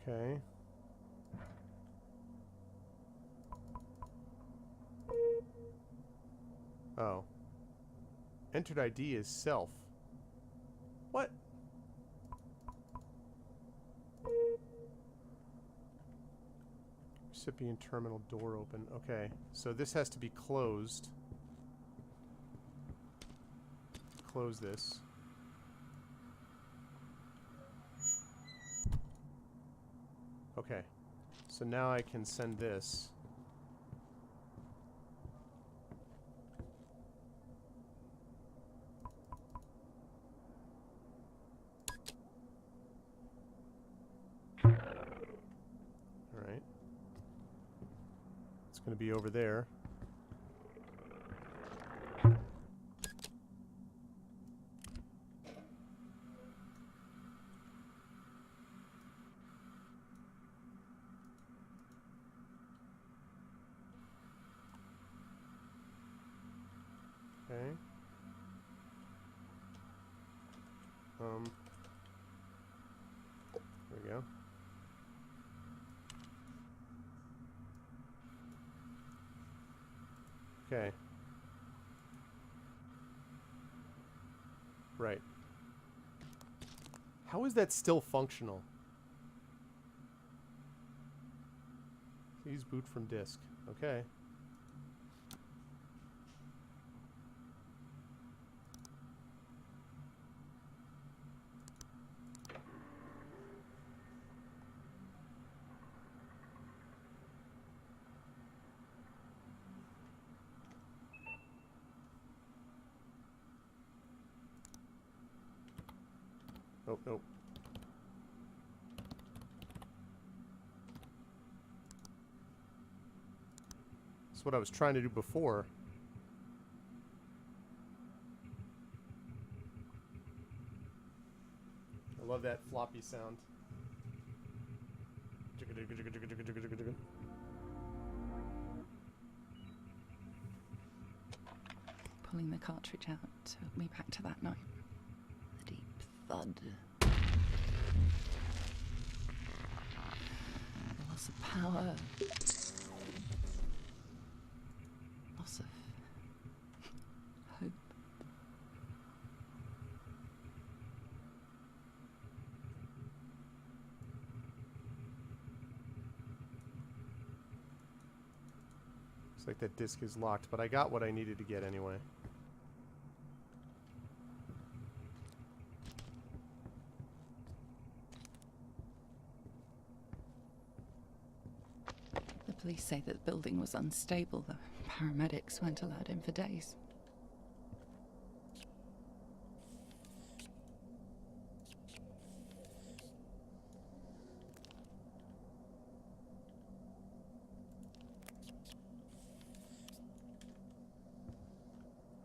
Okay. Oh. Entered ID is self. What? Recipient terminal door open. Okay. So this has to be closed. Close this. Okay. So now I can send this. Alright. It's going to be over there. Okay. There we go. Okay. Right. How is that still functional? Please boot from disk. Okay. Nope, nope. That's what I was trying to do before. I love that floppy sound. Pulling the cartridge out took me back to that night. The deep thud. The loss of power. Loss of hope. Looks like that disc is locked, but I got what I needed to get anyway. The police say that the building was unstable. The paramedics weren't allowed in for days.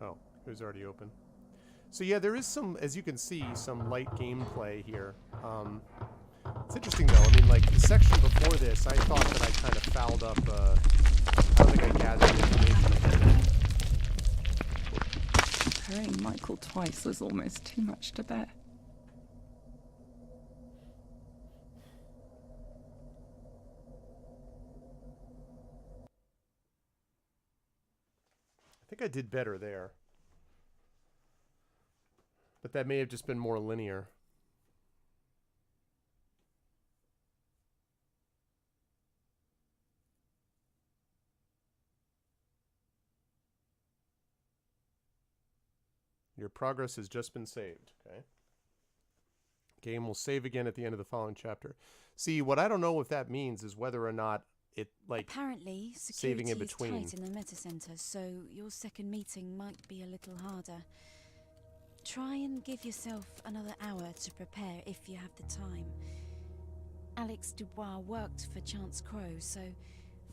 Oh, it was already open. So yeah, there is some, as you can see, some light gameplay here. It's interesting though. I mean, like the section before this, I thought that I kind of fouled up. I don't think I gathered information. Burying Michael twice was almost too much to bear. I think I did better there. But that may have just been more linear. Your progress has just been saved. Okay. Game will save again at the end of the following chapter. See, what I don't know if that means is whether or not it, like, apparently saving security in between. is tight in the meta center, so your second meeting might be a little harder. Try and give yourself another hour to prepare if you have the time. Alex Dubois worked for Chance Crow, so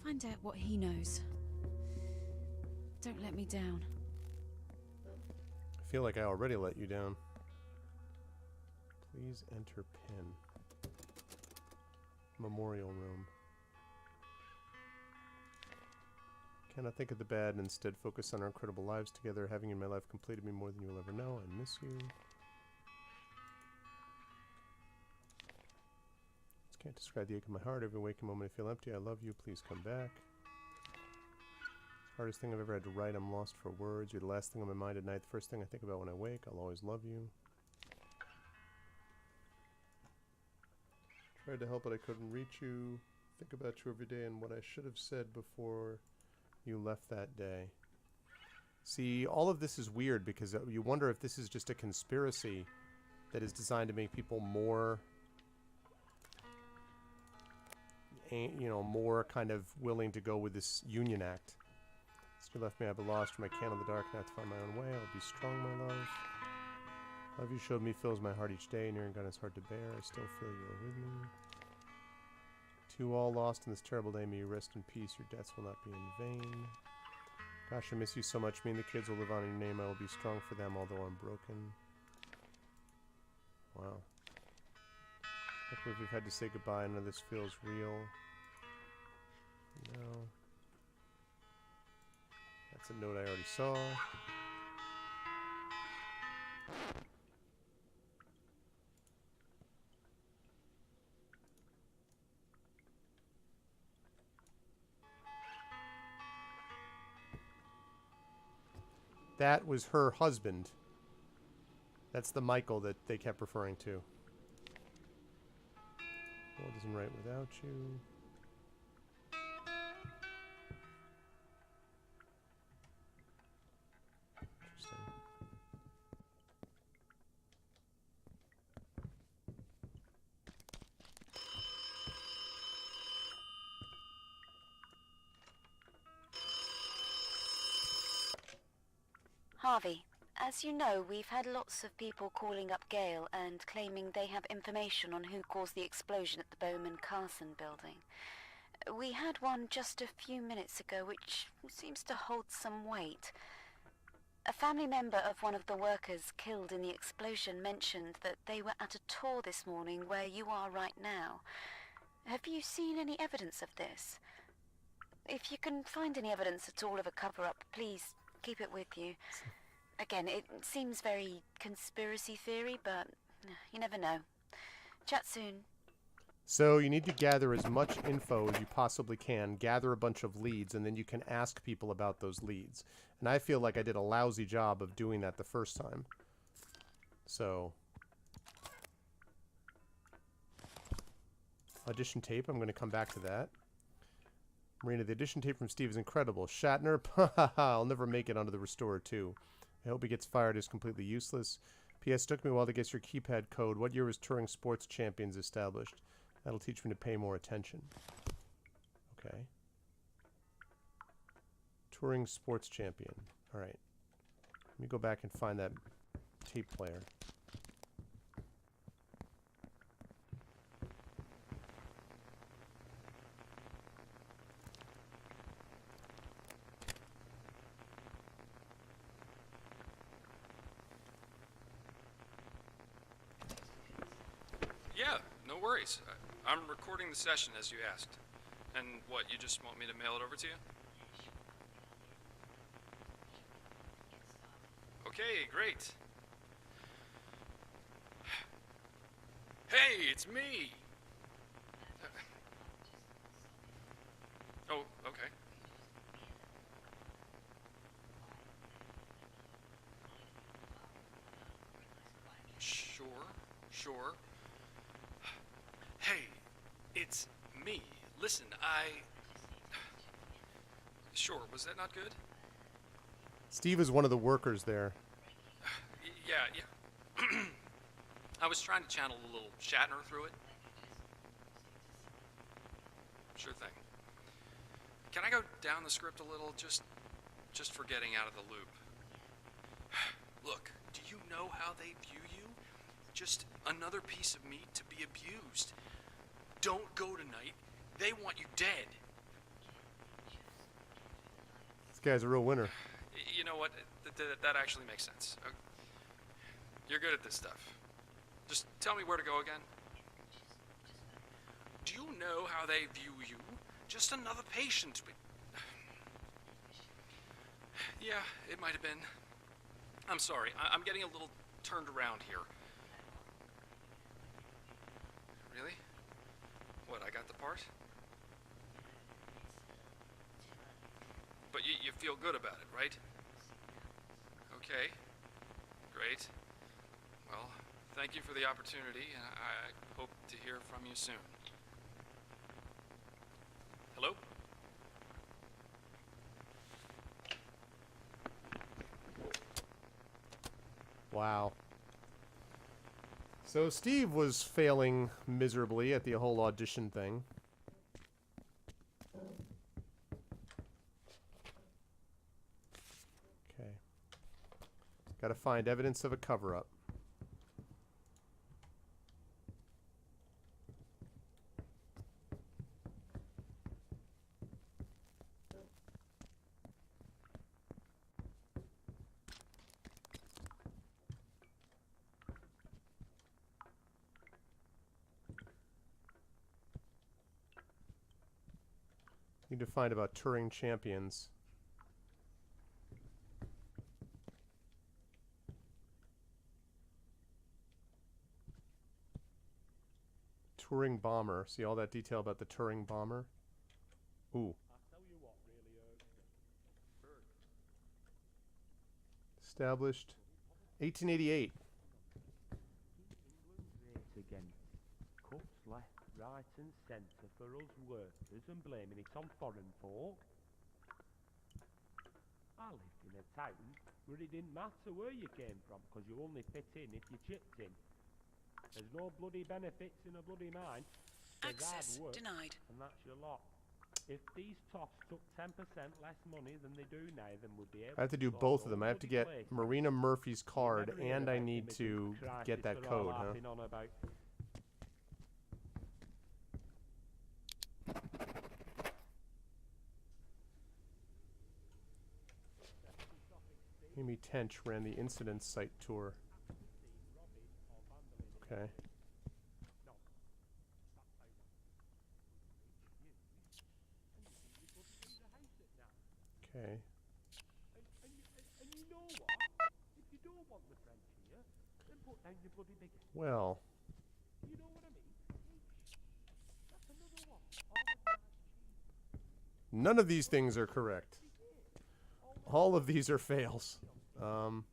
find out what he knows. Don't let me down. I feel like I already let you down. Please enter PIN. Memorial room. Cannot think of the bad and instead focus on our incredible lives together. Having in my life completed me more than you will ever know. I miss you. Just can't describe the ache in my heart. Every waking moment I feel empty. I love you. Please come back. Hardest thing I've ever had to write. I'm lost for words. You're the last thing on my mind at night. The first thing I think about when I wake. I'll always love you. Tried to help, but I couldn't reach you. Think about you every day and what I should have said before you left that day. See, all of this is weird because you wonder if this is just a conspiracy that is designed to make people more, you know, more kind of willing to go with this Union Act. Since you left me, I've lost from my candle in the dark, and I have to find my own way. I'll be strong, my love. Love you showed me fills my heart each day, and your gun is hard to bear. I still feel you are with me. To all lost in this terrible day, may you rest in peace. Your deaths will not be in vain. Gosh, I miss you so much. Me and the kids will live on in your name. I will be strong for them, although I'm broken. Wow. I can't believe we've had to say goodbye. I know this feels real. No. That's a note I already saw. That was her husband. That's the Michael that they kept referring to. World isn't right without you. Interesting. Harvey, As you know, we've had lots of people calling up Gale and claiming they have information on who caused the explosion at the Bowman Carson building. We had one just a few minutes ago which seems to hold some weight. A family member of one of the workers killed in the explosion mentioned that they were at a tour this morning where you are right now. Have you seen any evidence of this? If you can find any evidence at all of a cover-up, please keep it with you. Again, it seems very conspiracy theory, but you never know. Chat soon. So you need to gather as much info as you possibly can, gather a bunch of leads, and then you can ask people about those leads. And I feel like I did a lousy job of doing that the first time. So, audition tape, I'm going to come back to that. Marina, the audition tape from Steve is incredible. Shatner, I'll never make it onto the Restorer 2. I hope he gets fired. It's completely useless. P.S. Took me a while to get your keypad code. What year was Turing Sports Champions established? That'll teach me to pay more attention. Okay. Turing Sports Champion. All right. Let me go back and find that tape player. Yeah, no worries. I'm recording the session as you asked. And what, you just want me to mail it over to you? Okay, great. Hey, it's me! Oh, okay. Sure. Hey, it's me. Listen, Sure, was that not good? Steve is one of the workers there. Yeah. I was trying to channel a little Shatner through it. Sure thing. Can I go down the script a little, just for getting out of the loop? Look, do you know how they view you? Just another piece of meat to be abused. Don't go tonight. They want you dead. This guy's a real winner. You know what? That actually makes sense. You're good at this stuff. Just tell me where to go again. Do you know how they view you? Just another patient. Yeah, it might have been. I'm sorry. I'm getting a little turned around here. Really? What, I got the part? But you feel good about it, right? Okay. Great. Well, thank you for the opportunity, and I hope to hear from you soon. Hello? Wow. So Steve was failing miserably at the whole audition thing. Okay. Got to find evidence of a cover-up. Need to find about Turing champions. Turing bomber. See all that detail about the Turing bomber? Ooh. Established 1888. Again. Cuts left, right and centre for us workers and blaming it on foreign folk. I lived in a town where it didn't matter where you came from because you only fit in if you chipped in. There's no bloody benefits in a bloody mine. There's Access hard work, denied. and that's your lot. If these toffs took 10% less money than they do now, then we'd be able I have to do sort both of all them. I have to bloody get places. Marina Murphy's card, Never hear and I about need Mrs. to Crisis get that they're all code, huh? laughing on about. Amy Tench ran the incident site tour. Okay. Okay. And you know what? If you don't want the French here, then put down your bloody big head. Well, You know what I mean? That's another one. none of these things are correct. All of these are fails. I don't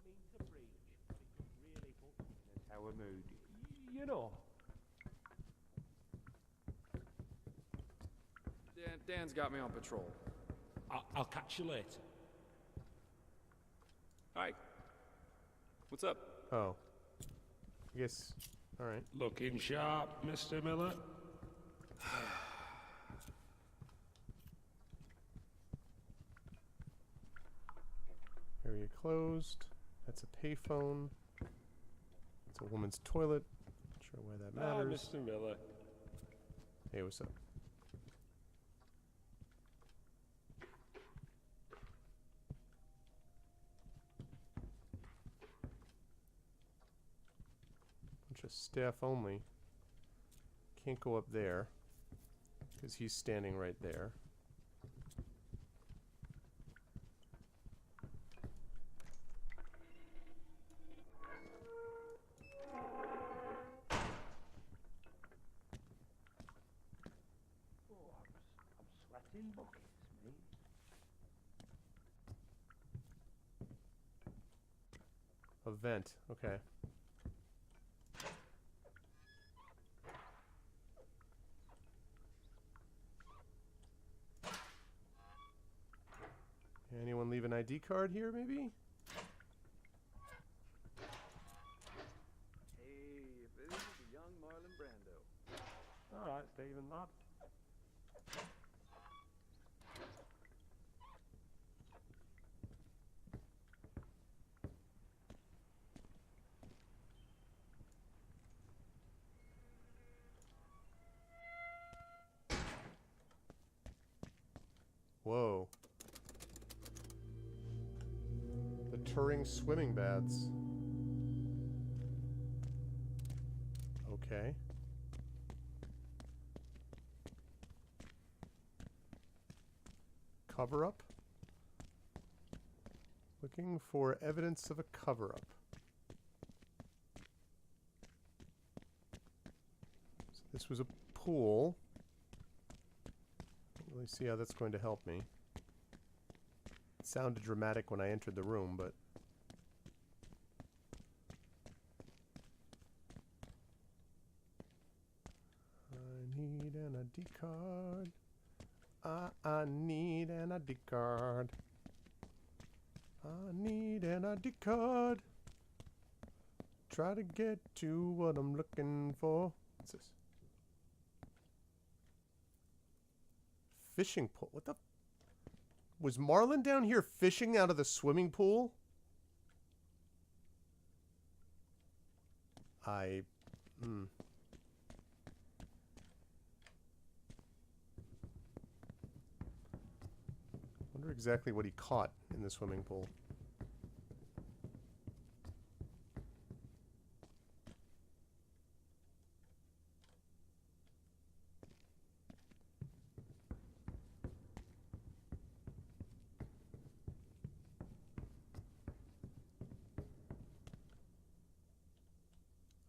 mean to preach, but it could really put me in a sour mood. You know. Dan's got me on patrol. I'll catch you later. Hi. What's up? Oh. I guess. All right. Looking sharp, Mr. Miller. Area closed. That's a payphone. It's a woman's toilet. Not sure why that matters. Mr. Miller. Hey, what's up? Bunch of staff only. Can't go up there because he's standing right there. I'm sweating buckets, mate. A vent. Okay. Anyone leave an ID card here, maybe? Hey, this is the young Marlon Brando. All right, Stephen, lad. Whoa. The Turing swimming baths. Okay. Cover up? Looking for evidence of a cover up. So this was a pool. Don't really see how that's going to help me. It sounded dramatic when I entered the room, but I need an ID card. I need an ID card. I need an ID card. Try to get to what I'm looking for. What's this? Fishing pool. What the? Was Marlon down here fishing out of the swimming pool? Wonder exactly what he caught in the swimming pool.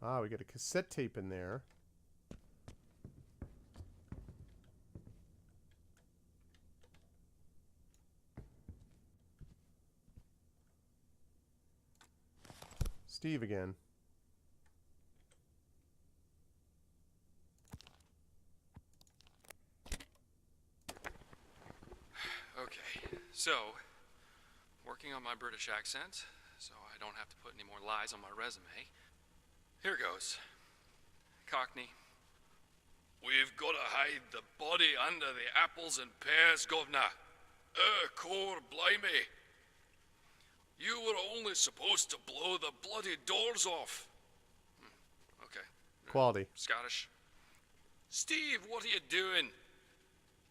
Ah, we got a cassette tape in there. Steve again. Okay, so, working on my British accent, so I don't have to put any more lies on my resume. Here goes. Cockney. We've got to hide the body under the apples and pears, governor. Cor blimey. You were only supposed to blow the bloody doors off. Okay. Quality. Scottish. Steve, what are you doing?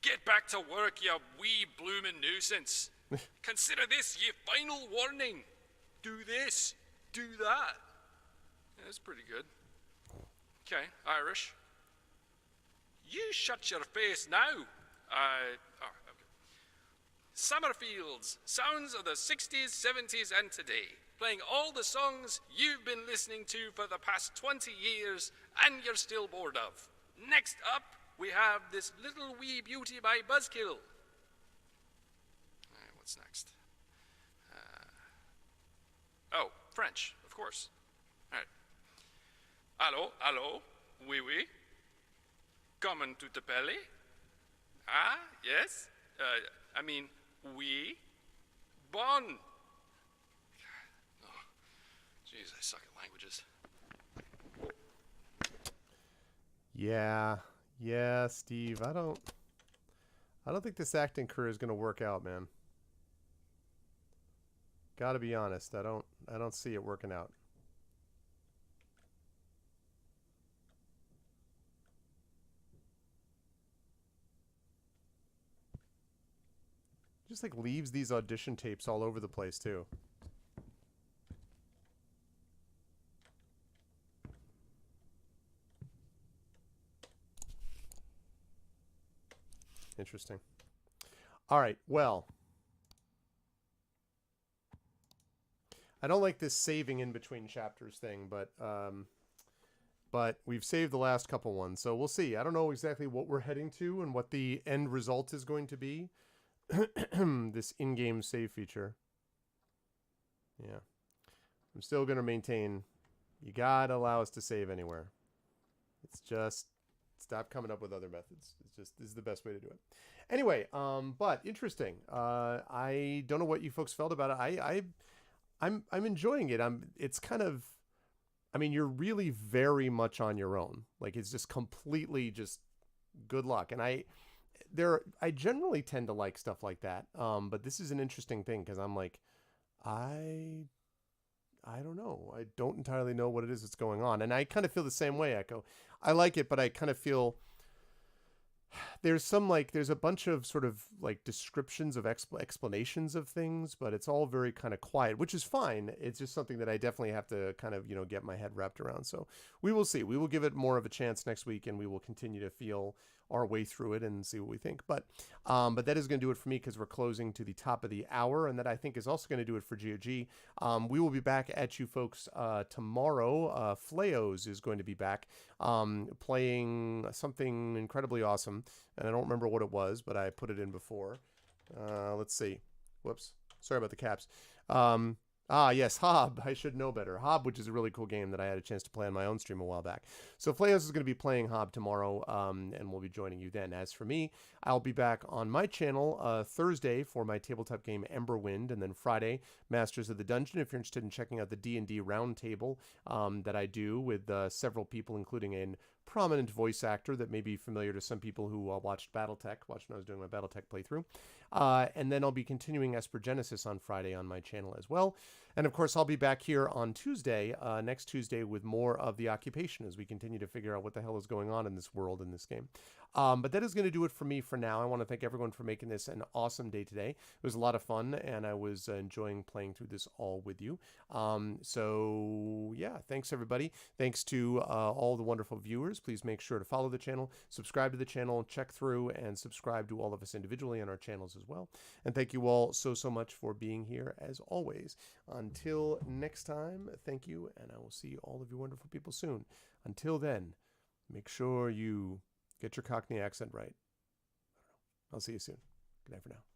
Get back to work, you wee bloomin' nuisance. Consider this your final warning. Do this. Do that. Yeah, that's pretty good. Okay, Irish. You shut your face now. Okay. Summerfields, sounds of the 60s, 70s, and today. Playing all the songs you've been listening to for the past 20 years and you're still bored of. Next up, we have this little wee beauty by Buzzkill. All right, what's next? Oh, French, of course. All right. Allô, allô, oui, oui. Comment tu t'appelles? Ah, yes. I mean, oui. Bon. Oh, jeez, I suck at languages. Yeah, Steve. I don't think this acting career is gonna work out, man. Gotta be honest. I don't see it working out. Just like leaves these audition tapes all over the place too. Interesting. All right, well, I don't like this saving in between chapters thing, but we've saved the last couple ones, so we'll see. I don't know exactly what we're heading to and what the end result is going to be. This in-game save feature. Yeah. I'm still going to maintain you got to allow us to save anywhere. It's just stop coming up with other methods. It's just this is the best way to do it. Anyway, but interesting. I don't know what you folks felt about it. I'm enjoying it. It's kind of, I mean, you're really very much on your own. Like it's just completely just good luck. And I generally tend to like stuff like that. But this is an interesting thing because I'm like, I don't know. I don't entirely know what it is that's going on. And I kind of feel the same way, Echo. I like it, but I kind of feel there's a bunch of sort of like descriptions of explanations of things, but it's all very kind of quiet, which is fine. It's just something that I definitely have to kind of, get my head wrapped around. So we will see. We will give it more of a chance next week, and we will continue to feel our way through it and see what we think. But that is going to do it for me because we're closing to the top of the hour, and that I think is also going to do it for GOG. We will be back at you folks tomorrow. Fleos is going to be back playing something incredibly awesome, and I don't remember what it was, but I put it in before. Let's see. Whoops. Sorry about the caps. Yes, Hob. I should know better. Hob, which is a really cool game that I had a chance to play on my own stream a while back. So Fleos is going to be playing Hob tomorrow, and we'll be joining you then. As for me, I'll be back on my channel Thursday for my tabletop game Emberwind, and then Friday, Masters of the Dungeon. If you're interested in checking out the D&D roundtable that I do with several people, including a prominent voice actor that may be familiar to some people who watched Battletech, when I was doing my Battletech playthrough. And then I'll be continuing Esper Genesis on Friday on my channel as well. And of course, I'll be back here on Tuesday, next Tuesday, with more of The Occupation as we continue to figure out what the hell is going on in this world, in this game. But that is going to do it for me for now. I want to thank everyone for making this an awesome day today. It was a lot of fun, and I was enjoying playing through this all with you. So, yeah, thanks, everybody. Thanks to all the wonderful viewers. Please make sure to follow the channel, subscribe to the channel, check through, and subscribe to all of us individually on our channels as well. And thank you all so much for being here, as always. Until next time, thank you, and I will see all of you wonderful people soon. Until then, make sure you get your Cockney accent right. I'll see you soon. Good night for now.